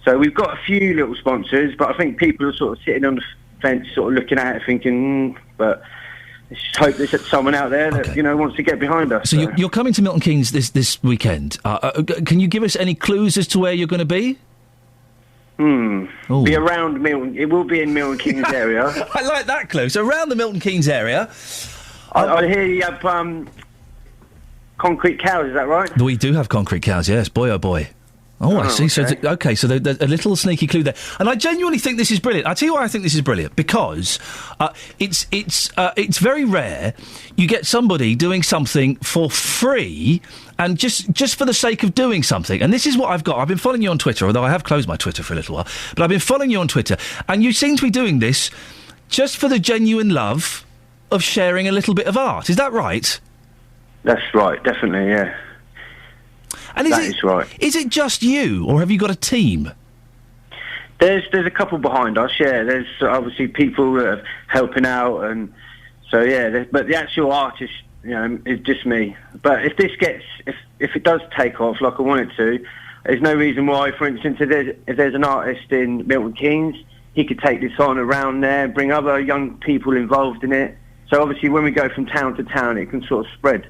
So we've got a few little sponsors, but I think people are sort of sitting on the fence, sort of looking at it, thinking, but let's just hope there's someone out there that wants to get behind us. So you're coming to Milton Keynes this weekend. Can you give us any clues as to where you're going to be? Be around Milton. It will be in Milton Keynes area. I like that clue. So around the Milton Keynes area. I hear you have concrete cows. Is that right? We do have concrete cows. Yes, boy, oh boy. Oh, I see. Okay. So there's a little sneaky clue there, and I genuinely think this is brilliant. I'll tell you why I think this is brilliant, because it's very rare you get somebody doing something for free, and just for the sake of doing something. And this is what I've got. I've been following you on Twitter, although I have closed my Twitter for a little while, but I've been following you on Twitter, and you seem to be doing this just for the genuine love of sharing a little bit of art. Is that right? That's right, definitely, yeah. And is right. Is it just you, or have you got a team? There's a couple behind us, yeah. There's obviously people that are helping out, and so yeah. But the actual artist, is just me. But if it does take off like I want it to, there's no reason why. For instance, if there's an artist in Milton Keynes, he could take this on around there, bring other young people involved in it. So obviously, when we go from town to town, it can sort of spread.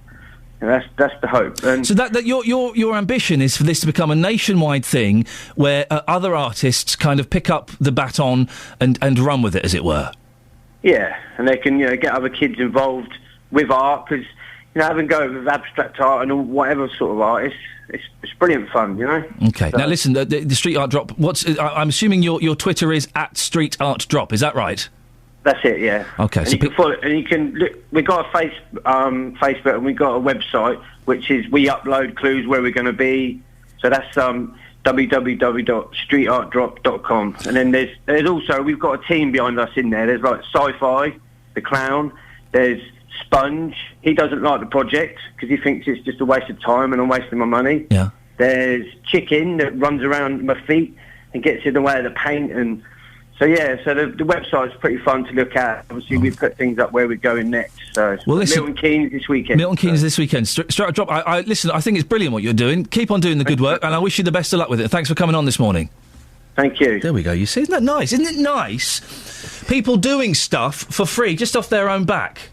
And that's the hope. And so that your ambition is for this to become a nationwide thing where other artists kind of pick up the baton and run with it, as it were. Yeah, and they can get other kids involved with art, because having go with abstract art and whatever sort of art, it's brilliant fun, Okay, so. Now listen, the Street Art Drop. I'm assuming your Twitter is @Street Art Drop. Is that right? That's it, yeah. Okay, and so you can follow, and you can look. We've got a Facebook, and we've got a website, which is we upload clues where we're going to be. So that's www.streetartdrop.com. And then there's also, we've got a team behind us in there. There's like Sci-Fi, the clown. There's Sponge. He doesn't like the project because he thinks it's just a waste of time and I'm wasting my money. Yeah. There's Chicken that runs around my feet and gets in the way of the paint. And so, yeah, so the website's pretty fun to look at. Obviously, we put things up where we're going next. So, Milton Keynes this weekend. Milton Keynes this weekend. Straight drop. Listen, I think it's brilliant what you're doing. Keep on doing the good work, and I wish you the best of luck with it. Thanks for coming on this morning. Thank you. There we go. You see, isn't that nice? Isn't it nice? People doing stuff for free, just off their own back.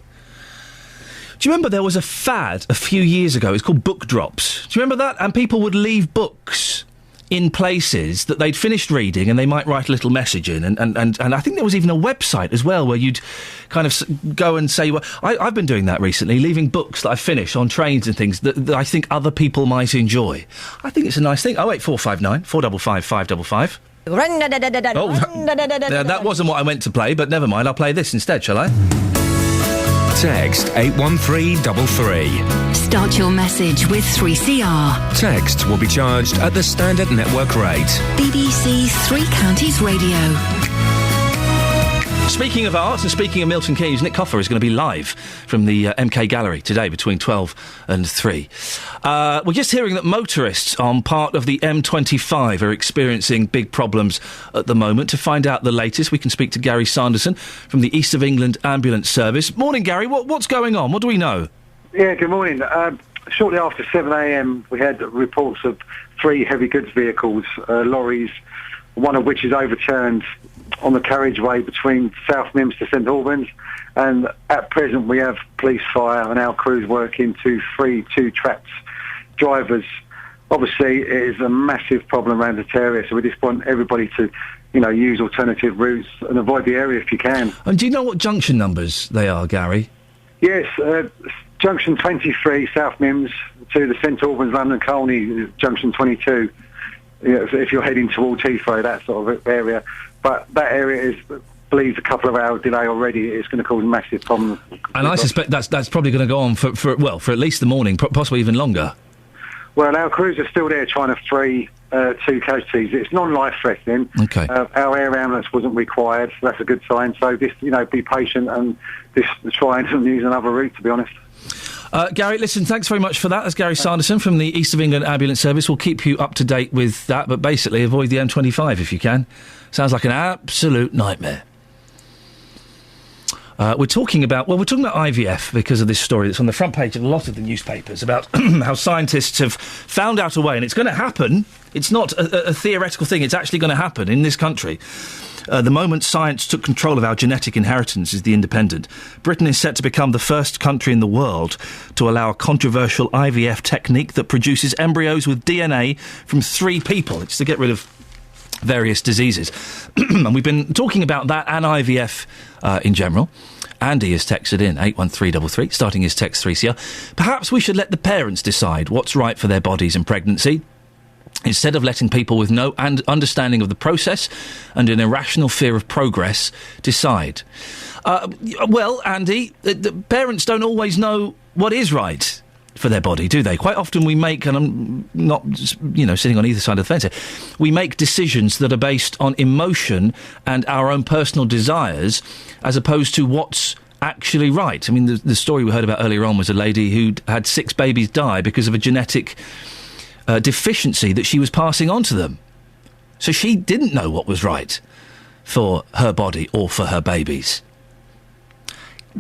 Do you remember there was a fad a few years ago? It's called book drops. Do you remember that? And people would leave books in places that they'd finished reading and they might write a little message in. And I think there was even a website as well where you'd kind of go and say, well, I've been doing that recently, leaving books that I've finished on trains and things that I think other people might enjoy. I think it's a nice thing. 08459 455 555. That wasn't what I meant to play, but never mind. I'll play this instead, shall I? Text 81333. Start your message with 3CR. Text will be charged at the standard network rate. BBC Three Counties Radio. Speaking of art and speaking of Milton Keynes, Nick Coffer is going to be live from the MK Gallery today between 12 and 3. We're just hearing that motorists on part of the M25 are experiencing big problems at the moment. To find out the latest, we can speak to Gary Sanderson from the East of England Ambulance Service. Morning, Gary. What's going on? What do we know? Yeah, good morning. Shortly after 7 a.m, we had reports of 3 heavy goods vehicles, lorries, one of which is overturned on the carriageway between South Mims to St Albans, and at present we have police, fire and our crews working to free 2 trapped drivers. Obviously it is a massive problem around this area, so we just want everybody to use alternative routes and avoid the area if you can. And do you know what junction numbers they are, Gary? Yes, junction 23 South Mims to the St Albans London Colney, junction 22, if you're heading towards Heathrow, that sort of area. But that area is, believes, a couple of hours delay already. It's going to cause a massive problem. And I suspect that's probably going to go on for at least the morning, possibly even longer. Well, our crews are still there trying to free 2 casualties. It's non-life threatening. Okay. Our air ambulance wasn't required, so that's a good sign. So just, be patient and just try and use another route, to be honest. Gary, listen, thanks very much for that. That's Gary Sanderson from the East of England Ambulance Service. We'll keep you up to date with that, but basically avoid the M25 if you can. Sounds like an absolute nightmare. We're talking about IVF because of this story that's on the front page of a lot of the newspapers about how scientists have found out a way, and it's going to happen. It's not a theoretical thing. It's actually going to happen in this country. The moment science took control of our genetic inheritance, is The Independent. Britain is set to become the first country in the world to allow a controversial IVF technique that produces embryos with DNA from 3 people. It's to get rid of various diseases. And we've been talking about that and IVF in general. Andy has texted in 81333, starting his text 3CR. Perhaps we should let the parents decide what's right for their bodies in pregnancy, instead of letting people with no understanding of the process and an irrational fear of progress decide. Well, Andy, the parents don't always know what is right for their body, do they? Quite often we make, and I'm not, sitting on either side of the fence here, we make decisions that are based on emotion and our own personal desires as opposed to what's actually right. I mean, the story we heard about earlier on was a lady who'd had 6 babies die because of a genetic deficiency that she was passing on to them. So she didn't know what was right for her body or for her babies.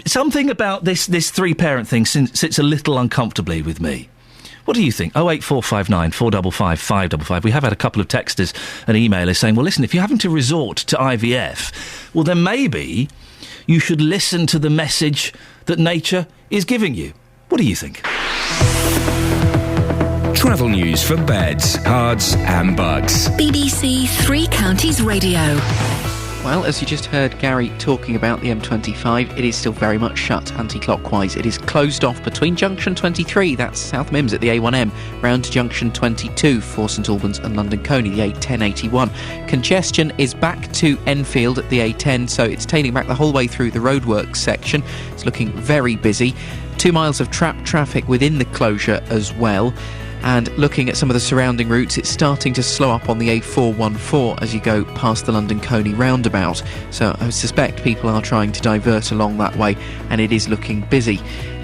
Something about this 3-parent thing sits a little uncomfortably with me. What do you think? 08459 455 555. We have had a couple of texters and emailers saying, well, listen, if you're having to resort to IVF, well, then maybe you should listen to the message that nature is giving you. What do you think? Travel news for beds, cards and bugs. BBC Three Counties Radio. Well, as you just heard Gary talking about the M25, it is still very much shut anti-clockwise. It is closed off between junction 23, that's South Mims at the A1M, round to junction 22 for St Albans and London Colney, the A1081. Congestion is back to Enfield at the A10, so it's tailing back the whole way through the roadworks section. It's looking very busy. 2 miles of trapped traffic within the closure as well. And looking at some of the surrounding routes, it's starting to slow up on the A414 as you go past the London Coney roundabout. So I suspect people are trying to divert along that way, and it is looking busy.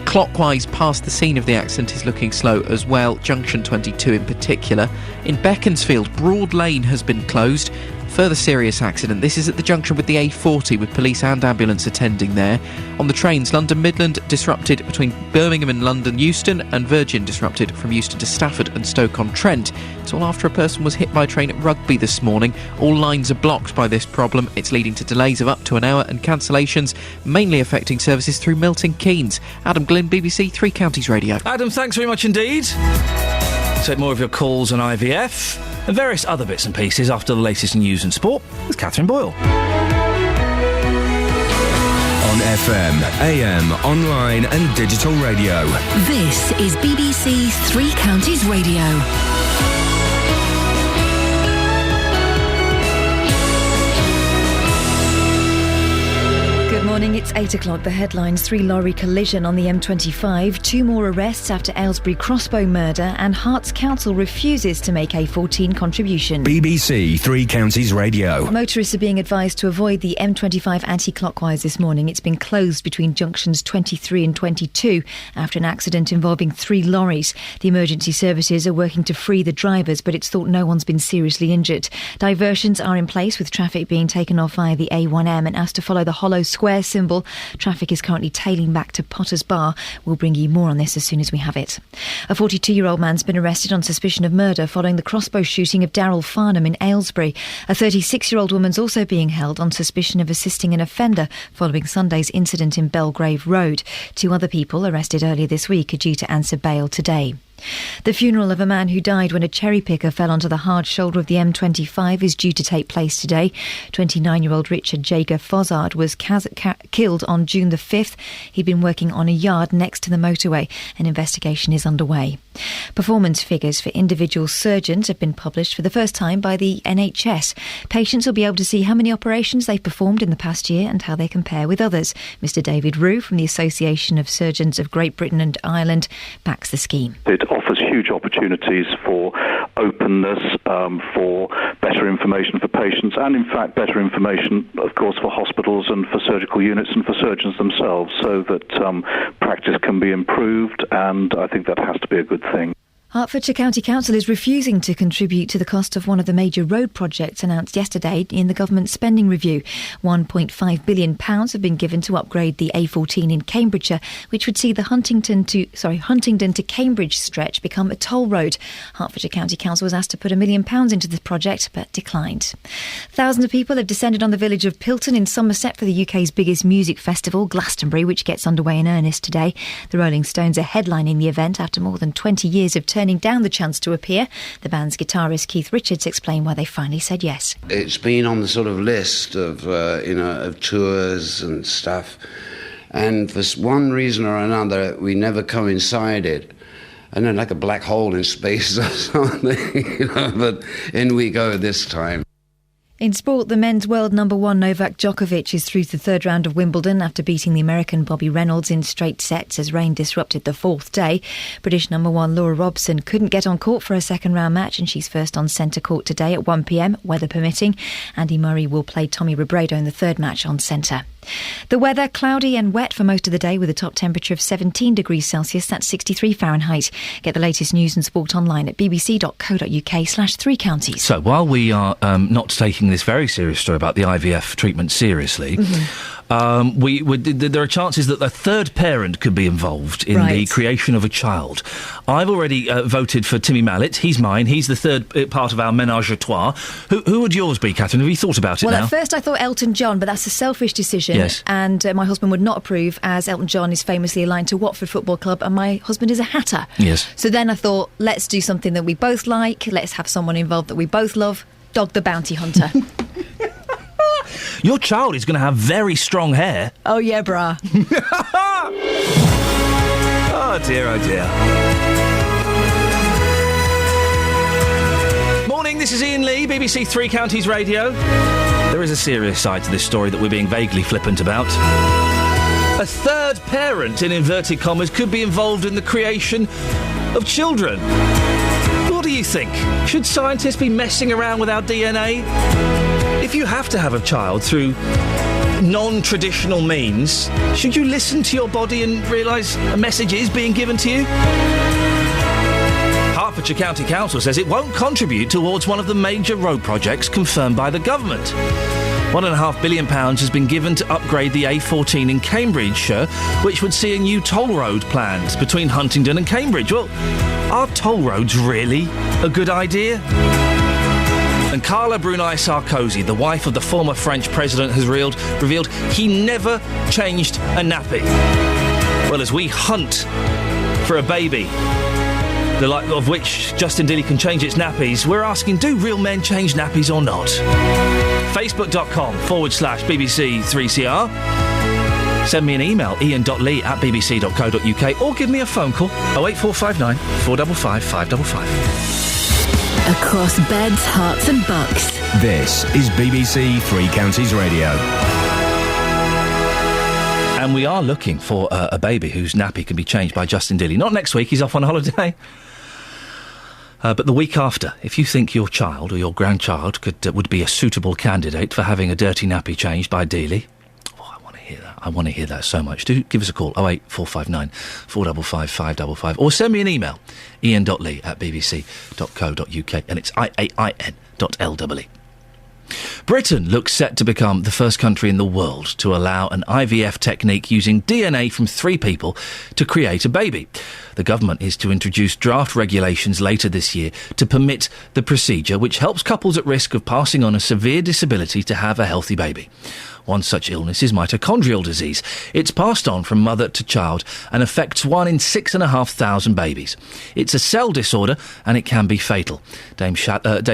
Clockwise past the scene of the accident is looking slow as well, junction 22 in particular. In Beaconsfield, Broad Lane has been closed. Further serious accident. This is at the junction with the A40 with police and ambulance attending there. On the trains, London Midland disrupted between Birmingham and London Euston, and Virgin disrupted from Euston to Stafford and Stoke-on-Trent. It's all after a person was hit by a train at Rugby this morning. All lines are blocked by this problem. It's leading to delays of up to an hour and cancellations, mainly affecting services through Milton Keynes. Adam Glynn, BBC Three Counties Radio. Adam, thanks very much indeed. Take more of your calls on IVF and various other bits and pieces after the latest news and sport with Catherine Boyle. On FM, AM, online and digital radio. This is BBC Three Counties Radio. Good morning, it's 8 o'clock. The headlines: 3 lorry collision on the M25, 2 more arrests after Aylesbury crossbow murder, and Herts Council refuses to make A14 contribution. BBC Three Counties Radio. Motorists are being advised to avoid the M25 anti-clockwise this morning. It's been closed between junctions 23 and 22 after an accident involving 3 lorries. The emergency services are working to free the drivers, but it's thought no one's been seriously injured. Diversions are in place, with traffic being taken off via the A1M and asked to follow the hollow square symbol. Traffic is currently tailing back to Potter's Bar. We'll bring you more on this as soon as we have it. A 42-year-old man's been arrested on suspicion of murder following the crossbow shooting of Daryl Farnham in Aylesbury. A 36-year-old woman's also being held on suspicion of assisting an offender following Sunday's incident in Belgrave Road. 2 other people arrested earlier this week are due to answer bail today. The funeral of a man who died when a cherry picker fell onto the hard shoulder of the M25 is due to take place today. 29-year-old Richard Jaeger Fozzard was killed on June the 5th. He'd been working on a yard next to the motorway. An investigation is underway. Performance figures for individual surgeons have been published for the first time by the NHS. Patients will be able to see how many operations they've performed in the past year and how they compare with others. Mr David Rue from the Association of Surgeons of Great Britain and Ireland backs the scheme. It offers huge opportunities for openness, for better information for patients, and in fact better information, of course, for hospitals and for surgical units and for surgeons themselves, so that practice can be improved, and I think that has to be a good thing. Hertfordshire County Council is refusing to contribute to the cost of one of the major road projects announced yesterday in the government spending review. £1.5 billion have been given to upgrade the A14 in Cambridgeshire, which would see the Huntingdon to Cambridge stretch become a toll road. Hertfordshire County Council was asked to put £1 million into the project, but declined. Thousands of people have descended on the village of Pilton in Somerset for the UK's biggest music festival, Glastonbury, which gets underway in earnest today. The Rolling Stones are headlining the event after more than 20 years of turning down the chance to appear. The band's guitarist Keith Richards explained why they finally said yes. It's been on the sort of list of of tours and stuff, and for one reason or another we never coincided. I know, like a black hole in space or something, but in we go this time. In sport, the men's world number 1 Novak Djokovic is through to the 3rd round of Wimbledon after beating the American Bobby Reynolds in straight sets as rain disrupted the 4th day. British number 1 Laura Robson couldn't get on court for a second round match, and she's first on centre court today at 1 p.m, weather permitting. Andy Murray will play Tommy Robredo in the 3rd match on centre. The weather, cloudy and wet for most of the day with a top temperature of 17 degrees Celsius, that's 63 Fahrenheit. Get the latest news and sport online at bbc.co.uk/3 counties. So while we are not taking this very serious story about the IVF treatment seriously, there are chances that a third parent could be involved in the creation of a child. I've already voted for Timmy Mallet. He's mine. He's the third part of our ménage à trois. Who would yours be, Catherine? Have you thought about it now? Well, at first I thought Elton John, but that's a selfish decision. Yes. And my husband would not approve, as Elton John is famously aligned to Watford Football Club, and my husband is a hatter. Yes. So then I thought, let's do something that we both like. Let's have someone involved that we both love. Dog the Bounty Hunter. Your child is going to have very strong hair. Oh, yeah, brah. Oh, dear, oh, dear. Morning, this is Iain Lee, BBC Three Counties Radio. There is a serious side to this story that we're being vaguely flippant about. A third parent, in inverted commas, could be involved in the creation of children. do you think? Should scientists be messing around with our DNA? If you have to have a child through non-traditional means, should you listen to your body and realise a message is being given to you? Hertfordshire County Council says it won't contribute towards one of the major road projects confirmed by the government. £1.5 billion has been given to upgrade the A14 in Cambridgeshire, which would see a new toll road planned between Huntingdon and Cambridge. Well, are toll roads really a good idea? And Carla Bruni Sarkozy, the wife of the former French president, has revealed he never changed a nappy. Well, as we hunt for a baby, the like of which Justin Dealey can change its nappies, we're asking, do real men change nappies or not? Facebook.com/BBC3CR. Send me an email, ian.lee@bbc.co.uk, or give me a phone call, 08459 455 555. Across beds, hearts and bucks. This is BBC Three Counties Radio. And we are looking for a baby whose nappy can be changed by Justin Dealey. Not next week, he's off on holiday. But the week after, if you think your child or your grandchild would be a suitable candidate for having a dirty nappy changed by Dealey, I want to hear that so much. Do give us a call, 08459 455 555, or send me an email, ian.lee@bbc.co.uk, and it's IAIN.LWE. Britain looks set to become the first country in the world to allow an IVF technique using DNA from 3 people to create a baby. The government is to introduce draft regulations later this year to permit the procedure, which helps couples at risk of passing on a severe disability to have a healthy baby. One such illness is mitochondrial disease. It's passed on from mother to child and affects 1 in 6,500 babies. It's a cell disorder and it can be fatal. Dame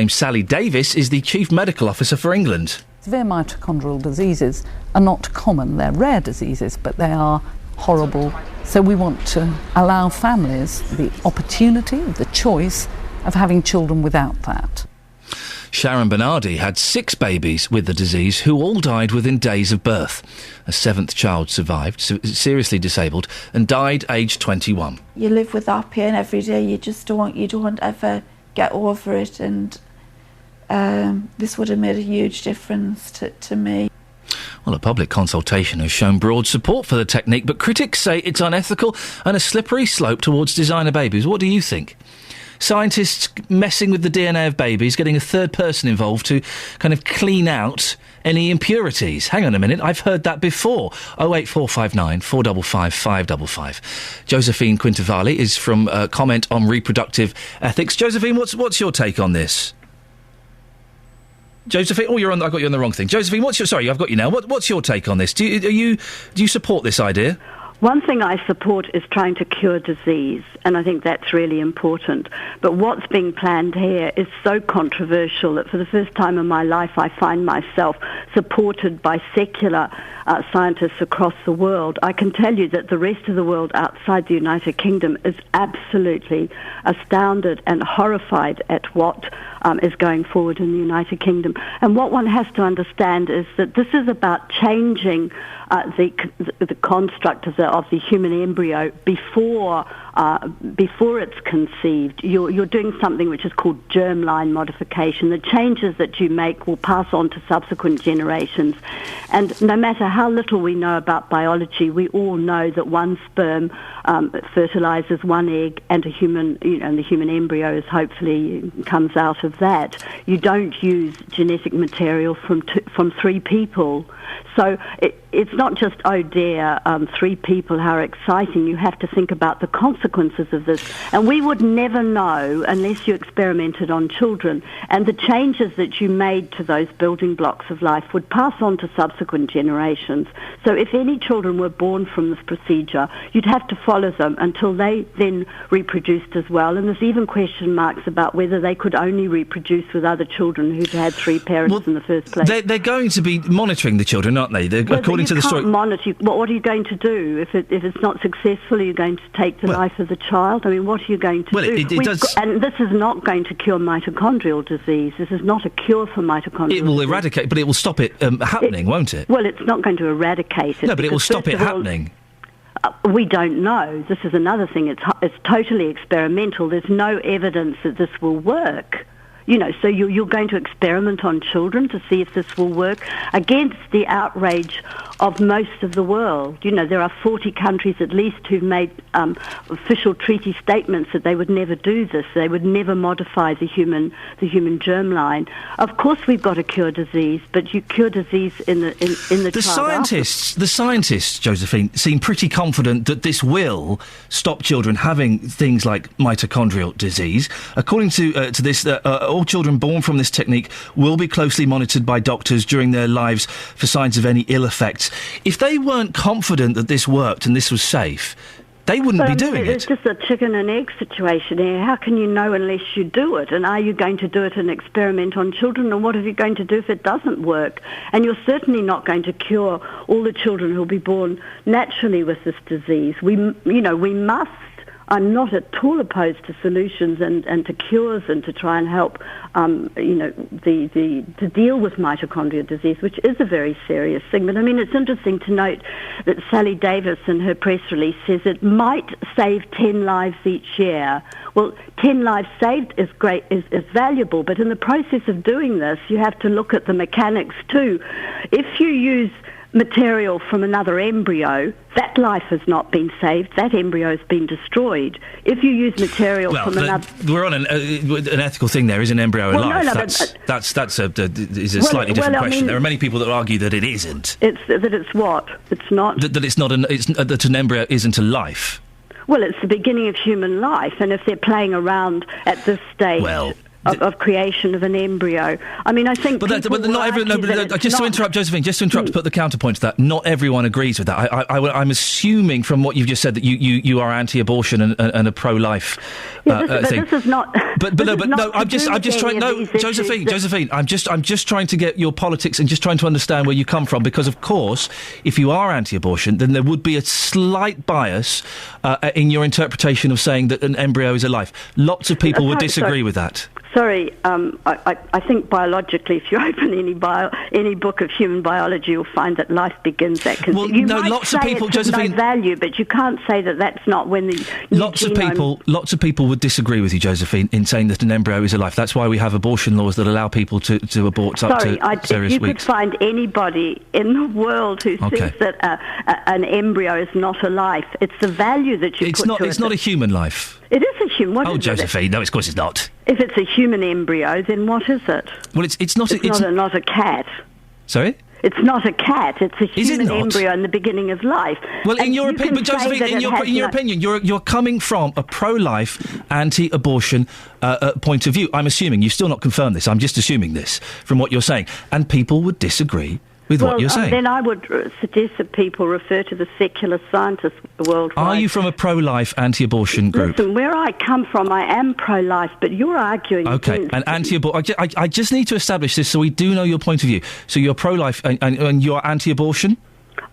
Sally Davis is the Chief Medical Officer for England. Severe mitochondrial diseases are not common. They're rare diseases, but they are horrible. So we want to allow families the opportunity, the choice of having children without that. Sharon Bernardi had 6 babies with the disease who all died within days of birth. A 7th child survived, seriously disabled, and died aged 21. You live with that pain every day. You don't ever get over it, and this would have made a huge difference to me. Well, a public consultation has shown broad support for the technique, but critics say it's unethical and a slippery slope towards designer babies. What do you think? Scientists messing with the DNA of babies, getting a third person involved to kind of clean out any impurities. Hang on a minute, I've heard that before. 08459 455 555. Josephine Quintavalli is from Comment on Reproductive Ethics. Josephine, what's your take on this? Josephine, I got you on the wrong thing. Josephine, I've got you now. What's your take on this? Do you support this idea? One thing I support is trying to cure disease, and I think that's really important. But what's being planned here is so controversial that for the first time in my life I find myself supported by secular scientists across the world. I can tell you that the rest of the world outside the United Kingdom is absolutely astounded and horrified at what is going forward in the United Kingdom. And what one has to understand is that this is about changing the construct of the human embryo before it's conceived. You're doing something which is called germline modification. The changes that you make will pass on to subsequent generations. And no matter how little we know about biology, we all know that one sperm fertilizes one egg, and and the human embryo hopefully comes out of that. You don't use genetic material from 3 people. So it's not just, oh dear, 3 people, how exciting. You have to think about the consequences of this. And we would never know unless you experimented on children. And the changes that you made to those building blocks of life would pass on to subsequent generations. So if any children were born from this procedure, you'd have to follow them until they then reproduced as well. And there's even question marks about whether they could only reproduce with other children who'd had 3 parents in the first place. They're going to be monitoring the children, aren't they? According to the story. Monitor. What are you going to do if it's not successful? Are you going to take the life of the child? I mean, what are you going to do? It does. And this is not going to cure mitochondrial disease. This is not a cure for mitochondrial disease. It will eradicate, but it will stop it happening, won't it? Well, it's not going to eradicate it. No, but it will stop it happening. We don't know. This is another thing. It's totally experimental. There's no evidence that this will work. So you're going to experiment on children to see if this will work against the outrage of most of the world. There are 40 countries at least who've made official treaty statements that they would never do this. They would never modify the human germline. Of course, we've got to cure disease, but you cure disease in the child. The scientists, Josephine, seem pretty confident that this will stop children having things like mitochondrial disease. According to this. All children born from this technique will be closely monitored by doctors during their lives for signs of any ill effects. If they weren't confident that this worked and this was safe, they wouldn't be doing it. It's just a chicken and egg situation here. How can you know unless you do it? And are you going to do it and experiment on children? And what are you going to do if it doesn't work? And you're certainly not going to cure all the children who will be born naturally with this disease. We must. I'm not at all opposed to solutions and to cures and to try and help, to deal with mitochondrial disease, which is a very serious thing. But it's interesting to note that Sally Davis in her press release says it might save 10 lives each year. Well, 10 lives saved is great, is valuable, but in the process of doing this, you have to look at the mechanics too. If you use material from another embryo, that life has not been saved. That embryo has been destroyed. If you use material from another... We're on an ethical thing there. Is an embryo alive? That's a slightly different question. There are many people that argue that it isn't. It's what? It's not... That an embryo isn't a life. Well, it's the beginning of human life, and if they're playing around at this stage... Of creation of an embryo. I think... But not everyone... Just to interrupt, Josephine, to put the counterpoint to that, not everyone agrees with that. I'm assuming from what you've just said that you are anti-abortion and a pro-life thing. This is not... I'm just trying... No, Josephine, I'm just trying to get your politics and just trying to understand where you come from, because, of course, if you are anti-abortion, then there would be a slight bias in your interpretation of saying that an embryo is a life. Lots of people would disagree with that. Sorry, I think biologically, if you open any book of human biology, you'll find that life begins at conception. Lots of people, Josephine, no value, but you can't say that that's not when the lots of people would disagree with you, Josephine, in saying that an embryo is a life. That's why we have abortion laws that allow people to abort up to serious if you weeks. Could find anybody in the world who thinks that an embryo is not a life. It's the value that you put to it. It's not a human life. It is a human. Oh, Josephine, no, of course it's not. If it's a human embryo, then what is it? Well, it's not. It's not a cat. Sorry? It's not a cat. It's a human embryo in the beginning of life. Well, in your opinion, but Josephine, in your opinion, you're coming from a pro-life, anti-abortion point of view. I'm assuming you've still not confirmed this. I'm just assuming this from what you're saying, and people would disagree with what you're saying. Then I would suggest that people refer to the secular scientists worldwide. Are you from a pro-life, anti-abortion group? Listen, where I come from, I am pro-life, but you're arguing... Okay, and anti-abortion... I just need to establish this so we do know your point of view. So you're pro-life and you're anti-abortion?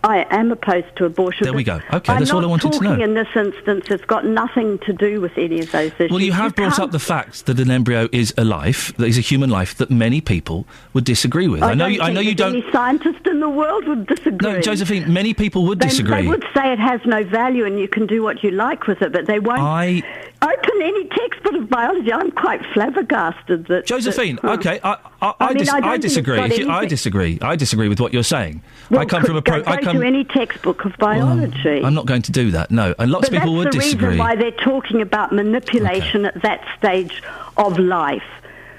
I am opposed to abortion. There we go. Okay, that's all I wanted to know. In this instance, it's got nothing to do with any of those issues. Well, you have brought up the fact that an embryo is a life, that is a human life, that many people would disagree with. I know you don't... Any scientist in the world would disagree. No, Josephine, many people would disagree. They would say it has no value and you can do what you like with it, but they won't... Open any textbook of biology. I'm quite flabbergasted that... Josephine, okay, I disagree. I disagree with what you're saying. Well, I come from a pro... Go to any textbook of biology. I'm not going to do that, no. And lots of people would disagree. That's the reason why they're talking about manipulation at that stage of life.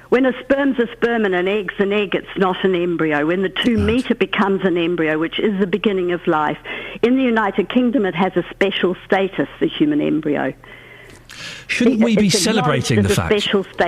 When a sperm's a sperm and an egg's an egg, it's not an embryo. When the two meet, it becomes an embryo, which is the beginning of life. In the United Kingdom, it has a special status, the human embryo. Shouldn't we be celebrating the fact?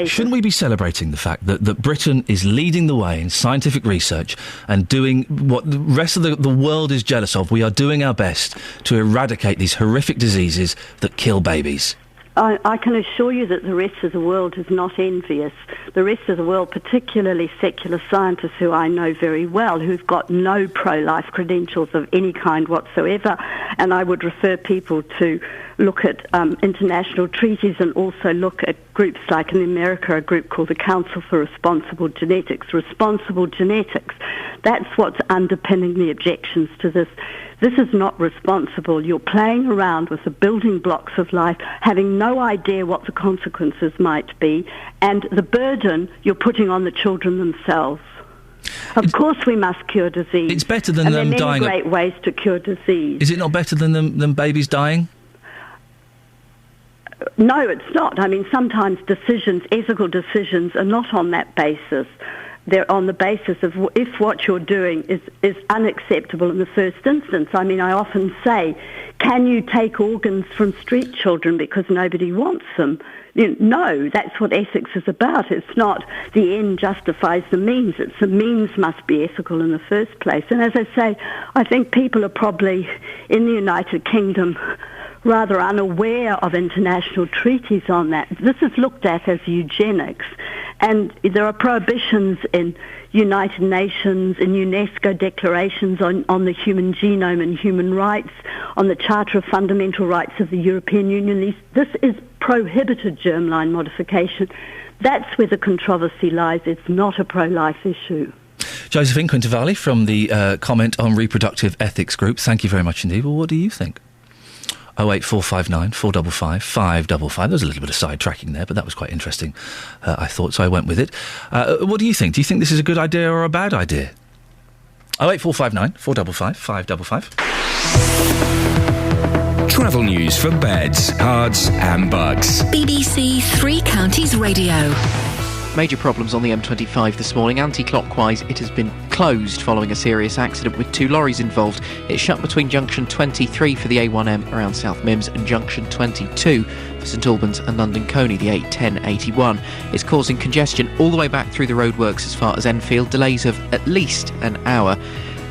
Shouldn't we be celebrating the fact that Britain is leading the way in scientific research and doing what the rest of the world is jealous of? We are doing our best to eradicate these horrific diseases that kill babies. I can assure you that the rest of the world is not envious. The rest of the world, particularly secular scientists who I know very well, who've got no pro-life credentials of any kind whatsoever, and I would refer people to look at international treaties and also look at groups like in America, a group called the Council for Responsible Genetics. Responsible genetics That's what's underpinning the objections to this. This is not responsible. You're playing around with the building blocks of life, having no idea what the consequences might be, and the burden you're putting on the children themselves. Of course we must cure disease. It's better than them dying. There are many great ways to cure disease. Is it not better than babies dying? No, it's not. I mean, sometimes ethical decisions are not on that basis. They're on the basis of if what you're doing is unacceptable in the first instance. I mean, I often say, can you take organs from street children because nobody wants them? No, that's what ethics is about. It's not the end justifies the means. It's the means must be ethical in the first place. And as I say, I think people are probably in the United Kingdom rather unaware of international treaties on that. This is looked at as eugenics, and there are prohibitions in United Nations and UNESCO declarations on the human genome and human rights, on the Charter of Fundamental Rights of the European Union. This is prohibited germline modification. That's where the controversy lies. It's not a pro-life issue. Josephine Quintavalle from the Comment on Reproductive Ethics Group. Thank you very much indeed. Well, what do you think? 08459 455 555. There was a little bit of sidetracking there, but that was quite interesting, I thought, so I went with it. What do you think? Do you think this is a good idea or a bad idea? 08459 455 555. Travel news for beds, cards and bugs. BBC Three Counties Radio. Major problems on the M25 this morning. Anti-clockwise, it has been closed following a serious accident with 2 lorries involved. It's shut between junction 23 for the A1M around South Mimms and junction 22 for St Albans and London Colney, the A1081. It's causing congestion all the way back through the roadworks as far as Enfield. Delays of at least an hour.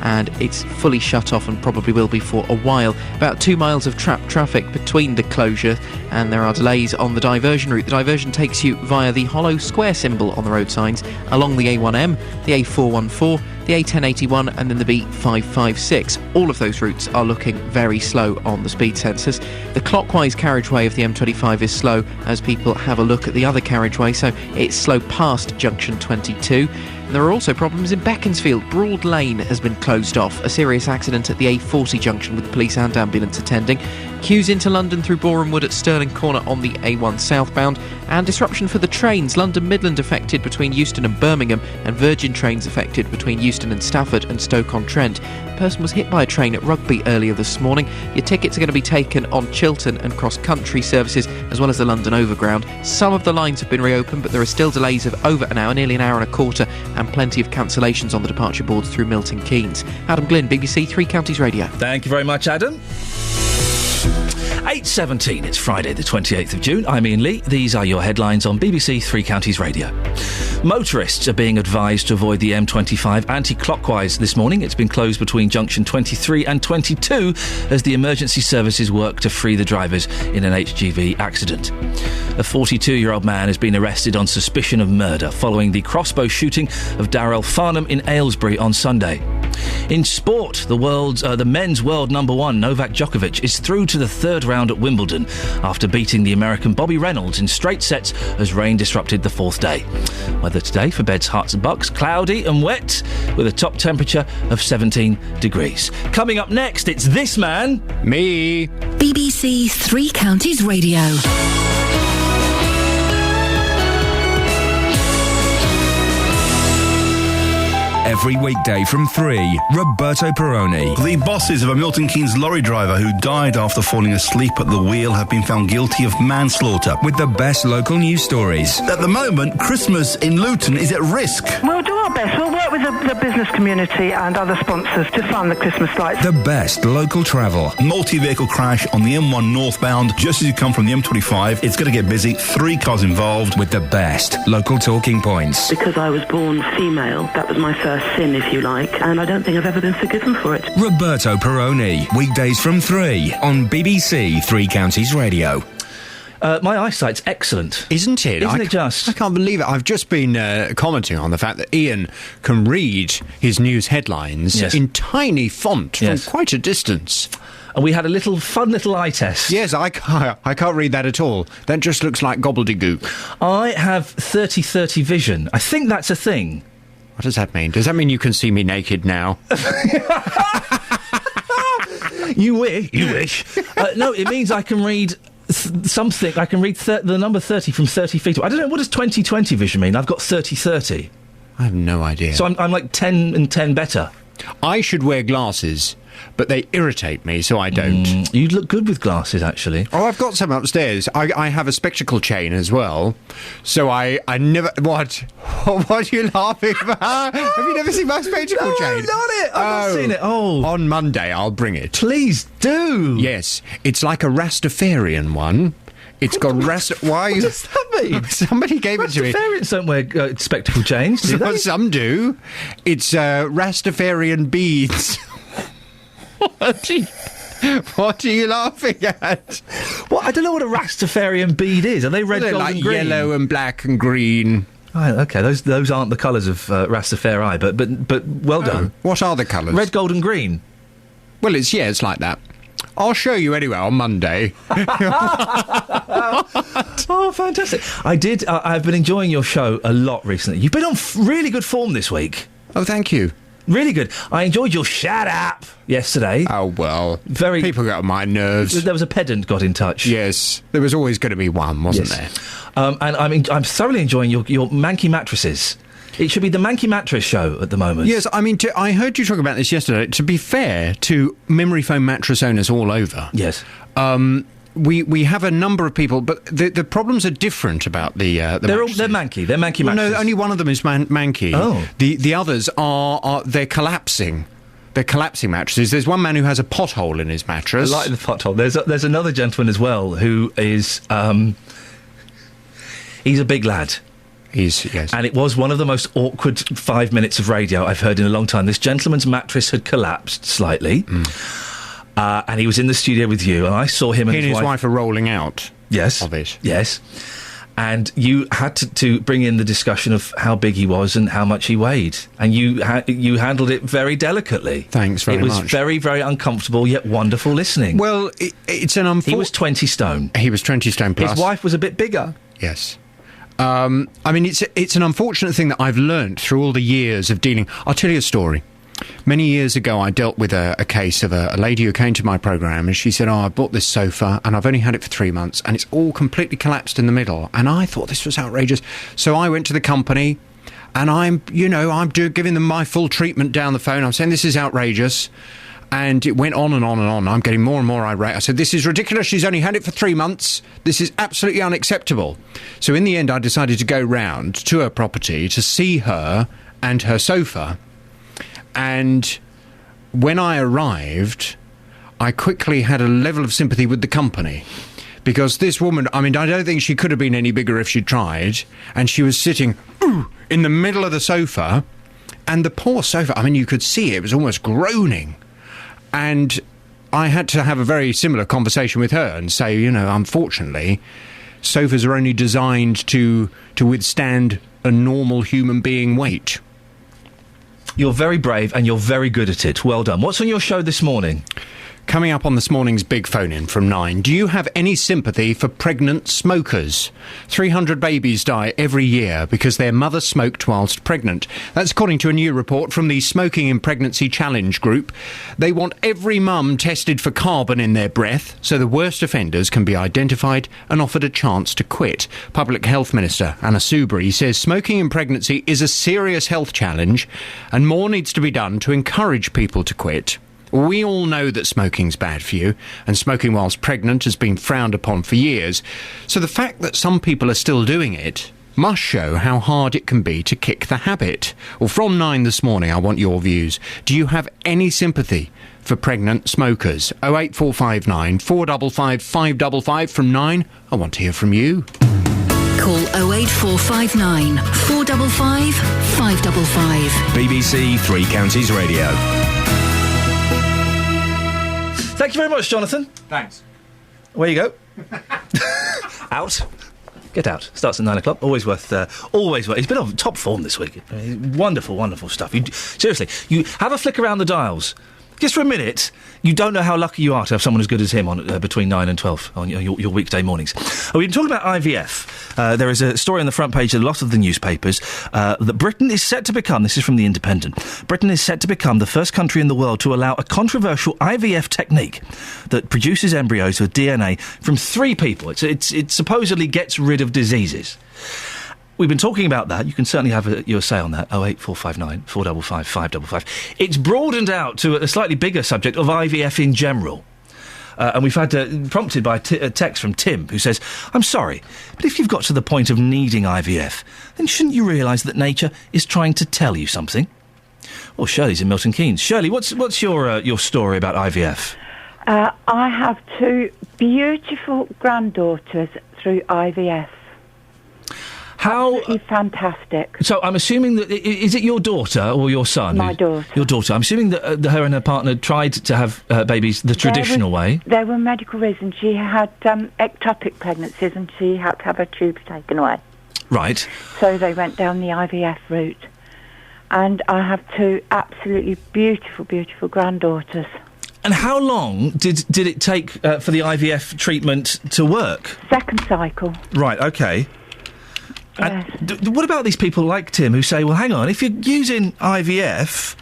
And it's fully shut off and probably will be for a while. About 2 miles of trapped traffic between the closure, and there are delays on the diversion route. The diversion takes you via the hollow square symbol on the road signs along the A1M, the A414, the A1081 and then the B556. All of those routes are looking very slow on the speed sensors. The clockwise carriageway of the M25 is slow as people have a look at the other carriageway, so it's slow past junction 22. There are also problems in Beaconsfield. Broad Lane has been closed off. A serious accident at the A40 junction with police and ambulance attending. Queues into London through Boreham Wood at Stirling Corner on the A1 southbound. And disruption for the trains. London Midland affected between Euston and Birmingham, and Virgin trains affected between Euston and Stafford and Stoke-on-Trent. A person was hit by a train at Rugby earlier this morning. Your tickets are going to be taken on Chiltern and cross-country services as well as the London Overground. Some of the lines have been reopened, but there are still delays of over an hour, nearly an hour and a quarter, and plenty of cancellations on the departure boards through Milton Keynes. Adam Glynn, BBC Three Counties Radio. Thank you very much, Adam. 8:17, it's Friday the 28th of June. I'm Iain Lee. These are your headlines on BBC Three Counties Radio. Motorists are being advised to avoid the M25 anti-clockwise this morning. It's been closed between junction 23 and 22 as the emergency services work to free the drivers in an HGV accident. A 42-year-old man has been arrested on suspicion of murder following the crossbow shooting of Darrell Farnham in Aylesbury on Sunday. In sport, the men's world number one, Novak Djokovic, is through to the third round at Wimbledon after beating the American Bobby Reynolds in straight sets as rain disrupted the fourth day. Weather today for Beds, Herts and Bucks, cloudy and wet with a top temperature of 17 degrees. Coming up next, it's this man. Me. BBC Three Counties Radio. Every weekday from 3, Roberto Perrone. The bosses of a Milton Keynes lorry driver who died after falling asleep at the wheel have been found guilty of manslaughter. With the best local news stories. At the moment, Christmas in Luton is at risk. We'll do our best. We'll work with the business community and other sponsors to fund the Christmas lights. The best local travel. Multi-vehicle crash on the M1 northbound just as you come from the M25. It's going to get busy. 3 cars involved. With the best local talking points. Because I was born female, that was my first sin, if you like, and I don't think I've ever been forgiven for it. Roberto Perrone, weekdays from 3 on BBC Three Counties Radio. My eyesight's excellent. Isn't it? Isn't it just? I can't believe it. I've just been commenting on the fact that Iain can read his news headlines in tiny font from quite a distance. And we had a fun little eye test. Yes, I can't read that at all. That just looks like gobbledygook. I have 30/30 vision. I think that's a thing. What does that mean? Does that mean you can see me naked now? You wish. No, it means I can read something. I can read the number 30 from 30 feet away. I don't know, what does 20/20 vision mean? I've got 30/30. I have no idea. So I'm like 10 and 10 better. I should wear glasses, but they irritate me, so I don't. You look good with glasses, actually. Oh, I've got some upstairs. I have a spectacle chain as well, so I never... What? What are you laughing about? Have you never seen my spectacle chain? No, not it. I've not seen it. Oh. On Monday, I'll bring it. Please do. Yes. It's like a Rastafarian one. It's got Why? What does that mean? Somebody gave it to me. Rastafarians don't wear spectacle chains, do they? Some do. It's Rastafarian beads. What are you laughing at? Well, I don't know what a Rastafarian bead is. Are they red, gold, like and green? Yellow and black and green. Oh, okay, those aren't the colours of Rastafari, but well done. What are the colours? Red, gold, and green. Well, it's like that. I'll show you anyway on Monday. Oh, fantastic. I've been enjoying your show a lot recently. You've been on really good form this week. Oh, thank you. Really good. I enjoyed your shut up yesterday. Oh, well. People got on my nerves. There was a pedant got in touch. Yes. There was always going to be one, wasn't there? And I'm thoroughly enjoying your manky mattresses. It should be the Manky Mattress Show at the moment. Yes, I mean, I heard you talk about this yesterday. To be fair to memory foam mattress owners all over. Yes. We have a number of people, but the problems are different about the They're manky. They're manky mattresses. No, only one of them is manky. Oh. The others they're collapsing. They're collapsing mattresses. There's one man who has a pothole in his mattress. I like the pothole. There's another gentleman as well who is he's a big lad. Yes. And it was one of the most awkward 5 minutes of radio I've heard in a long time. This gentleman's mattress had collapsed slightly, and he was in the studio with you, and I saw him and his wife are rolling out. Yes, of it. Yes, and you had to bring in the discussion of how big he was and how much he weighed, and you handled it very delicately. Thanks very much. It was very, very uncomfortable yet wonderful listening. Well, it's an He was 20 stone. He was 20 stone plus. His wife was a bit bigger. Yes. I mean, it's an unfortunate thing that I've learnt through all the years of dealing. I'll tell you a story. Many years ago, I dealt with a case of a lady who came to my programme, and she said, I bought this sofa, and I've only had it for 3 months, and it's all completely collapsed in the middle. And I thought this was outrageous. So I went to the company, and I'm giving them my full treatment down the phone. I'm saying, this is outrageous. And it went on and on and on. I'm getting more and more irate. I said, this is ridiculous. She's only had it for 3 months. This is absolutely unacceptable. So in the end, I decided to go round to her property to see her and her sofa. And when I arrived, I quickly had a level of sympathy with the company. Because this woman, I mean, I don't think she could have been any bigger if she tried. And she was sitting in the middle of the sofa. And the poor sofa, I mean, you could see it was almost groaning. And I had to have a very similar conversation with her and say, unfortunately, sofas are only designed to withstand a normal human being weight. You're very brave and you're very good at it. Well done. What's on your show this morning? Coming up on this morning's Big Phone-In from 9, do you have any sympathy for pregnant smokers? 300 babies die every year because their mother smoked whilst pregnant. That's according to a new report from the Smoking in Pregnancy Challenge group. They want every mum tested for carbon in their breath so the worst offenders can be identified and offered a chance to quit. Public Health Minister Anna Soubry says smoking in pregnancy is a serious health challenge and more needs to be done to encourage people to quit. We all know that smoking's bad for you, and smoking whilst pregnant has been frowned upon for years. So the fact that some people are still doing it must show how hard it can be to kick the habit. Well, from 9 this morning, I want your views. Do you have any sympathy for pregnant smokers? 08459 455 555 from 9. I want to hear from you. Call 08459 455 555. BBC Three Counties Radio. Thank you very much, Jonathan. Thanks. Away you go. Out. Get out. Starts at 9 o'clock. Always worth. He's been on top form this week. Wonderful, wonderful stuff. Seriously, you have a flick around the dials. just for a minute, you don't know how lucky you are to have someone as good as him on between 9 and 12 on your weekday mornings. We've been talking about IVF. There is a story on the front page of a lot of the newspapers that Britain is set to become, this is from The Independent, Britain is set to become the first country in the world to allow a controversial IVF technique that produces embryos with DNA from 3 people. It supposedly gets rid of diseases. We've been talking about that. You can certainly have your say on that. 08459 455 555. It's broadened out to a slightly bigger subject of IVF in general. And we've had, prompted by a text from Tim, who says, I'm sorry, but if you've got to the point of needing IVF, then shouldn't you realise that nature is trying to tell you something? Well, Shirley's in Milton Keynes. Shirley, what's your story about IVF? I have 2 beautiful granddaughters through IVF. How absolutely fantastic. So I'm assuming that is it your daughter or your son? My daughter. Your daughter. I'm assuming that her and her partner tried to have babies the traditional way. There were medical reasons. She had ectopic pregnancies and she had to have her tubes taken away. Right. So they went down the IVF route. And I have 2 absolutely beautiful, beautiful granddaughters. And how long did it take for the IVF treatment to work? Second cycle. Right, okay. Yes. And what about these people like Tim who say, well, hang on, if you're using IVF,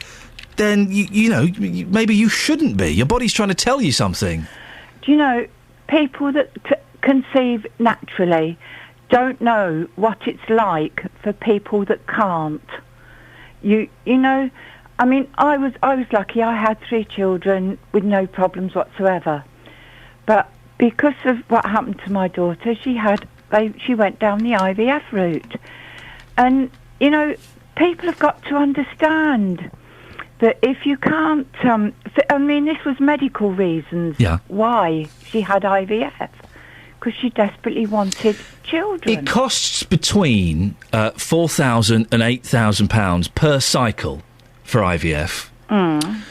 then, you know, maybe you shouldn't be. Your body's trying to tell you something. Do you know, people that conceive naturally don't know what it's like for people that can't. You know, I mean, I was lucky. I had 3 children with no problems whatsoever. But because of what happened to my daughter, she went down the IVF route. And, you know, people have got to understand that if you can't... I mean, this was medical reasons why she had IVF, because she desperately wanted children. It costs between £4,000 and £8,000 per cycle for IVF. Mm.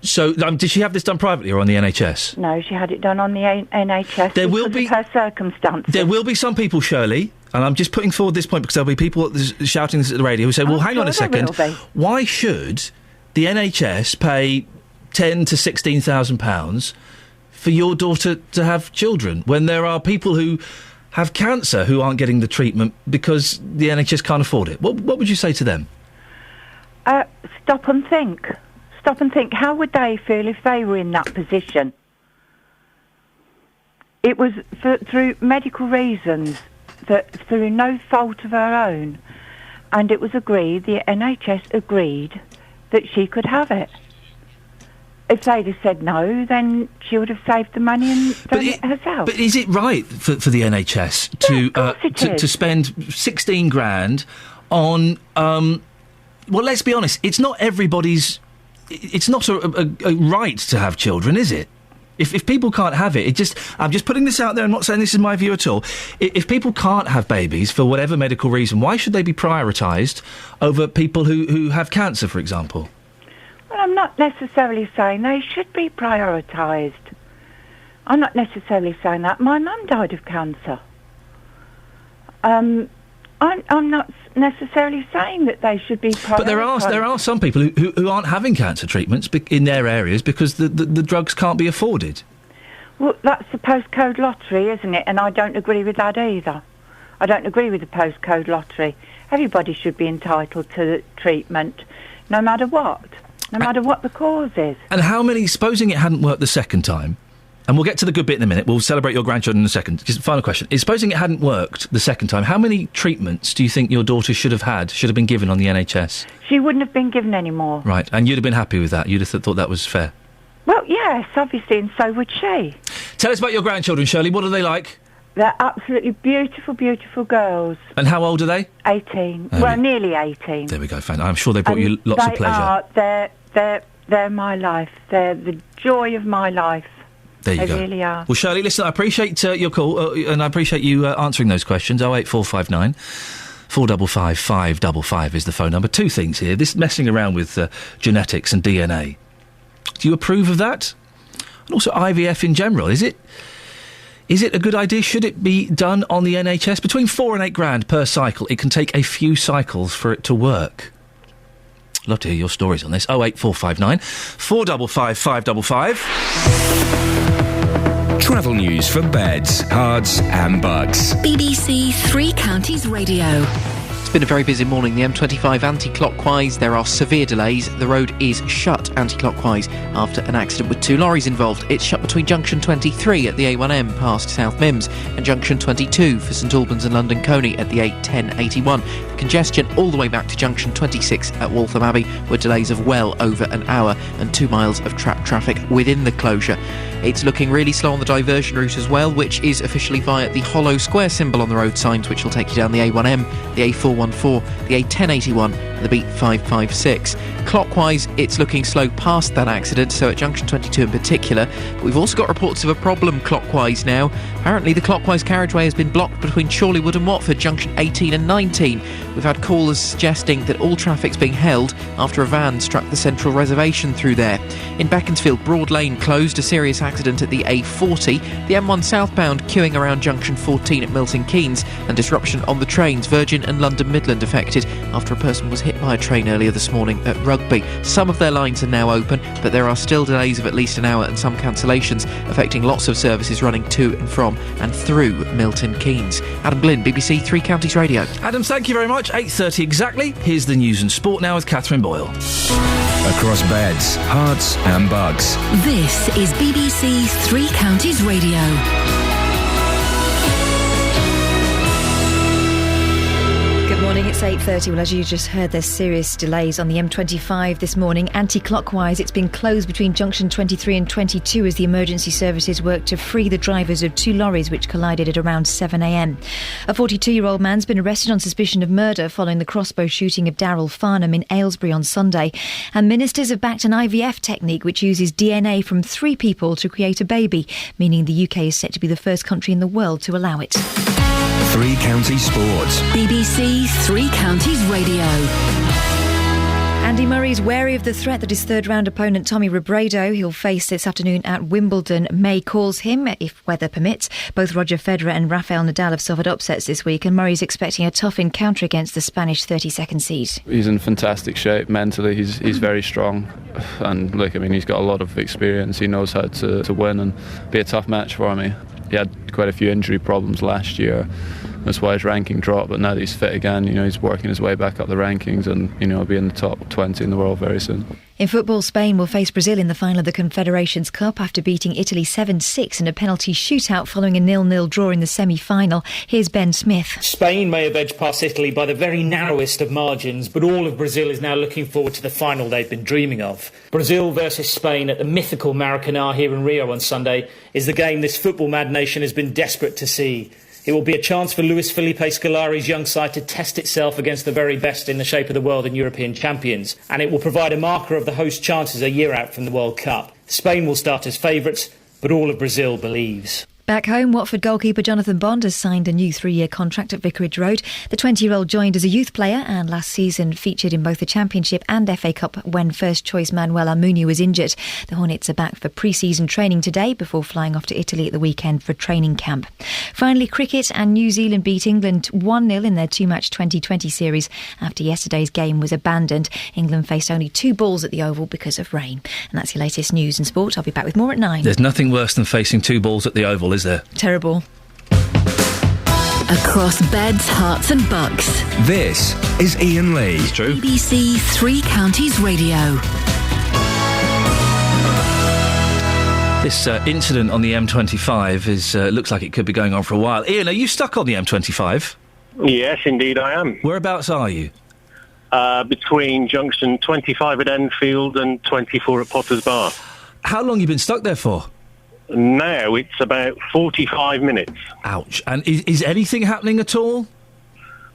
So, did she have this done privately or on the NHS? No, she had it done on the NHS because of her circumstances. There will be some people, Shirley, and I'm just putting forward this point because there'll be people shouting this at the radio who say, well, hang on a second, why should the NHS pay £10,000 to £16,000 for your daughter to have children when there are people who have cancer who aren't getting the treatment because the NHS can't afford it? What would you say to them? Stop and think. Stop and think. How would they feel if they were in that position? It was through medical reasons, through no fault of her own, and it was agreed, the NHS agreed, that she could have it. If they'd have said no, then she would have saved the money and done it herself. But is it right for the NHS to spend 16 grand on... well, let's be honest, it's not everybody's... It's not a right to have children, is it? If people can't have it, I'm just putting this out there, I'm not saying this is my view at all. If people can't have babies for whatever medical reason, why should they be prioritised over people who have cancer, for example? Well, I'm not necessarily saying they should be prioritised. I'm not necessarily saying that. My mum died of cancer. I'm not necessarily saying that they should be prioritised. But there are some people who aren't having cancer treatments in their areas because the drugs can't be afforded. Well, that's the postcode lottery, isn't it? And I don't agree with that either. I don't agree with the postcode lottery. Everybody should be entitled to treatment, no matter what. No matter what the cause is. And how many, supposing it hadn't worked the second time, and we'll get to the good bit in a minute, we'll celebrate your grandchildren in a second. Just final question. Supposing it hadn't worked the second time, how many treatments do you think your daughter should have been given on the NHS? She wouldn't have been given any more. Right, and you'd have been happy with that? You'd have thought that was fair? Well, yes, obviously, and so would she. Tell us about your grandchildren, Shirley. What are they like? They're absolutely beautiful, beautiful girls. And how old are they? 18. Well, nearly 18. There we go, fine. I'm sure they brought you lots of pleasure. They're my life. They're the joy of my life. There you go. They really are. Well, Shirley, listen, I appreciate your call, and I appreciate you answering those questions. 08459 455 555 is the phone number. 2 things here. This messing around with genetics and DNA. Do you approve of that? And also IVF in general. Is it a good idea? Should it be done on the NHS? Between 4 and 8 grand per cycle. It can take a few cycles for it to work. Love to hear your stories on this. 08459 455 555. Travel news for beds, cards and bugs. BBC Three Counties Radio. It's been a very busy morning. The M25 anti-clockwise. There are severe delays. The road is shut anti-clockwise after an accident with 2 lorries involved. It's shut between junction 23 at the A1M past South Mims and junction 22 for St Albans and London Coney at the A1081. The congestion all the way back to junction 26 at Waltham Abbey, where delays of well over an hour and 2 miles of trapped traffic within the closure. It's looking really slow on the diversion route as well, which is officially via the hollow square symbol on the road signs, which will take you down the A1M, the A414, the A1081 and the B556. Clockwise, it's looking slow past that accident, so at junction 22 in particular. But we've also got reports of a problem clockwise now. Apparently the clockwise carriageway has been blocked between Chorleywood and Watford, junction 18 and 19. We've had callers suggesting that all traffic's being held after a van struck the central reservation through there. In Beaconsfield, Broad Lane closed, a serious accident at the A40. The M1 southbound queuing around junction 14 at Milton Keynes, and disruption on the trains, Virgin and London Midland affected after a person was hit by a train earlier this morning at Rugby. Some of their lines are now open, but there are still delays of at least an hour and some cancellations affecting lots of services running to and from and through Milton Keynes. Adam Glynn, BBC Three Counties Radio. Adam, thank you very much. 8:30 exactly. Here's the news and sport now with Catherine Boyle. Across beds, hearts and bugs. This is BBC Three Counties Radio. Good morning, it's 8:30. Well, as you just heard, there's serious delays on the M25 this morning. Anti-clockwise, it's been closed between junction 23 and 22 as the emergency services work to free the drivers of 2 lorries which collided at around 7 a.m. A 42-year-old man's been arrested on suspicion of murder following the crossbow shooting of Darryl Farnham in Aylesbury on Sunday. And ministers have backed an IVF technique which uses DNA from 3 people to create a baby, meaning the UK is set to be the first country in the world to allow it. Three Counties Sports. BBC Three Counties Radio. Andy Murray is wary of the threat that his third-round opponent Tommy Robredo he'll face this afternoon at Wimbledon may cause him, if weather permits. Both Roger Federer and Rafael Nadal have suffered upsets this week, and Murray's expecting a tough encounter against the Spanish 32nd seed. He's in fantastic shape mentally. He's very strong, and look, I mean, he's got a lot of experience. He knows how to win, and be a tough match for me. He had quite a few injury problems last year. That's why his ranking dropped, but now that he's fit again, he's working his way back up the rankings and, he'll be in the top 20 in the world very soon. In football, Spain will face Brazil in the final of the Confederations Cup after beating Italy 7-6 in a penalty shootout following a 0-0 draw in the semi-final. Here's Ben Smith. Spain may have edged past Italy by the very narrowest of margins, but all of Brazil is now looking forward to the final they've been dreaming of. Brazil versus Spain at the mythical Maracanã here in Rio on Sunday is the game this football-mad nation has been desperate to see. It will be a chance for Luis Felipe Scolari's young side to test itself against the very best in the shape of the world and European champions, and it will provide a marker of the host chances a year out from the World Cup. Spain will start as favourites, but all of Brazil believes. Back home, Watford goalkeeper Jonathan Bond has signed a new 3-year contract at Vicarage Road. The 20-year-old joined as a youth player and last season featured in both the Championship and FA Cup when first-choice Manuel Almunia was injured. The Hornets are back for pre-season training today before flying off to Italy at the weekend for training camp. Finally, cricket, and New Zealand beat England 1-0 in their 2-match 2020 series after yesterday's game was abandoned. England faced only 2 balls at the Oval because of rain. And that's your latest news and sport. I'll be back with more at 9. There's nothing worse than facing 2 balls at the Oval, is there? Terrible. Across beds, hearts and bucks. This is Iain Lee. It's true. BBC Three Counties Radio. This incident on the M25 looks like it could be going on for a while. Iain, are you stuck on the M25? Yes, indeed I am. Whereabouts are you? Between junction 25 at Enfield and 24 at Potters Bar. How long have you been stuck there for? Now it's about 45 minutes. Ouch. And is anything happening at all?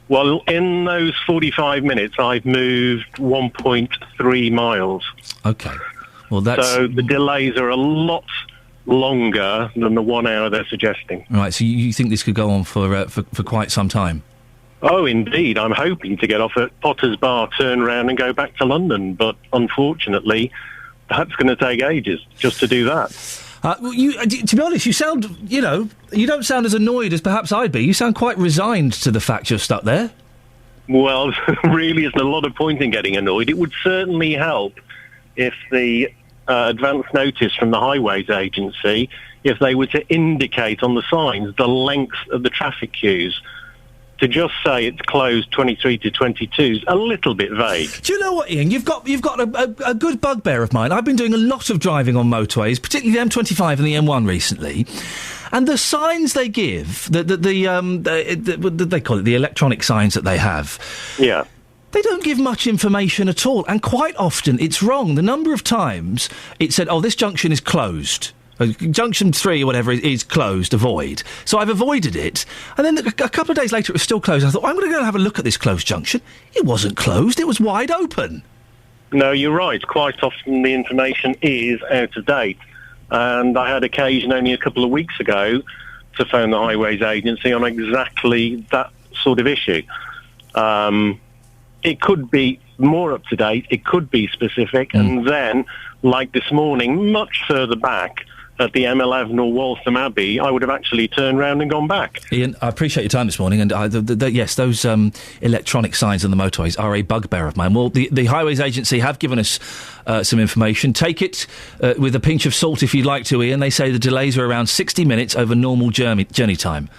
Well, in those 45 minutes, I've moved 1.3 miles. OK. Well, that's... So the delays are a lot longer than the 1 hour they're suggesting. Right, so you think this could go on for quite some time? Oh, indeed. I'm hoping to get off at Potters Bar, turn round and go back to London. But unfortunately, that's going to take ages just to do that. To be honest, you sound, you don't sound as annoyed as perhaps I'd be. You sound quite resigned to the fact you're stuck there. Well, there really isn't a lot of point in getting annoyed. It would certainly help if the advance notice from the Highways Agency, if they were to indicate on the signs the length of the traffic queues. To just say it's closed 23 to 22 is a little bit vague. Do you know what, Ian? You've got a good bugbear of mine. I've been doing a lot of driving on motorways, particularly the M25 and the M1 recently. And the signs they give, they call it the electronic signs that they have. Yeah. They don't give much information at all, and quite often it's wrong. The number of times it said, "Oh, this junction is closed." Junction 3 or whatever is closed, avoid. So I've avoided it. And then a couple of days later it was still closed. I thought, I'm going to go and have a look at this closed junction. It wasn't closed, it was wide open. No, you're right. Quite often the information is out of date. And I had occasion only a couple of weeks ago to phone the Highways Agency on exactly that sort of issue. It could be more up to date, it could be specific, and then, like this morning, much further back, at the M11 or Waltham Abbey, I would have actually turned round and gone back. Ian, I appreciate your time this morning, and yes, those electronic signs on the motorways are a bugbear of mine. Well, the Highways Agency have given us some information. Take it with a pinch of salt if you'd like to, Ian. They say the delays are around 60 minutes over normal journey time.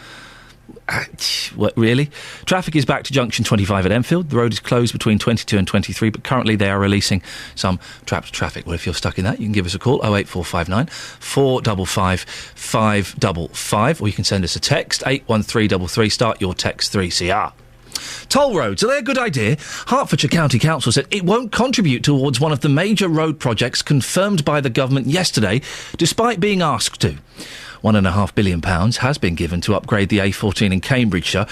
What, really? Traffic is back to junction 25 at Enfield. The road is closed between 22 and 23, but currently they are releasing some trapped traffic. Well, if you're stuck in that, you can give us a call, 08459 455 555, or you can send us a text, 81333, start your text 3CR. Toll roads, are they a good idea? Hertfordshire County Council said it won't contribute towards one of the major road projects confirmed by the government yesterday, despite being asked to. £1.5 billion has been given to upgrade the A14 in Cambridgeshire,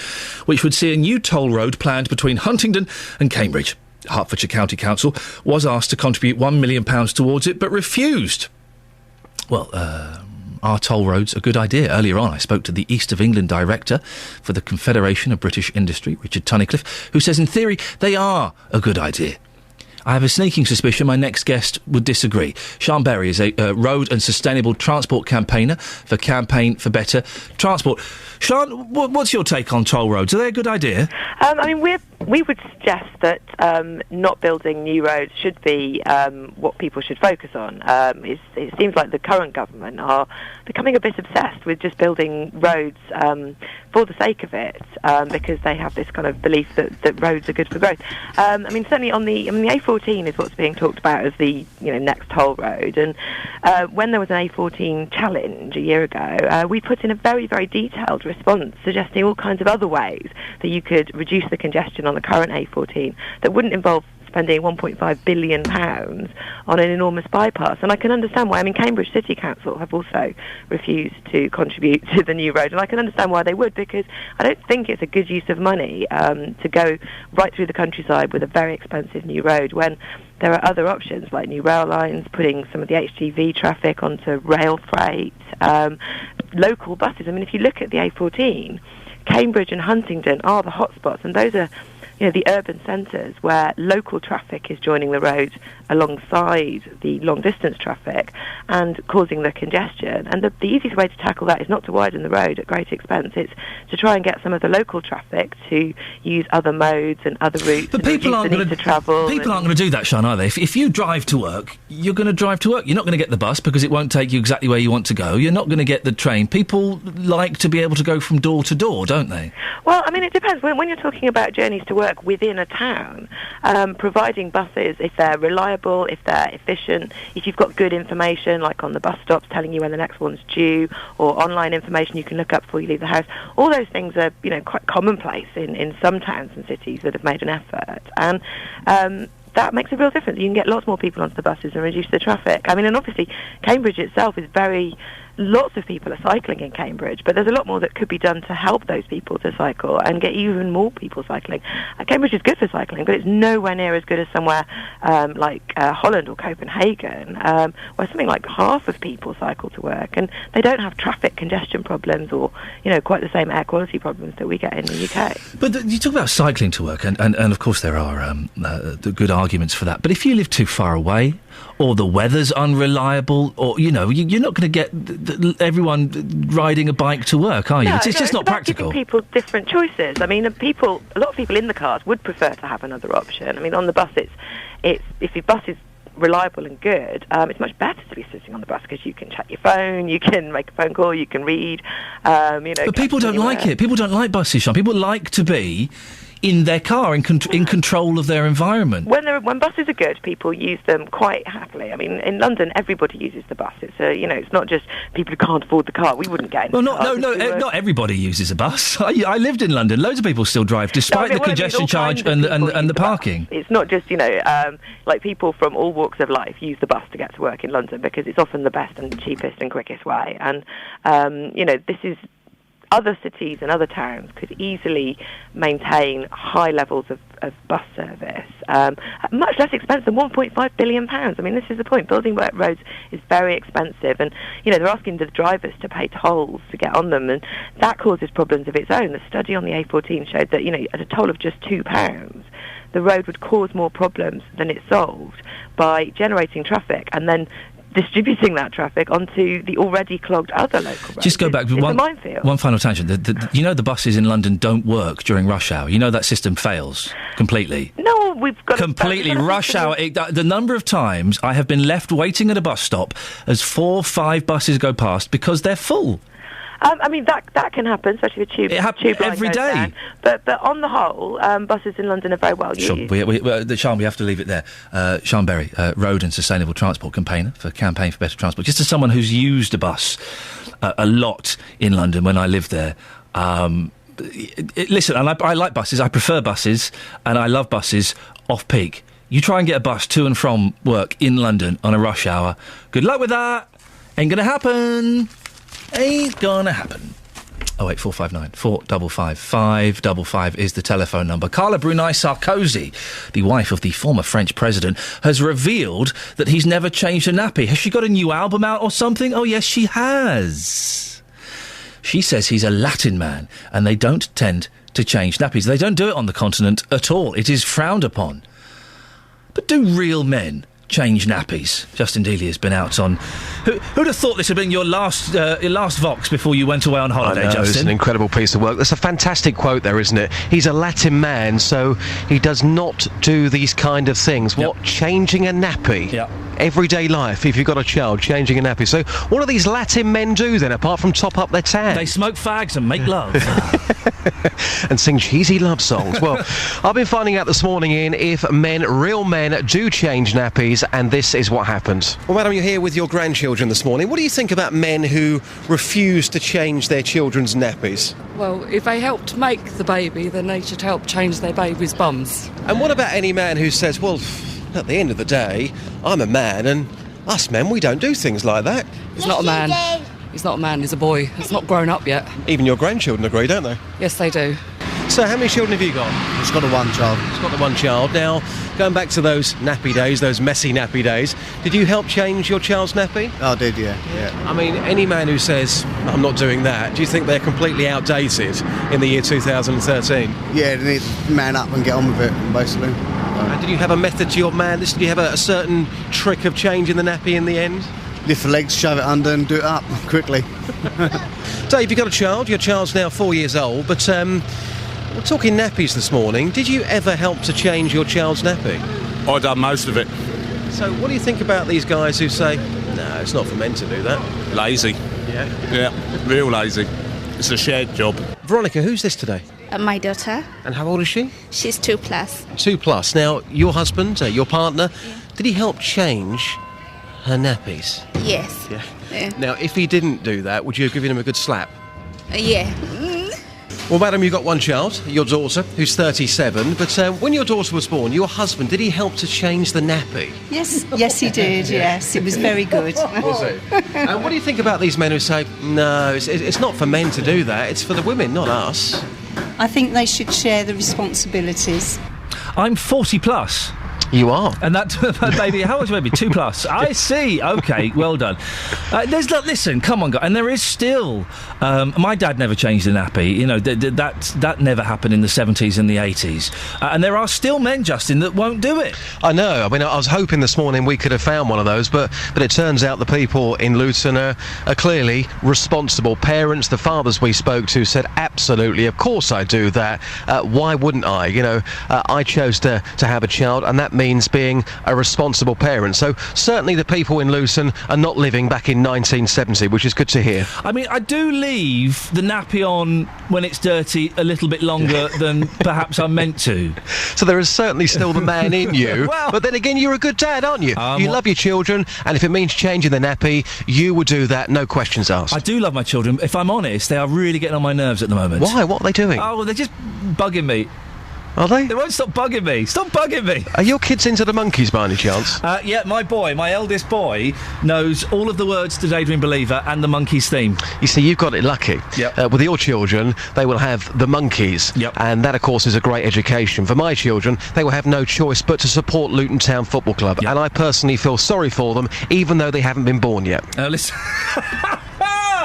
which would see a new toll road planned between Huntingdon and Cambridge. Hertfordshire County Council was asked to contribute £1 million towards it, but refused. Well, are toll roads a good idea? Earlier on, I spoke to the East of England director for the Confederation of British Industry, Richard Tunnicliffe, who says in theory they are a good idea. I have a sneaking suspicion my next guest would disagree. Sian Berry is a road and sustainable transport campaigner for Campaign for Better Transport. Sian, what's your take on toll roads? Are they a good idea? We would suggest that not building new roads should be what people should focus on. It seems like the current government are becoming a bit obsessed with just building roads for the sake of it, because they have this kind of belief that roads are good for growth. Certainly on the A14 is what's being talked about as the next toll road. And when there was an A14 challenge a year ago, we put in a very, very detailed response suggesting all kinds of other ways that you could reduce the congestion on the current A14 that wouldn't involve spending £1.5 billion on an enormous bypass. And I can understand why. Cambridge City Council have also refused to contribute to the new road, and I can understand why they would, because I don't think it's a good use of money to go right through the countryside with a very expensive new road when there are other options like new rail lines, putting some of the HGV traffic onto rail freight, local buses. If you look at the A14, Cambridge and Huntingdon are the hotspots, and those are the urban centres where local traffic is joining the road alongside the long-distance traffic and causing the congestion. And the easiest way to tackle that is not to widen the road at great expense. It's to try and get some of the local traffic to use other modes and other routes. But people aren't going to travel. People aren't going to do that, Sian, are they? If you drive to work, you're going to drive to work. You're not going to get the bus because it won't take you exactly where you want to go. You're not going to get the train. People like to be able to go from door to door, don't they? Well, it depends. When you're talking about journeys to work within a town, providing buses, if they're reliable, if they're efficient, if you've got good information, like on the bus stops telling you when the next one's due, or online information you can look up before you leave the house, all those things are, quite commonplace in some towns and cities that have made an effort. And that makes a real difference. You can get lots more people onto the buses and reduce the traffic. And obviously, Cambridge itself is lots of people are cycling in Cambridge, but there's a lot more that could be done to help those people to cycle and get even more people cycling. Cambridge is good for cycling, but it's nowhere near as good as somewhere like Holland or Copenhagen, where something like half of people cycle to work, and they don't have traffic congestion problems or, quite the same air quality problems that we get in the UK. But you talk about cycling to work, and of course there are the good arguments for that. But if you live too far away, or the weather's unreliable, or, you're not going to get everyone riding a bike to work, are you? It's just not practical. Giving people different choices. I mean, a lot of people in the cars would prefer to have another option. I mean, on the bus, if your bus is reliable and good, it's much better to be sitting on the bus because you can check your phone, you can make a phone call, you can read. But people don't like it. People don't like buses, Sean. People like to be in their car, in control of their environment. When buses are good, people use them quite happily. I mean, in London, everybody uses the bus. It's not just people who can't afford the car. We wouldn't get in. Not everybody uses a bus. I lived in London. Loads of people still drive, despite the congestion charge and the parking. It's not just like people from all walks of life use the bus to get to work in London because it's often the best and cheapest and quickest way. And this is. Other cities and other towns could easily maintain high levels of bus service, much less expensive than £1.5 billion. I mean, this is the point. Building roads is very expensive, and they're asking the drivers to pay tolls to get on them, and that causes problems of its own. The study on the A14 showed that at a toll of just £2, the road would cause more problems than it solved by generating traffic and then distributing that traffic onto the already clogged other local roads. Just go back to one final tangent. The buses in London don't work during rush hour. That system fails completely. No, we've got completely rush hour. The number of times I have been left waiting at a bus stop as 4 or 5 buses go past because they're full. I mean, that can happen, especially with tube. It happens every day. Down. But on the whole, buses in London are very well used. Sean, we have to leave it there. Sean Berry, Road and Sustainable Transport Campaign for Better Transport. Just as someone who's used a bus a lot in London when I lived there. Listen, and I like buses. I prefer buses, and I love buses off-peak. You try and get a bus to and from work in London on a rush hour. Good luck with that. Ain't going to happen. Ain't gonna happen. 08459 455 555 is the telephone number. Carla Bruni Sarkozy, the wife of the former French president, has revealed that he's never changed a nappy. Has she got a new album out or something? Oh, yes, she has. She says he's a Latin man and they don't tend to change nappies. They don't do it on the continent at all. It is frowned upon. But do real men change nappies? Justin Dealey has been out on... Who'd have thought this had been your last Vox before you went away on holiday, Justin? It's an incredible piece of work. That's a fantastic quote there, isn't it? He's a Latin man, so he does not do these kind of things. Yep. What? Changing a nappy? Yeah. Everyday life, if you've got a child, changing a nappy. So what do these Latin men do then, apart from top up their tan? They smoke fags and make love. And sing cheesy love songs. Well, I've been finding out this morning, Ian, if real men do change nappies, and this is what happens. Well, madam, you're here with your grandchildren this morning. What do you think about men who refuse to change their children's nappies? Well, if they helped make the baby, then they should help change their baby's bums. And what about any man who says, well, at the end of the day, I'm a man, and us men, we don't do things like that? He's not a man. He's not a man, he's a boy. He's not grown up yet. Even your grandchildren agree, don't they? Yes, they do. So how many children have you got? He's got one child. He's got the one child. Now, going back to those nappy days, those messy nappy days, did you help change your child's nappy? I did, yeah. I mean, any man who says, I'm not doing that, do you think they're completely outdated in the year 2013? Yeah, they need to man up and get on with it, basically. And did you have a method to your madness? Did you have a certain trick of changing the nappy in the end? Lift the legs, shove it under and do it up quickly. Dave, you've got a child. Your child's now 4 years old, but we're talking nappies this morning. Did you ever help to change your child's nappy? I've done most of it. So what do you think about these guys who say, no, it's not for men to do that? Lazy. Yeah? Yeah, real lazy. It's a shared job. Veronica, who's this today? My daughter. And how old is she? She's 2+. 2+. Now, your husband, your partner, did he help change her nappies? Yes. Yeah. Now, if he didn't do that, would you have given him a good slap? Yeah. Well, madam, you've got one child, your daughter, who's 37, but when your daughter was born, your husband, did he help to change the nappy? Yes, he did, yes. It was very good. Was it? And what do you think about these men who say, no, it's not for men to do that, it's for the women, not us? I think they should share the responsibilities. I'm 40+. You are. And that baby, how old's your baby? 2+. I see. Okay, well done. Listen, come on, guys. And there is still... my dad never changed a nappy. You know, that never happened in the 70s and the 80s. And there are still men, Justin, that won't do it. I know. I mean, I was hoping this morning we could have found one of those, but it turns out the people in Luton are clearly responsible parents. The fathers we spoke to said, absolutely, of course I do that. Why wouldn't I? You know, I chose to have a child, and that means being a responsible parent. So certainly the people in Luton are not living back in 1970, which is good to hear. I mean, I do leave the nappy on when it's dirty a little bit longer than perhaps I'm meant to. So there is certainly still the man in you. Well, but then again, you're a good dad, aren't you? You love your children, and if it means changing the nappy, you would do that, no questions asked. I do love my children. If I'm honest, they are really getting on my nerves at the moment. Why? What are they doing? Oh, well, they're just bugging me. Are they? They won't stop bugging me. Stop bugging me. Are your kids into the Monkees by any chance? Yeah, my eldest boy, knows all of the words to Daydream Believer and the Monkees theme. You see, you've got it lucky. Yep. With your children, they will have the Monkees. Yep. And that, of course, is a great education. For my children, they will have no choice but to support Luton Town Football Club. Yep. And I personally feel sorry for them, even though they haven't been born yet. Listen...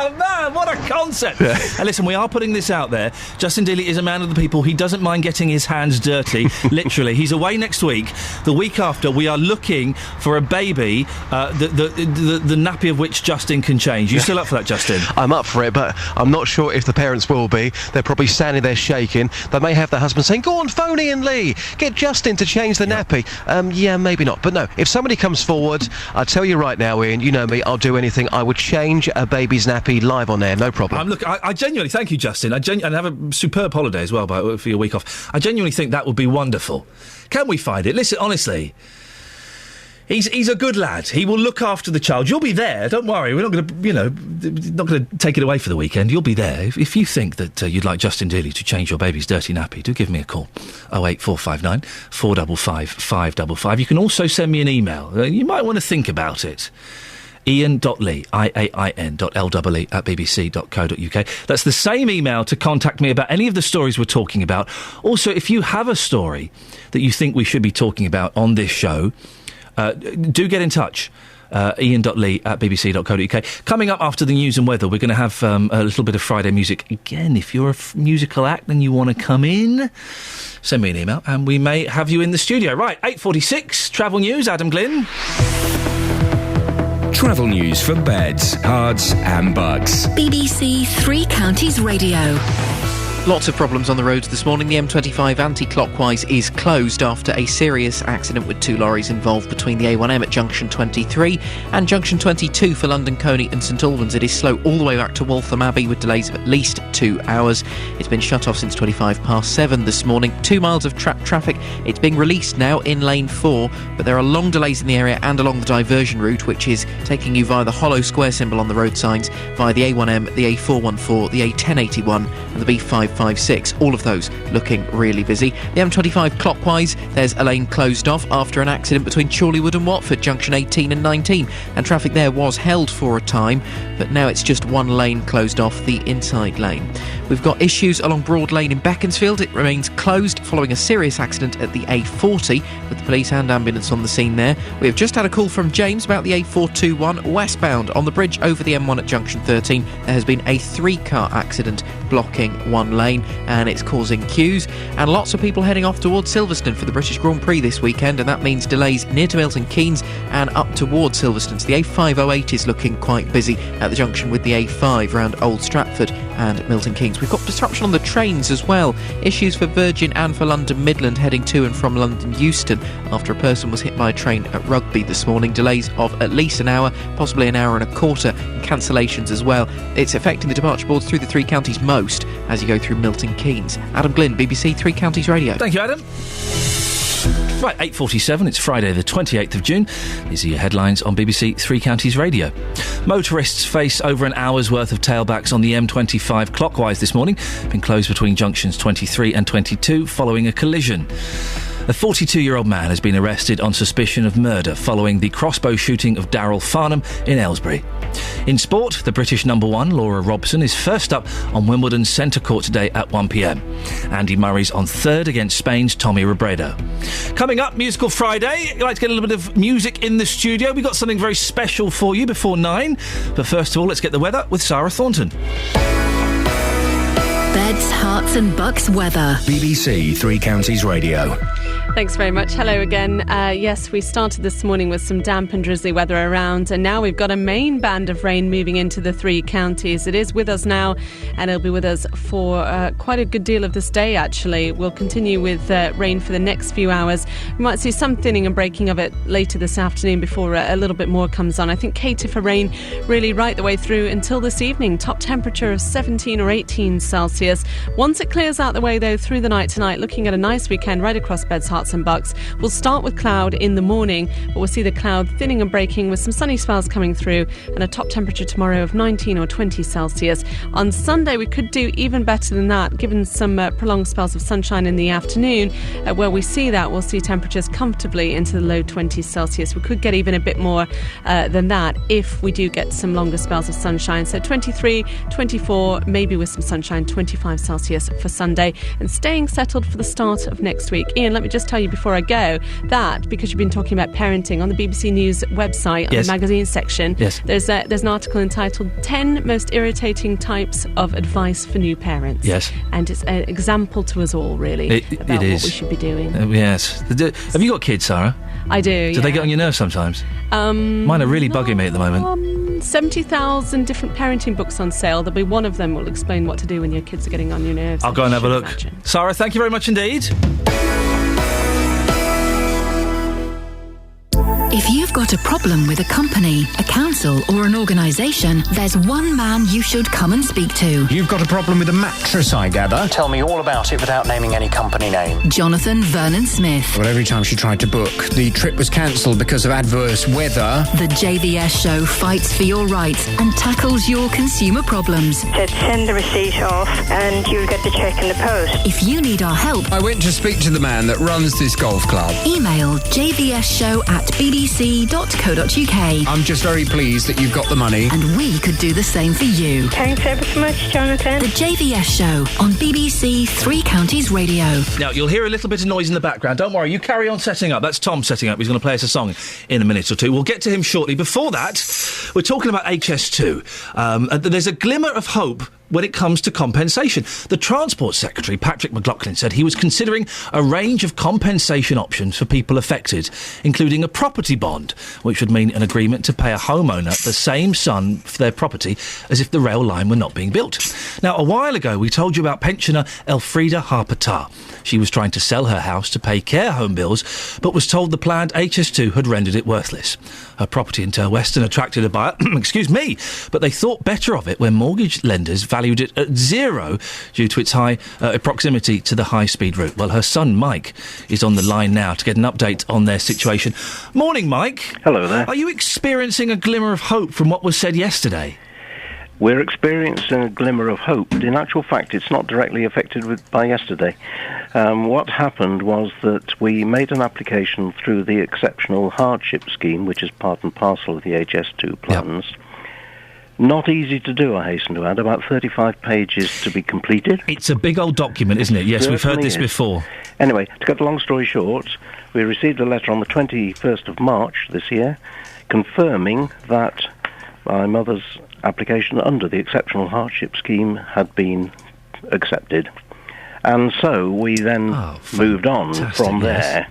Oh, man, what a concept. Yeah. And listen, we are putting this out there. Justin Dealey is a man of the people. He doesn't mind getting his hands dirty, literally. He's away next week. The week after, we are looking for a baby, the nappy of which Justin can change. You still up for that, Justin? I'm up for it, but I'm not sure if the parents will be. They're probably standing there shaking. They may have their husband saying, go on, phone Iain Lee. Get Justin to change the nappy. Yeah, maybe not. But no, if somebody comes forward, I tell you right now, Iain, you know me, I'll do anything. I would change a baby's nappy live on air, no problem. Look, I genuinely, thank you, Justin. And have a superb holiday as well for your week off. I genuinely think that would be wonderful. Can we find it? Listen, honestly, he's a good lad. He will look after the child. You'll be there. Don't worry. We're not going to, not going to take it away for the weekend. You'll be there. If you think that you'd like Justin Dealey to change your baby's dirty nappy, do give me a call. 08459 455 555. You can also send me an email. You might want to think about it. Iain.lee, IAIN.LEE @bbc.co.uk. That's the same email to contact me about any of the stories we're talking about. Also, if you have a story that you think we should be talking about on this show, do get in touch. Iain.lee @bbc.co.uk. Coming up after the news and weather, we're going to have a little bit of Friday music. Again, if you're a musical act and you want to come in, send me an email and we may have you in the studio. Right, 8:46, travel news, Adam Glynn. Travel news for beds, cards and bugs. BBC Three Counties Radio. Lots of problems on the roads this morning. The M25 anti-clockwise is closed after a serious accident with two lorries involved between the A1M at junction 23 and junction 22 for London, Coney and St Albans. It is slow all the way back to Waltham Abbey with delays of at least 2 hours. It's been shut off since 7:25 this morning. 2 miles of trapped traffic. It's being released now in lane 4, but there are long delays in the area and along the diversion route, which is taking you via the hollow square symbol on the road signs, via the A1M, the A414, the A1081 and the B556. All of those looking really busy. The M25 clockwise, there's a lane closed off after an accident between Chorleywood and Watford, junction 18 and 19, and traffic there was held for a time, but now it's just one lane closed off, the inside lane. We've got issues along Broad Lane in Beaconsfield. It remains closed following a serious accident at the A40 with the police and ambulance on the scene there. We have just had a call from James about the A421 westbound on the bridge over the M1 at junction 13. There has been a 3-car accident blocking one lane and it's causing queues, and lots of people heading off towards Silverstone for the British Grand Prix this weekend, and that means delays near to Milton Keynes and up towards Silverstone. So the A508 is looking quite busy at the junction with the A5 around Old Stratford and Milton Keynes. We've got disruption on the trains as well. Issues for Virgin and for London Midland heading to and from London Euston after a person was hit by a train at Rugby this morning. Delays of at least an hour, possibly an hour and a quarter, and cancellations as well. It's affecting the departure boards through the three counties most as you go through Milton Keynes. Adam Glynn, BBC Three Counties Radio. Thank you, Adam. Right, 8:47, it's Friday the 28th of June. These are your headlines on BBC Three Counties Radio. Motorists face over an hour's worth of tailbacks on the M25 clockwise this morning. Been closed between junctions 23 and 22 following a collision. A 42-year-old man has been arrested on suspicion of murder following the crossbow shooting of Darryl Farnham in Aylesbury. In sport, the British number one, Laura Robson, is first up on Wimbledon's centre court today at 1pm. Andy Murray's on third against Spain's Tommy Robredo. Coming up, Musical Friday. You'd like to get a little bit of music in the studio. We've got something very special for you before 9. But first of all, let's get the weather with Sarah Thornton. Beds, Hearts and Bucks weather. BBC Three Counties Radio. Thanks very much. Hello again. Yes, we started this morning with some damp and drizzly weather around, and now we've got a main band of rain moving into the 3 counties. It is with us now, and it'll be with us for quite a good deal of this day, actually. We'll continue with rain for the next few hours. We might see some thinning and breaking of it later this afternoon before a little bit more comes on. I think cater for rain really right the way through until this evening. Top temperature of 17 or 18 Celsius. Once it clears out the way, though, through the night tonight, looking at a nice weekend right across Beds, Hearts and Bucks. We'll start with cloud in the morning, but we'll see the cloud thinning and breaking with some sunny spells coming through, and a top temperature tomorrow of 19 or 20 Celsius. On Sunday, we could do even better than that, given some prolonged spells of sunshine in the afternoon. Where we see that, we'll see temperatures comfortably into the low 20s Celsius. We could get even a bit more than that if we do get some longer spells of sunshine. So 23, 24, maybe with some sunshine, 25 Celsius for Sunday, and staying settled for the start of next week. Ian, let me just tell you before I go that, because you've been talking about parenting, on the BBC News website, on Yes. the magazine section, Yes. there's an article entitled 10 Most Irritating Types of Advice for New Parents. Yes. And it's an example to us all, really, about it is. what we should be doing. Yes. Have you got kids, Sarah? I do, Do they get on your nerves sometimes? Mine are really bugging me at the moment. 70,000 different parenting books on sale. There'll be one of them will explain what to do when your kids are getting on your nerves. I'll go and have a look. Imagine. Sarah, thank you very much indeed. If you've got a problem with a company, a council or an organisation, there's one man you should come and speak to. You've got a problem with a mattress, I gather. Tell me all about it without naming any company name. Jonathan Vernon Smith. Well, every time she tried to book, the trip was cancelled because of adverse weather. The JVS show fights for your rights and tackles your consumer problems. Said send the receipt off and you'll get the cheque in the post. If you need our help, I went to speak to the man that runs this golf club. email jvsshow@bbc.co.uk. I'm just very pleased that you've got the money. And we could do the same for you. Thanks ever so much, Jonathan. The JVS show on BBC Three Counties Radio. Now, you'll hear a little bit of noise in the background. Don't worry, you carry on setting up. That's Tom setting up. He's going to play us a song in a minute or two. We'll get to him shortly. Before that, we're talking about HS2. There's a glimmer of hope when it comes to compensation. The Transport Secretary, Patrick McLaughlin, said he was considering a range of compensation options for people affected, including a property bond, which would mean an agreement to pay a homeowner the same sum for their property as if the rail line were not being built. Now, a while ago, we told you about pensioner Elfrida Harper-Tarr. She was trying to sell her house to pay care home bills, but was told the planned HS2 had rendered it worthless. Her property in Turweston attracted a buyer, excuse me, but they thought better of it when mortgage lenders valued it at zero due to its high proximity to the high-speed route. Well, her son Mike is on the line now to get an update on their situation. Morning, Mike. Hello there. Are you experiencing a glimmer of hope from what was said yesterday? We're experiencing a glimmer of hope, but in actual fact it's not directly affected by yesterday. What happened was that we made an application through the Exceptional Hardship Scheme, which is part and parcel of the HS2 plans. Yep. Not easy to do, I hasten to add. About 35 pages to be completed. It's a big old document, isn't it? Yes, we've heard this before. Anyway, to cut the long story short, we received a letter on the 21st of March this year confirming that my mother's application under the Exceptional Hardship Scheme had been accepted. And so we then moved on from there.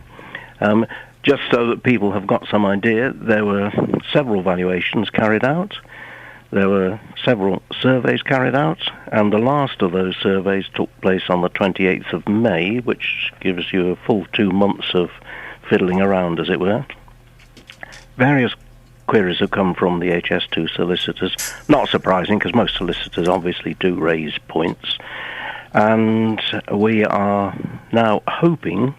Just so that people have got some idea, there were several valuations carried out. There were several surveys carried out, and the last of those surveys took place on the 28th of May, which gives you a full 2 months of fiddling around, as it were. Various queries have come from the HS2 solicitors. Not surprising, because most solicitors obviously do raise points. And we are now hoping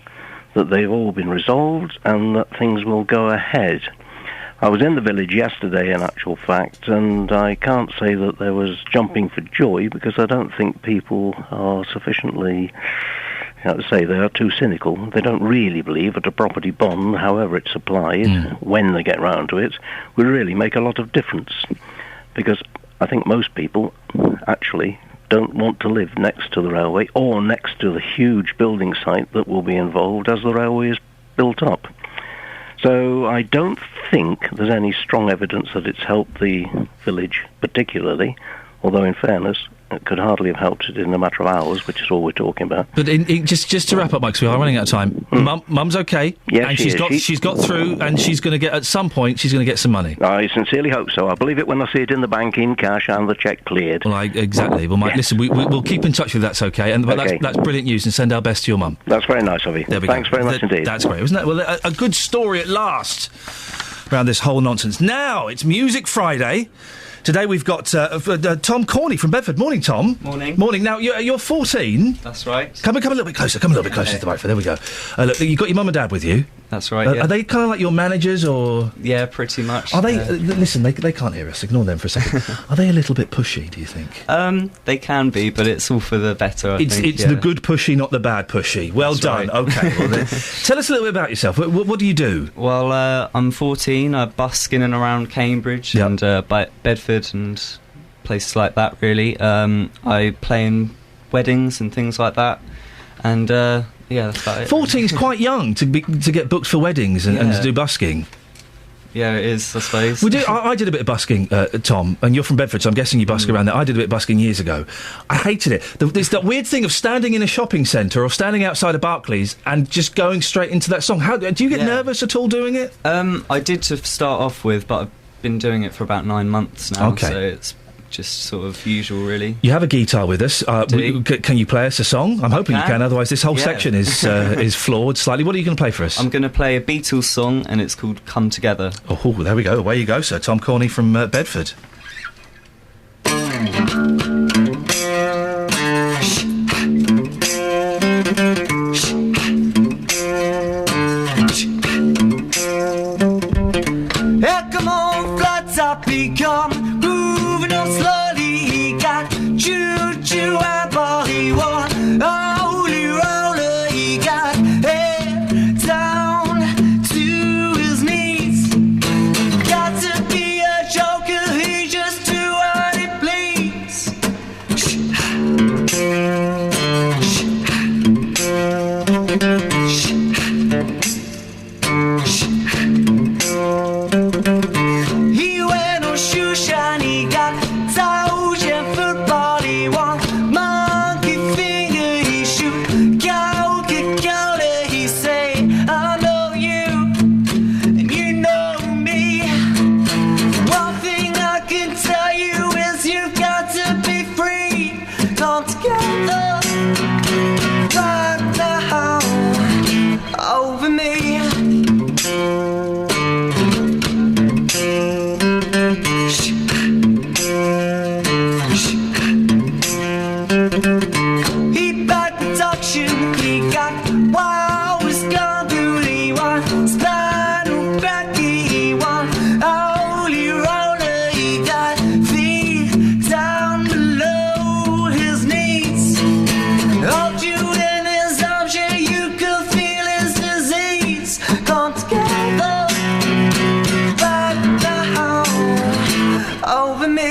that they've all been resolved and that things will go ahead. I was in the village yesterday, in actual fact, and I can't say that there was jumping for joy, because I don't think people are sufficiently, how to say, they are too cynical. They don't really believe that a property bond, however it's applied, when they get round to it, will really make a lot of difference. because I think most people actually don't want to live next to the railway or next to the huge building site that will be involved as the railway is built up. So I don't think there's any strong evidence that it's helped the village particularly, although in fairness, it could hardly have helped it in a matter of hours, which is all we're talking about. But just to wrap up, Mike, 'cause we are running out of time. Mum's okay. Yes, and she is. she's got through, and she's going to get, at some point, she's going to get some money. I sincerely hope so. I believe it when I see it in the bank in cash and the cheque cleared. Well, exactly. Well, Mike, listen, we'll keep in touch if that's okay. But Okay. that's brilliant news, and send our best to your mum. That's very nice of you. There we Thanks go. very much indeed. That's great, wasn't it? Well, a good story at last around this whole nonsense. Now, it's Music Friday. Today we've got Tom Corney from Bedford. Morning, Tom. Morning. Morning. Now, you're 14. That's right. Come a little bit closer. Come a little bit closer to the microphone. There we go. Look, you've got your mum and dad with you. That's right, yeah. Are they kind of like your managers, or...? Yeah, pretty much. Are they... listen, they can't hear us. Ignore them for a second. Are they a little bit pushy, do you think? They can be, but it's all for the better, I think. It's the good pushy, not the bad pushy. Well done. right. OK. Well, tell us a little bit about yourself. What do you do? Well, I'm 14. I busk in and around Cambridge and Bedford and places like that, really. I play in weddings and things like that. And... yeah, that's about it. 14 is quite young to get booked for weddings and to do busking. Yeah, it is, I suppose. I did a bit of busking, Tom, and you're from Bedford, so I'm guessing you busk around there. I did a bit of busking years ago. I hated it. There's that weird thing of standing in a shopping centre or standing outside of Barclays and just going straight into that song. Do you get nervous at all doing it? I did to start off with, but I've been doing it for about 9 months now, Okay. so it's just sort of usual, really. You have a guitar with us. Can you play us a song? I'm hoping you can, otherwise this whole section is flawed slightly. What are you going to play for us? I'm going to play a Beatles song, and it's called Come Together. Oh, there we go. Away you go, sir. Tom Corney from Bedford. Yeah, come on, flat top, become moving on slowly. He got choo-choo and body one. Holy roller, he got head down to his knees. Got to be a joker, he just do what he please. He wear no shoe shine, he got touch and football, he want monkey finger, he shoot cow, he say, I know you, and you know me. One thing I can tell you is you've got to be free. Come together, right now, over me. He bad production, he got wow, he's gone through the one. Spinal Becky, he won. Holy roller, he got feet down below his knees. Hold you in his arms, yeah, you could feel his disease. Come together, right now, over me.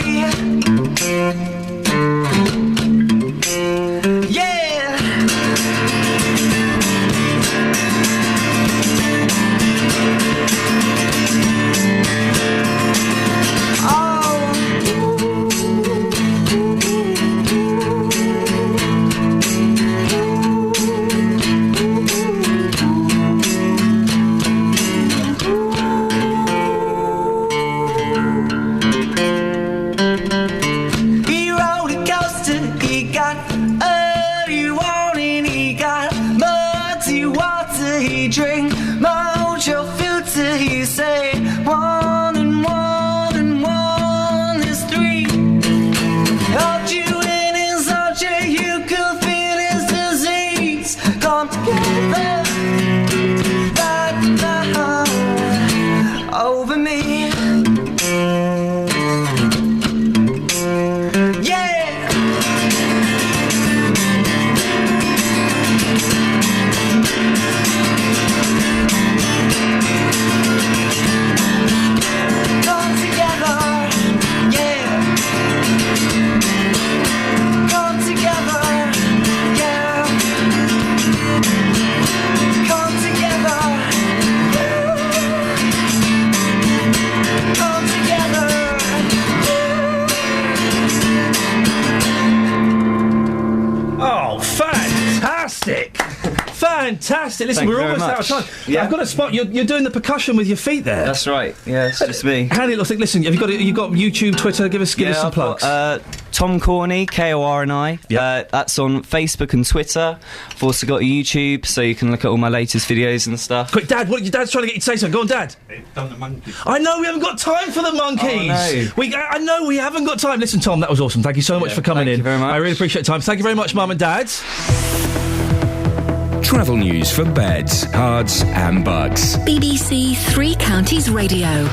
Yeah. Fantastic. Listen, Thank we're you very almost out of much. time. Yeah. I've got a spot. You're doing the percussion with your feet there. That's right. Yeah, it's just me. Handy little thing. Listen, have you got YouTube, Twitter? Give us some I've plugs. got, Tom Corney, Korni. That's on Facebook and Twitter. I've also got a YouTube, so you can look at all my latest videos and stuff. Quick, Dad, your Dad's trying to get you to say something. Go on, Dad. Done the monkeys. I know we haven't got time for the monkeys. Oh, no. I know we haven't got time. Listen, Tom, that was awesome. Thank you so much for coming in. Thank you very much. I really appreciate your time. Thank you very much, Mum and Dad. Travel news for beds, cards and bugs. BBC Three Counties Radio.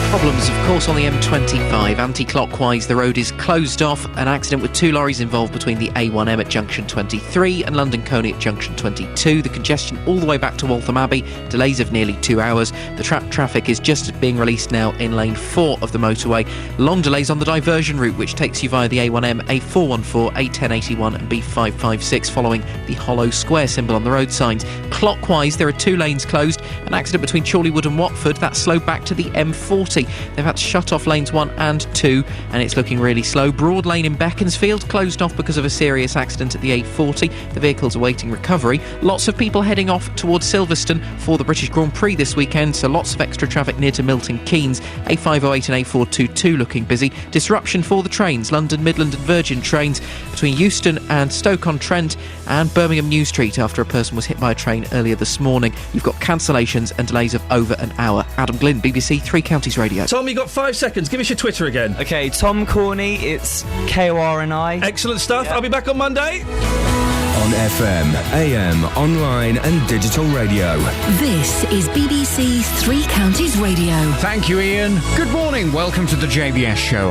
Problems, of course, on the M25. Anti-clockwise, the road is closed off. An accident with 2 lorries involved between the A1M at junction 23 and London Coney at junction 22. The congestion all the way back to Waltham Abbey. Delays of nearly 2 hours. The traffic is just being released now in lane 4 of the motorway. Long delays on the diversion route, which takes you via the A1M, A414, A1081 and B556, following the hollow square symbol on the road signs. Clockwise, there are 2 lanes closed. An accident between Chorleywood and Watford. That's slowed back to the M40. They've had to shut off lanes 1 and 2, and it's looking really slow. Broad Lane in Beaconsfield closed off because of a serious accident at the A40. The vehicle's awaiting recovery. Lots of people heading off towards Silverstone for the British Grand Prix this weekend, so lots of extra traffic near to Milton Keynes. A508 and A422 looking busy. Disruption for the trains, London, Midland and Virgin trains between Euston and Stoke-on-Trent and Birmingham New Street after a person was hit by a train earlier this morning. You've got cancellations and delays of over an hour. Adam Glynn, BBC Three Counties Radio. Tom, you got 5 seconds. Give us your Twitter again. Okay, Tom Corney, it's Korni. Excellent stuff. Yeah. I'll be back on Monday. On FM, AM, online and digital radio. This is BBC Three Counties Radio. Thank you, Iain. Good morning. Welcome to the JBS show.